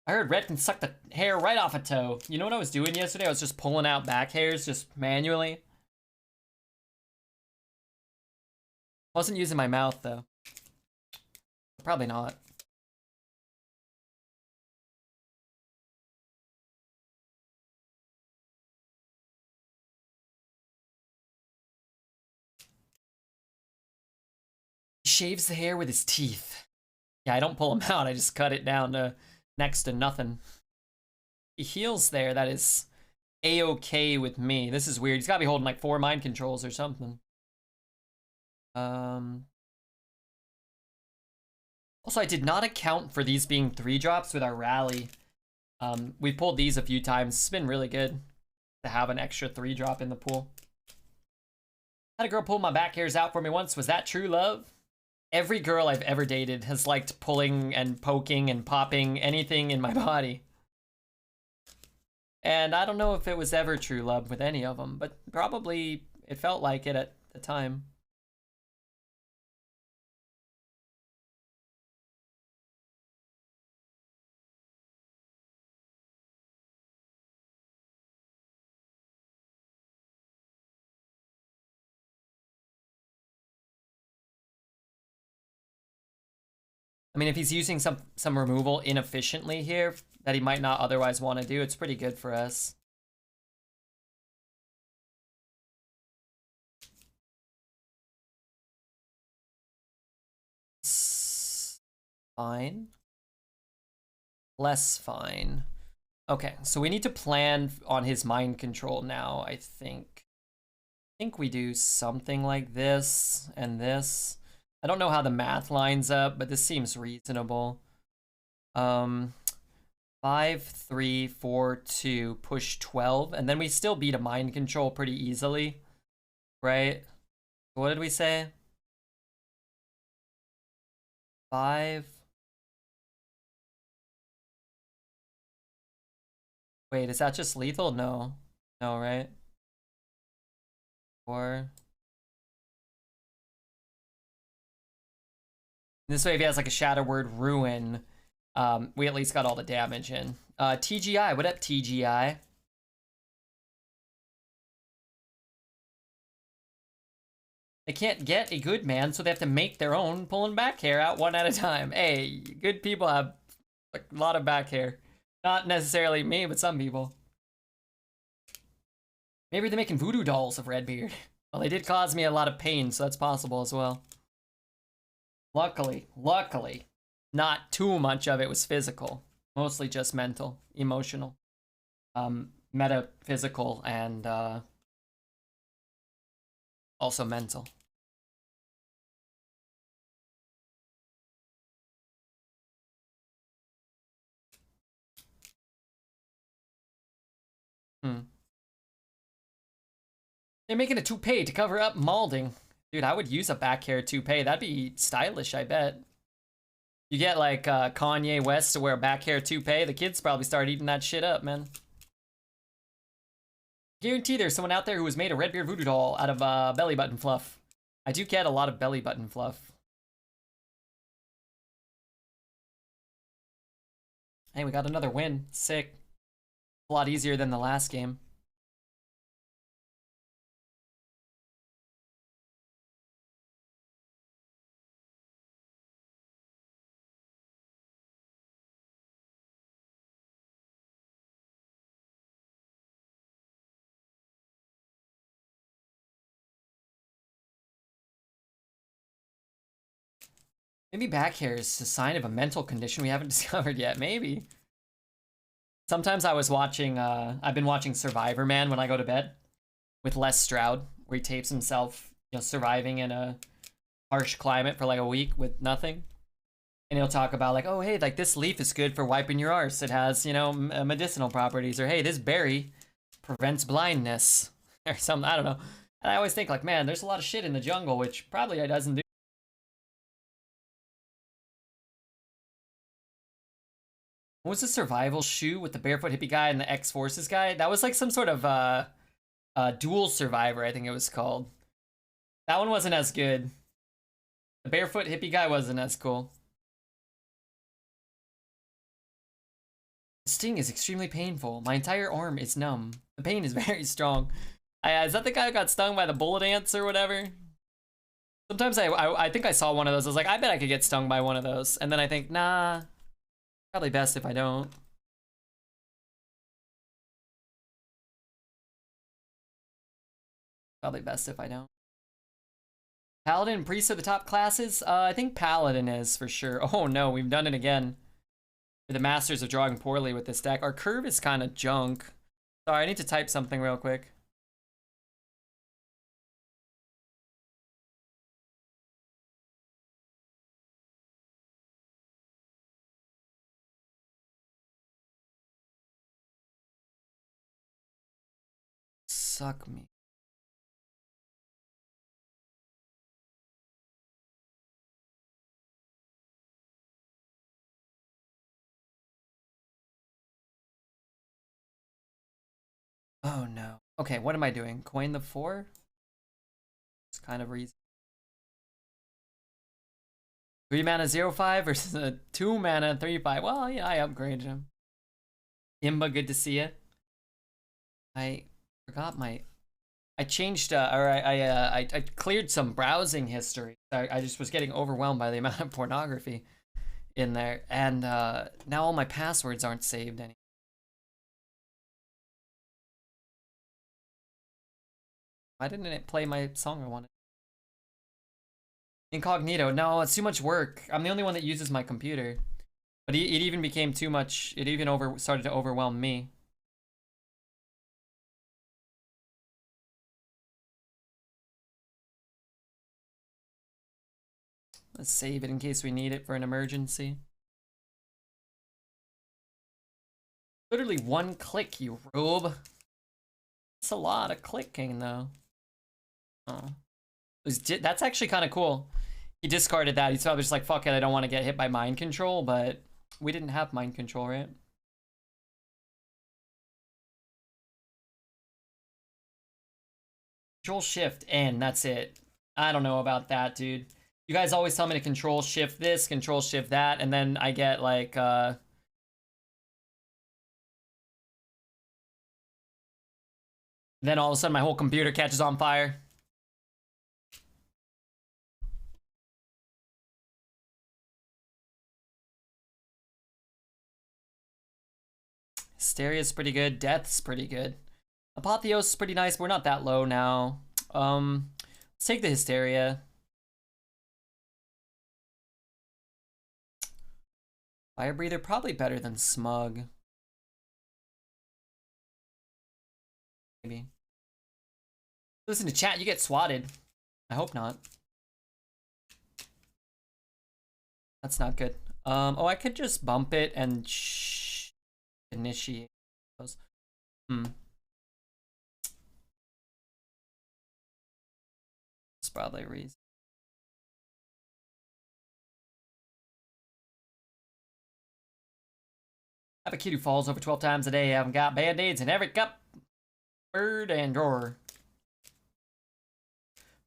I heard Red can suck the hair right off a toe. You know what I was doing yesterday? I was just pulling out back hairs just manually. Wasn't using my mouth though. Probably not. He shaves the hair with his teeth. Yeah, I don't pull them out. I just cut it down to next to nothing. He heals there. That is a-okay with me. This is weird. He's got to be holding like 4 mind controls or something. Also, I did not account for these being 3-drops with our rally. We've pulled these a few times. It's been really good to have an extra 3-drop in the pool. Had a girl pull my back hairs out for me once. Was that true love? Every girl I've ever dated has liked pulling and poking and popping anything in my body. And I don't know if it was ever true love with any of them, but probably it felt like it at the time. I mean, if he's using some removal inefficiently here that he might not otherwise want to do, it's pretty good for us. Fine. Less fine. Okay, so we need to plan on his mind control now, I think. I think we do something like this and this. I don't know how the math lines up, but this seems reasonable. 5, 3, 4, 2, push 12, and then we still beat a mind control pretty easily, right? What did we say? 5. Wait, is that just lethal? No. No, right? 4. This way, if he has like a Shadow Word Ruin, we at least got all the damage in. TGI, what up, TGI? They can't get a good man, so they have to make their own, pulling back hair out one at a time. Hey, good people have a lot of back hair. Not necessarily me, but some people. Maybe they're making voodoo dolls of Redbeard. Well, they did cause me a lot of pain, so that's possible as well. Luckily, not too much of it was physical. Mostly just mental, emotional, metaphysical, and also mental. They're making a toupee to cover up malding. Dude, I would use a back hair toupee. That'd be stylish, I bet. You get like Kanye West to wear a back hair toupee, the kids probably start eating that shit up, man. Guarantee there's someone out there who has made a Redbeard voodoo doll out of belly button fluff. I do get a lot of belly button fluff. Hey, we got another win. Sick. A lot easier than the last game. Maybe back hair is a sign of a mental condition we haven't discovered yet. Maybe. Sometimes I was watching, I've been watching Survivor Man when I go to bed with Les Stroud, where he tapes himself, you know, surviving in a harsh climate for like a week with nothing. And he'll talk about like, oh, hey, like this leaf is good for wiping your arse. It has, you know, medicinal properties. Or hey, this berry prevents blindness or something. I don't know. And I always think like, man, there's a lot of shit in the jungle, which probably it doesn't do. What was the survival shoe with the barefoot hippie guy and the X-Forces guy? That was like some sort of dual survivor, I think it was called. That one wasn't as good. The barefoot hippie guy wasn't as cool. The sting is extremely painful. My entire arm is numb. The pain is very strong. Is that the guy who got stung by the bullet ants or whatever? Sometimes I think I saw one of those. I was like, I bet I could get stung by one of those. And then I think, nah, probably best if I don't. Probably best if I don't. Paladin and Priest are the top classes? I think Paladin is for sure. Oh no, we've done it again. The Masters are drawing poorly with this deck. Our curve is kind of junk. Sorry, I need to type something real quick. suck me. Oh no. Okay, what am I doing? Coin the 4? It's kind of reason. 3 mana 0/5 versus a 2 mana 3/5. Well, yeah, I upgraded him. Imba, good to see you. I forgot my. I changed, or I cleared some browsing history. I just was getting overwhelmed by the amount of pornography in there, and now all my passwords aren't saved anymore. Why didn't it play my song I wanted? Incognito. No, it's too much work. I'm the only one that uses my computer. But it even became too much. It even started to overwhelm me. Let's save it in case we need it for an emergency. Literally one click, you robe. That's a lot of clicking, though. Oh. That's actually kind of cool. He discarded that. He's probably just like, fuck it, I don't want to get hit by mind control, but we didn't have mind control, right? Control Shift N, that's it. I don't know about that, dude. You guys always tell me to Control Shift this, Control Shift that, and then I get like, then all of a sudden my whole computer catches on fire. Hysteria's pretty good. Death's pretty good. Apotheos is pretty nice, but we're not that low now. Let's take the Hysteria. Fire Breather, probably better than Smug. Maybe. Listen to chat, you get swatted. I hope not. That's not good. Oh, I could just bump it and initiate those. That's probably a reason. I have a kid who falls over 12 times a day. I've got band-aids in every cup, bird, and drawer.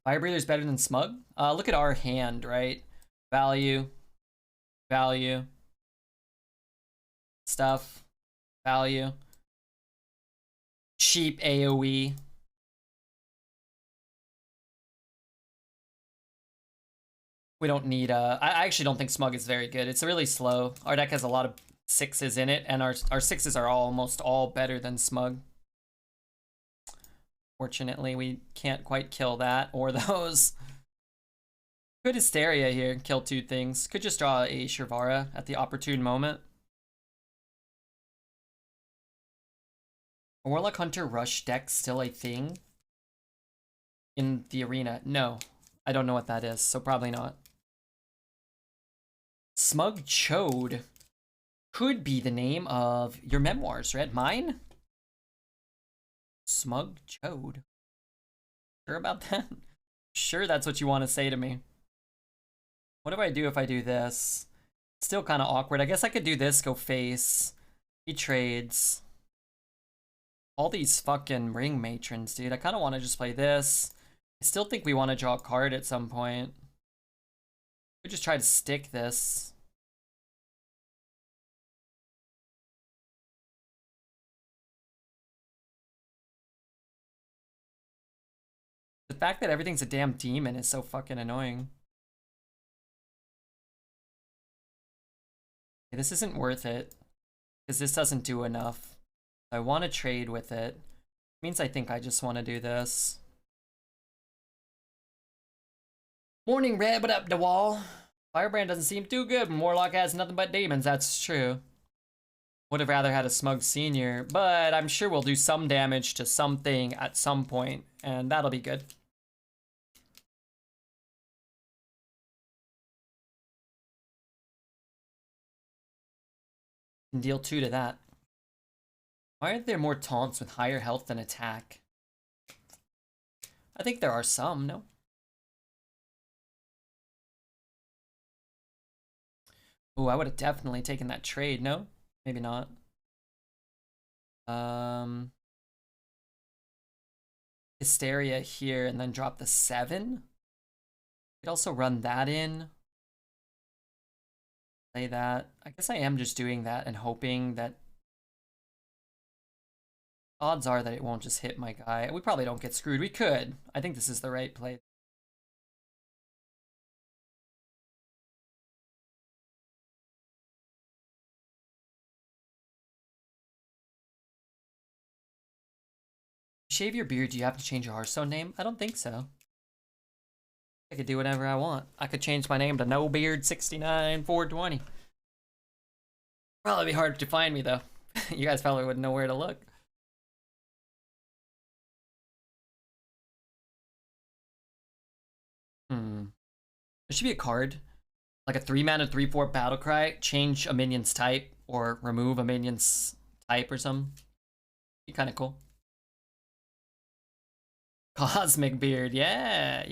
Fire Breather's better than Smug? Look at our hand, right? Value. Value. Stuff. Value. Cheap AoE. We don't need, I actually don't think Smug is very good. It's really slow. Our deck has a lot of 6s in it, and our 6s are almost all better than Smug. Fortunately, we can't quite kill that or those. Good Hysteria here, kill 2 things. Could just draw a Shirvara at the opportune moment. Warlock Hunter Rush deck still a thing in the arena? No, I don't know what that is, so probably not. Smug Chode could be the name of your memoirs, right? Mine? Smug Chode. Sure about that? Sure that's what you want to say to me. What do I do if I do this? Still kind of awkward. I guess I could do this, go face. He trades. All these fucking ring matrons, dude. I kind of want to just play this. I still think we want to draw a card at some point. We just try to stick this. The fact that everything's a damn demon is so fucking annoying. Okay, this isn't worth it, because this doesn't do enough. I want to trade with it. It means I think I just want to do this. Morning, Red, what up, the wall? Firebrand doesn't seem too good when Warlock has nothing but demons, that's true. Would have rather had a Smug Senior, but I'm sure we'll do some damage to something at some point, and that'll be good. And deal 2 to that. Why aren't there more taunts with higher health than attack? I think there are some, no? Ooh, I would have definitely taken that trade, no? Maybe not. Hysteria here and then drop the 7. Could also run that in. Play that. I guess I am just doing that and hoping that odds are that it won't just hit my guy. We probably don't get screwed. We could. I think this is the right play. Shave your beard, do you have to change your Hearthstone name? I don't think so. I could do whatever I want. I could change my name to No Beard 69 420. Probably be hard to find me though. You guys probably wouldn't know where to look. There should be a card, like a 3-mana 3/4 battle cry. Change a minion's type or remove a minion's type or something. Be kind of cool. Cosmic Beard, yeah.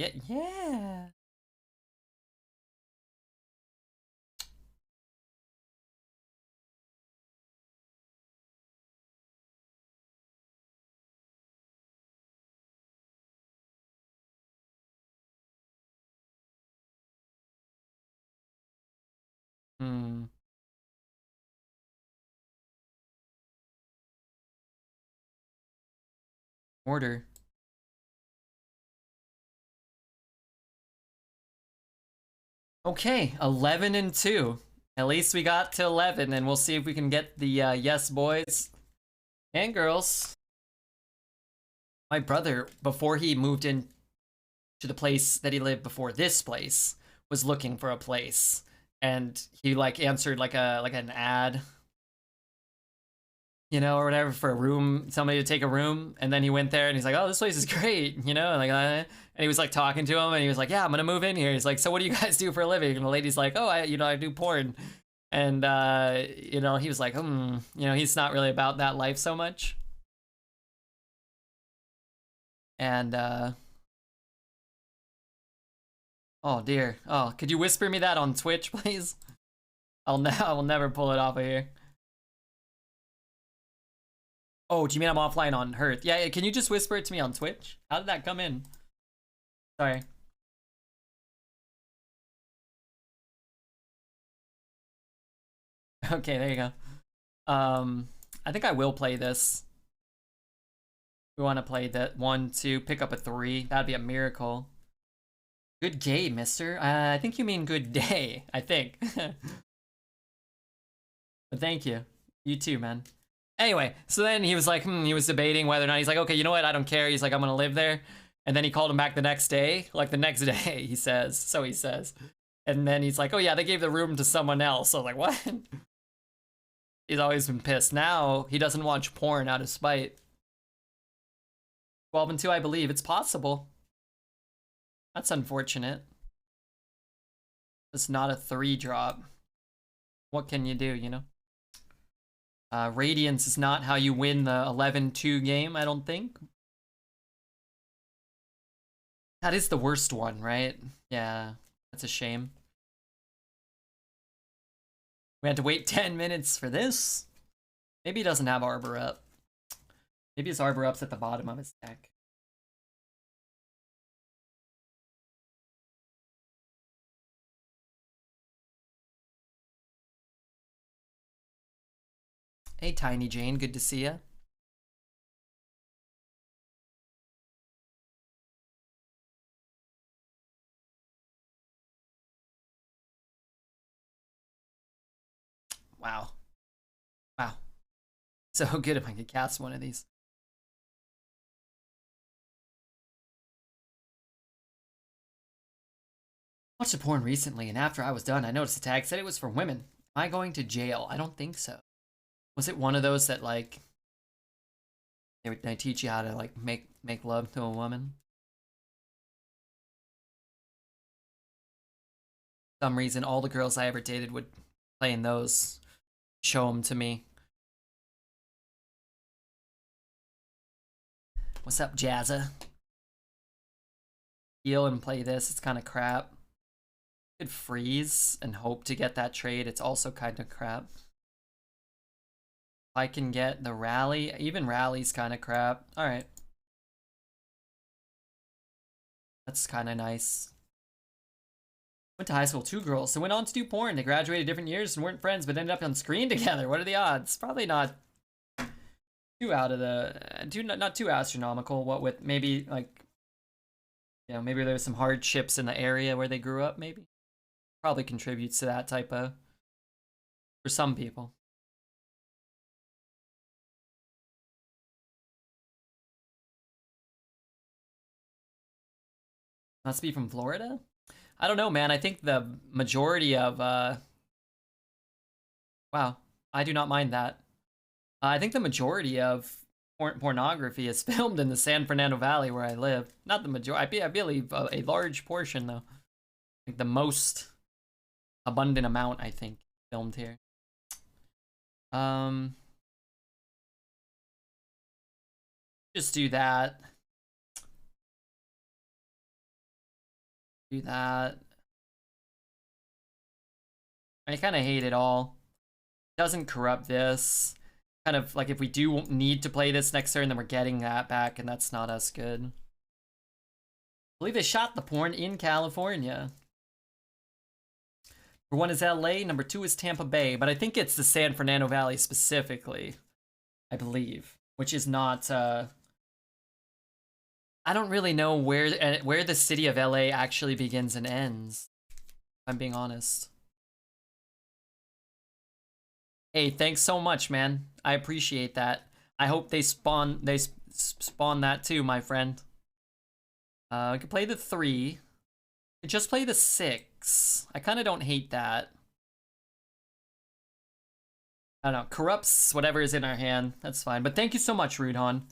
Order. Okay, 11-2. At least we got to 11, and we'll see if we can get the yes boys and girls. My brother, before he moved in to the place that he lived before this place, was looking for a place, and he like answered like an ad, you know, or whatever, for a room, somebody to take a room, and then he went there and he's like, oh, this place is great, you know, and he was like talking to him and he was like, yeah, I'm gonna move in here. He's like, so what do you guys do for a living? And the lady's like, oh, I do porn. And you know, he was like, you know, he's not really about that life so much. And oh dear. Oh, could you whisper me that on Twitch, please? I will never pull it off of here. Oh, do you mean I'm offline on Hearth? Yeah, can you just whisper it to me on Twitch? How did that come in? Sorry. Okay, there you go. I think I will play this. We want to play that 1, 2, pick up a 3. That'd be a miracle. Good game, mister. I think you mean good day, I think. But thank you. You too, man. Anyway, so then he was like, he was debating whether or not, he's like, okay, you know what, I don't care. He's like, I'm gonna live there. And then he called him back the next day. Like the next day, he says. So he says. And then he's like, oh yeah, they gave the room to someone else. So I was like, what? He's always been pissed. Now he doesn't watch porn out of spite. 12-2, I believe. It's possible. That's unfortunate. It's not a 3 drop. What can you do, you know? Radiance is not how you win the 11-2 game, I don't think. That is the worst one, right? Yeah, that's a shame. We had to wait 10 minutes for this. Maybe he doesn't have Arbor up. Maybe his Arbor up's at the bottom of his deck. Hey, Tiny Jane, good to see ya. Wow. Wow. So good if I could cast one of these. Watched a porn recently, and after I was done, I noticed the tag said it was for women. Am I going to jail? I don't think so. Was it one of those that like they teach you how to like make love to a woman? For some reason, all the girls I ever dated would play in those. Show them to me. What's up, Jazza? heal and play this, it's kind of crap. Could freeze and hope to get that trade, it's also kind of crap. If I can get the rally, even rally's kind of crap. Alright. That's kind of nice. Went to high school, 2 girls, so went on to do porn. They graduated different years and weren't friends, but ended up on screen together. What are the odds? Probably not too out of the, not too astronomical. What with maybe like, you know, maybe there's some hardships in the area where they grew up. Maybe probably contributes to that type of, for some people. Must be from Florida. I don't know, man. I think the majority of, wow, I do not mind that. I think the majority of pornography is filmed in the San Fernando Valley where I live. Not the majority, I believe a large portion though. Like the most abundant amount, I think, filmed here. Just do that. Do that. I kind of hate it all. Doesn't corrupt this. Kind of like if we do need to play this next turn, then we're getting that back, and that's not as good. I believe they shot the porn in California. Number 1 is LA, number 2 is Tampa Bay, but I think it's the San Fernando Valley specifically, I believe, which is not, I don't really know where the city of LA actually begins and ends, if I'm being honest. Hey, thanks so much, man. I appreciate that. I hope they spawn that too, my friend. I could play the 3. Just play the 6. I kind of don't hate that. I don't know. Corrupts whatever is in our hand. That's fine. But thank you so much, Rudhan.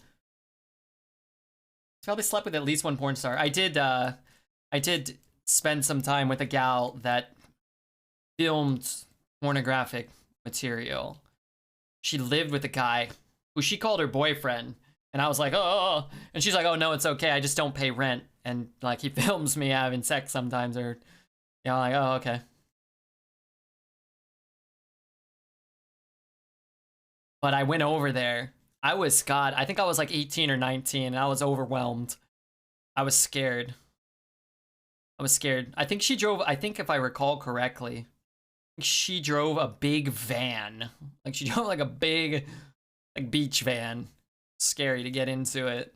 Probably slept with at least 1 porn star. I did spend some time with a gal that filmed pornographic material. She lived with a guy who she called her boyfriend, and I was like, oh, and she's like, oh no, it's okay, I just don't pay rent, and like he films me having sex sometimes, or you know, like, oh, okay. But I went over there. I think I was like 18 or 19, and I was overwhelmed. I was scared. I think she drove, I think if I recall correctly, she drove a big van. Like she drove like a big like beach van. Scary to get into it.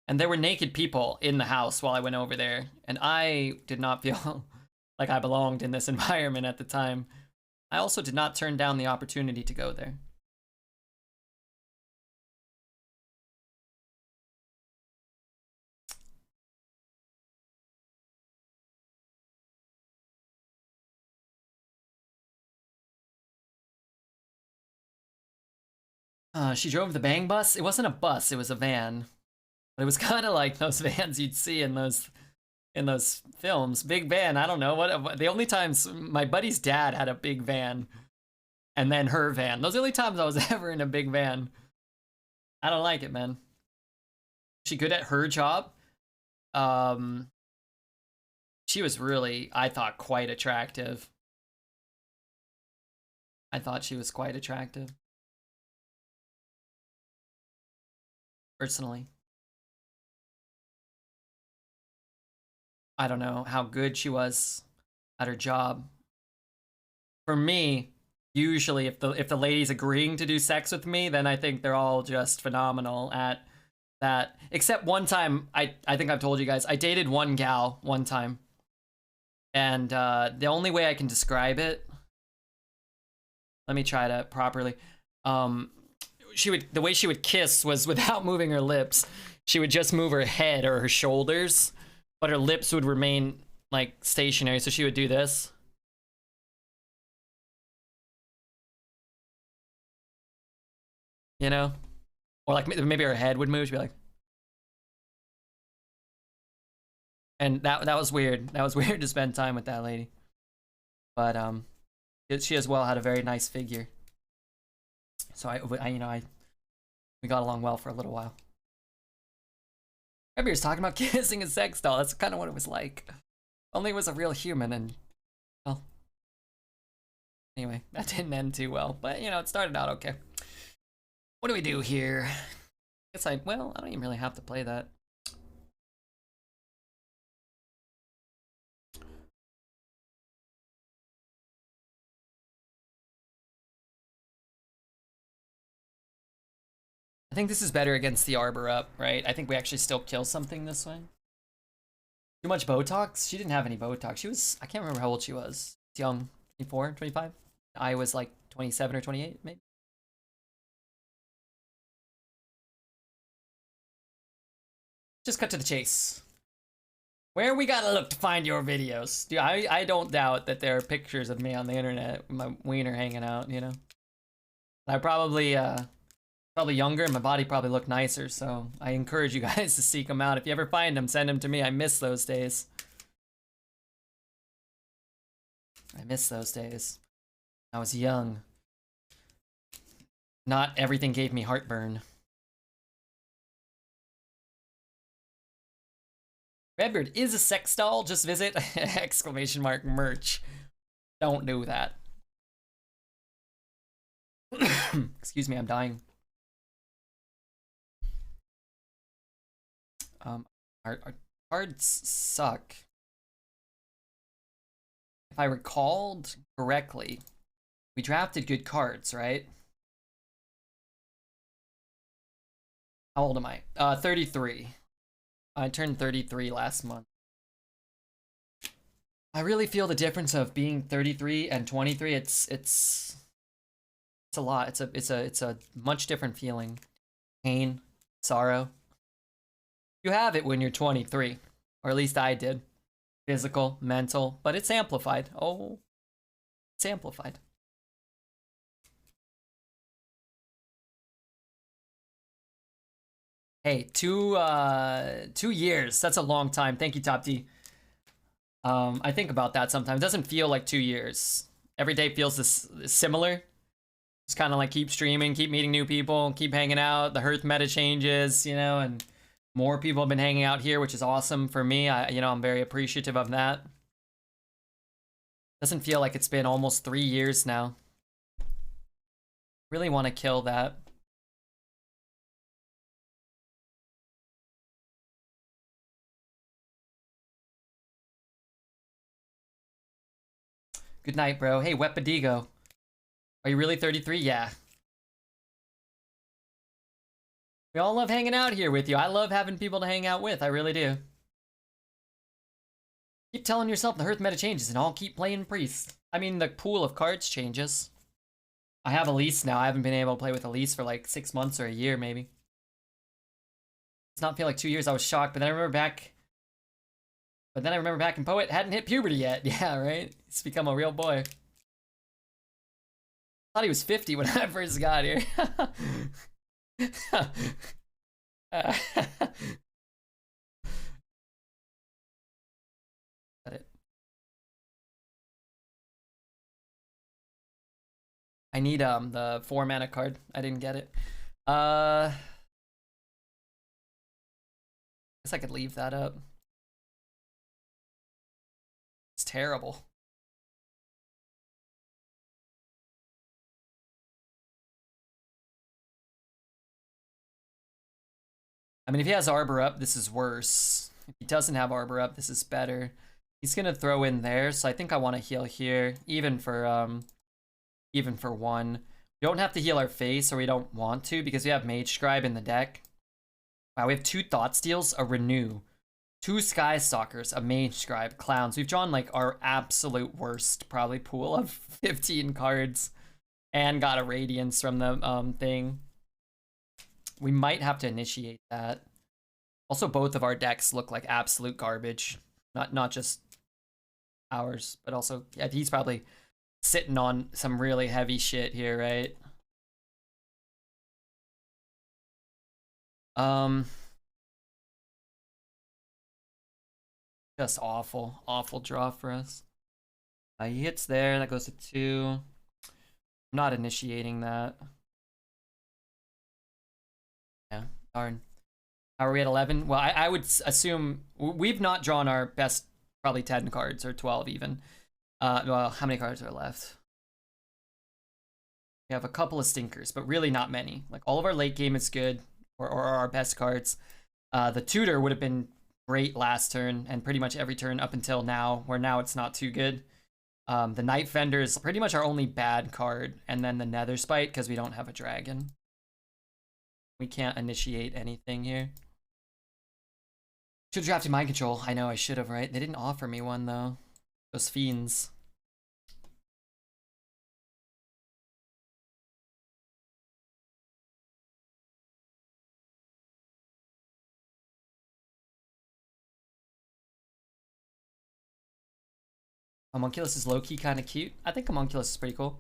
And there were naked people in the house while I went over there, and I did not feel like I belonged in this environment at the time. I also did not turn down the opportunity to go there. She drove the bang bus. It wasn't a bus, it was a van. But it was kind of like those vans you'd see in those films. Big van, I don't know. What the only times my buddy's dad had a big van, and then her van. Those are the only times I was ever in a big van. I don't like it, man. She good at her job. She was really, I thought, quite attractive. I thought she was quite attractive. Personally. I don't know how good she was at her job. For me, usually if the lady's agreeing to do sex with me, then I think they're all just phenomenal at that. Except one time, I think I've told you guys, I dated one gal one time. And the only way I can describe it, let me try to properly. The way she would kiss was without moving her lips. She would just move her head or her shoulders, but her lips would remain like stationary. So she would do this. You know? Or like maybe her head would move. She'd be like, and that was weird. That was weird to spend time with that lady. But she as well had a very nice figure. So we got along well for a little while. Maybe he was talking about kissing a sex doll. That's kind of what it was like. Only it was a real human, and well, anyway, that didn't end too well. But you know, it started out okay. What do we do here? Guess I don't even really have to play that. I think this is better against the Arbor up, right? I think we actually still kill something this way. Too much Botox? She didn't have any Botox. She was, I can't remember how old she was. Young, 24, 25? I was like 27 or 28, maybe. Just cut to the chase. Where we gotta look to find your videos? Dude, I don't doubt that there are pictures of me on the internet with my wiener hanging out, you know? I probably younger and my body probably looked nicer, so I encourage you guys to seek them out. If you ever find them, send them to me. I miss those days. I miss those days. I was young. Not everything gave me heartburn. Redbeard is a sex doll. Just visit exclamation mark merch. Don't do that. Excuse me, I'm dying. Our cards suck. If I recalled correctly, we drafted good cards, right? How old am I? 33. I turned 33 last month. I really feel the difference of being 33 and 23. It's a lot. It's a much different feeling. Pain, sorrow. You have it when you're 23, or at least I did. Physical, mental, but it's amplified. Oh, it's amplified. Hey, 2 years. That's a long time. Thank you, Top D. I think about that sometimes. It doesn't feel like 2 years. Every day feels this similar. Just kind of like keep streaming, keep meeting new people, keep hanging out. The Hearth meta changes, you know, and more people have been hanging out here, which is awesome for me. I'm very appreciative of that. Doesn't feel like it's been almost 3 years now. Really want to kill that. Good night, bro. Hey, Wepadigo. Are you really 33? Yeah. We all love hanging out here with you. I love having people to hang out with. I really do. Keep telling yourself the Hearth meta changes and I'll keep playing Priest. I mean, the pool of cards changes. I have Elise now. I haven't been able to play with Elise for like 6 months or a year, maybe. It's not feel like 2 years. I was shocked, but then I remember back. But then I remember back in Poet, hadn't hit puberty yet. Yeah, right? He's become a real boy. I thought he was 50 when I first got here. Got it. I need the 4 mana card. I didn't get it. Guess I could leave that up. It's terrible. I mean, if he has Arbor up, this is worse. If he doesn't have Arbor up, this is better. He's gonna throw in there, so I think I want to heal here, even for 1. We don't have to heal our face, or we don't want to, because we have Mage Scribe in the deck. Wow, we have 2 Thought Steals, a Renew, 2 Sky Stalkers, a Mage Scribe, Clowns. We've drawn like our absolute worst, probably, pool of 15 cards, and got a Radiance from the thing. We might have to initiate that. Also, both of our decks look like absolute garbage. Not just ours, but also, yeah, he's probably sitting on some really heavy shit here, right? Just awful draw for us. He hits there, that goes to 2. I'm not initiating that. Yeah, darn. Are we at 11? Well, I would assume we've not drawn our best, probably 10 cards or 12 even. Well, how many cards are left? We have a couple of stinkers, but really not many. Like, all of our late game is good, or our best cards. The tutor would have been great last turn, and pretty much every turn up until now, where now it's not too good. The Night Vendor is pretty much our only bad card, and then the Nether Spite, because we don't have a dragon. We can't initiate anything here. Should have drafted Mind Control. I know I should have, right? They didn't offer me one, though. Those fiends. Homunculus is low-key kind of cute. I think Homunculus is pretty cool.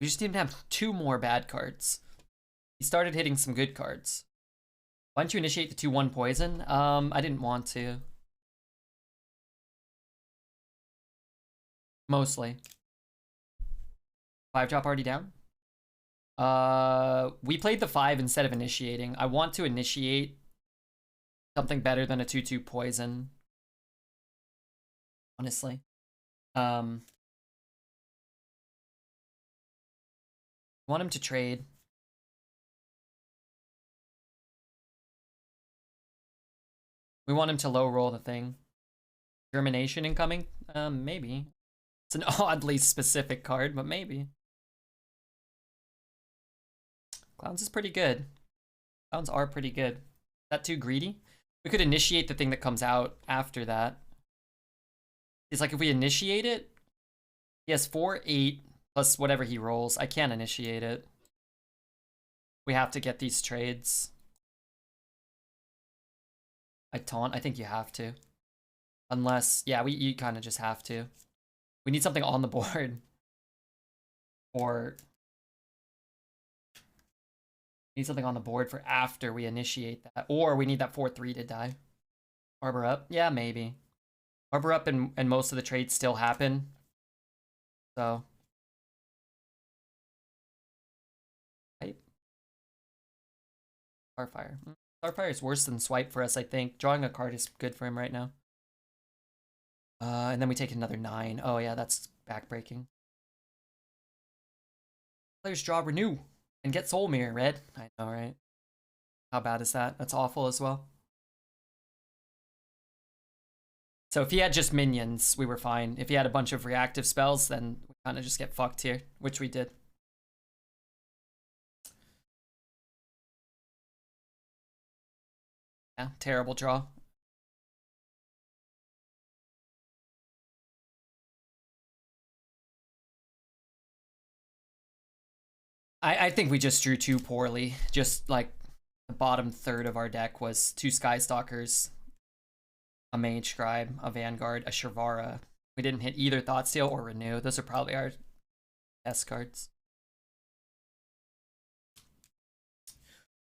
We just need to have 2 more bad cards. He started hitting some good cards. Why don't you initiate the 2/1 poison? I didn't want to. Mostly. 5-drop already down? We played the 5 instead of initiating. I want to initiate something better than a 2/2 poison. Honestly. Want him to trade. We want him to low roll the thing. Germination incoming? Maybe. It's an oddly specific card, but maybe. Clowns is pretty good. Clowns are pretty good. Is that too greedy? We could initiate the thing that comes out after that. It's like if we initiate it, he has 4/8 plus whatever he rolls. I can't initiate it. We have to get these trades. I taunt. I think you have to. Unless, yeah, you kind of just have to. We need something on the board. Or need something on the board for after we initiate that. Or we need that 4/3 to die. Arbor up? Yeah, maybe. Arbor up and most of the trades still happen. So. Right. Starfire. Starfire is worse than swipe for us, I think. Drawing a card is good for him right now. And then we take another 9. Oh yeah, that's backbreaking. Players draw renew and get Soul Mirror, red. I know, right? How bad is that? That's awful as well. So if he had just minions, we were fine. If he had a bunch of reactive spells, then we kind of just get fucked here, which we did. Yeah, terrible draw. I think we just drew too poorly. Just like the bottom third of our deck was 2 Skystalkers, a Mage Scribe, a Vanguard, a Shavara. We didn't hit either Thoughtsteal or Renew. Those are probably our best cards.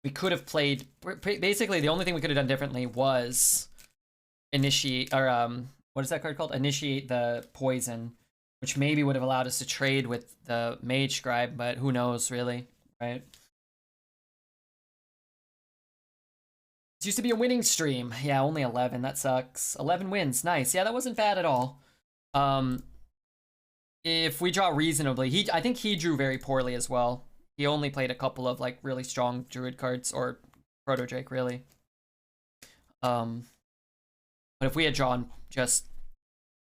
We could have played, basically the only thing we could have done differently was initiate, or what is that card called? Initiate the poison, which maybe would have allowed us to trade with the Mage Scribe, but who knows, really, right? This used to be a winning stream. Yeah, only 11. That sucks. 11 wins. Nice. Yeah, that wasn't bad at all. If we draw reasonably, I think he drew very poorly as well. He only played a couple of like really strong Druid cards, or Proto Drake, really. But if we had drawn just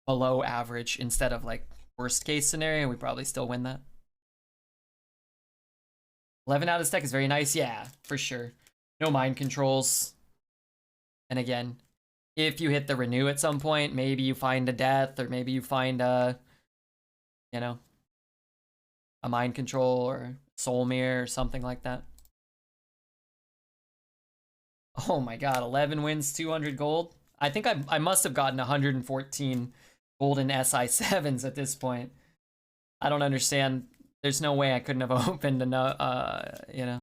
below average instead of like worst case scenario, we probably still win that. 11 out of this deck is very nice. Yeah, for sure. No mind controls. And again, if you hit the renew at some point, maybe you find a death, or maybe you find a, you know, a mind control or soul mirror or something like that. Oh my god, 11 wins, 200 gold. I think I must have gotten 114 golden SI7s at this point. I don't understand. There's no way I couldn't have opened enough, you know.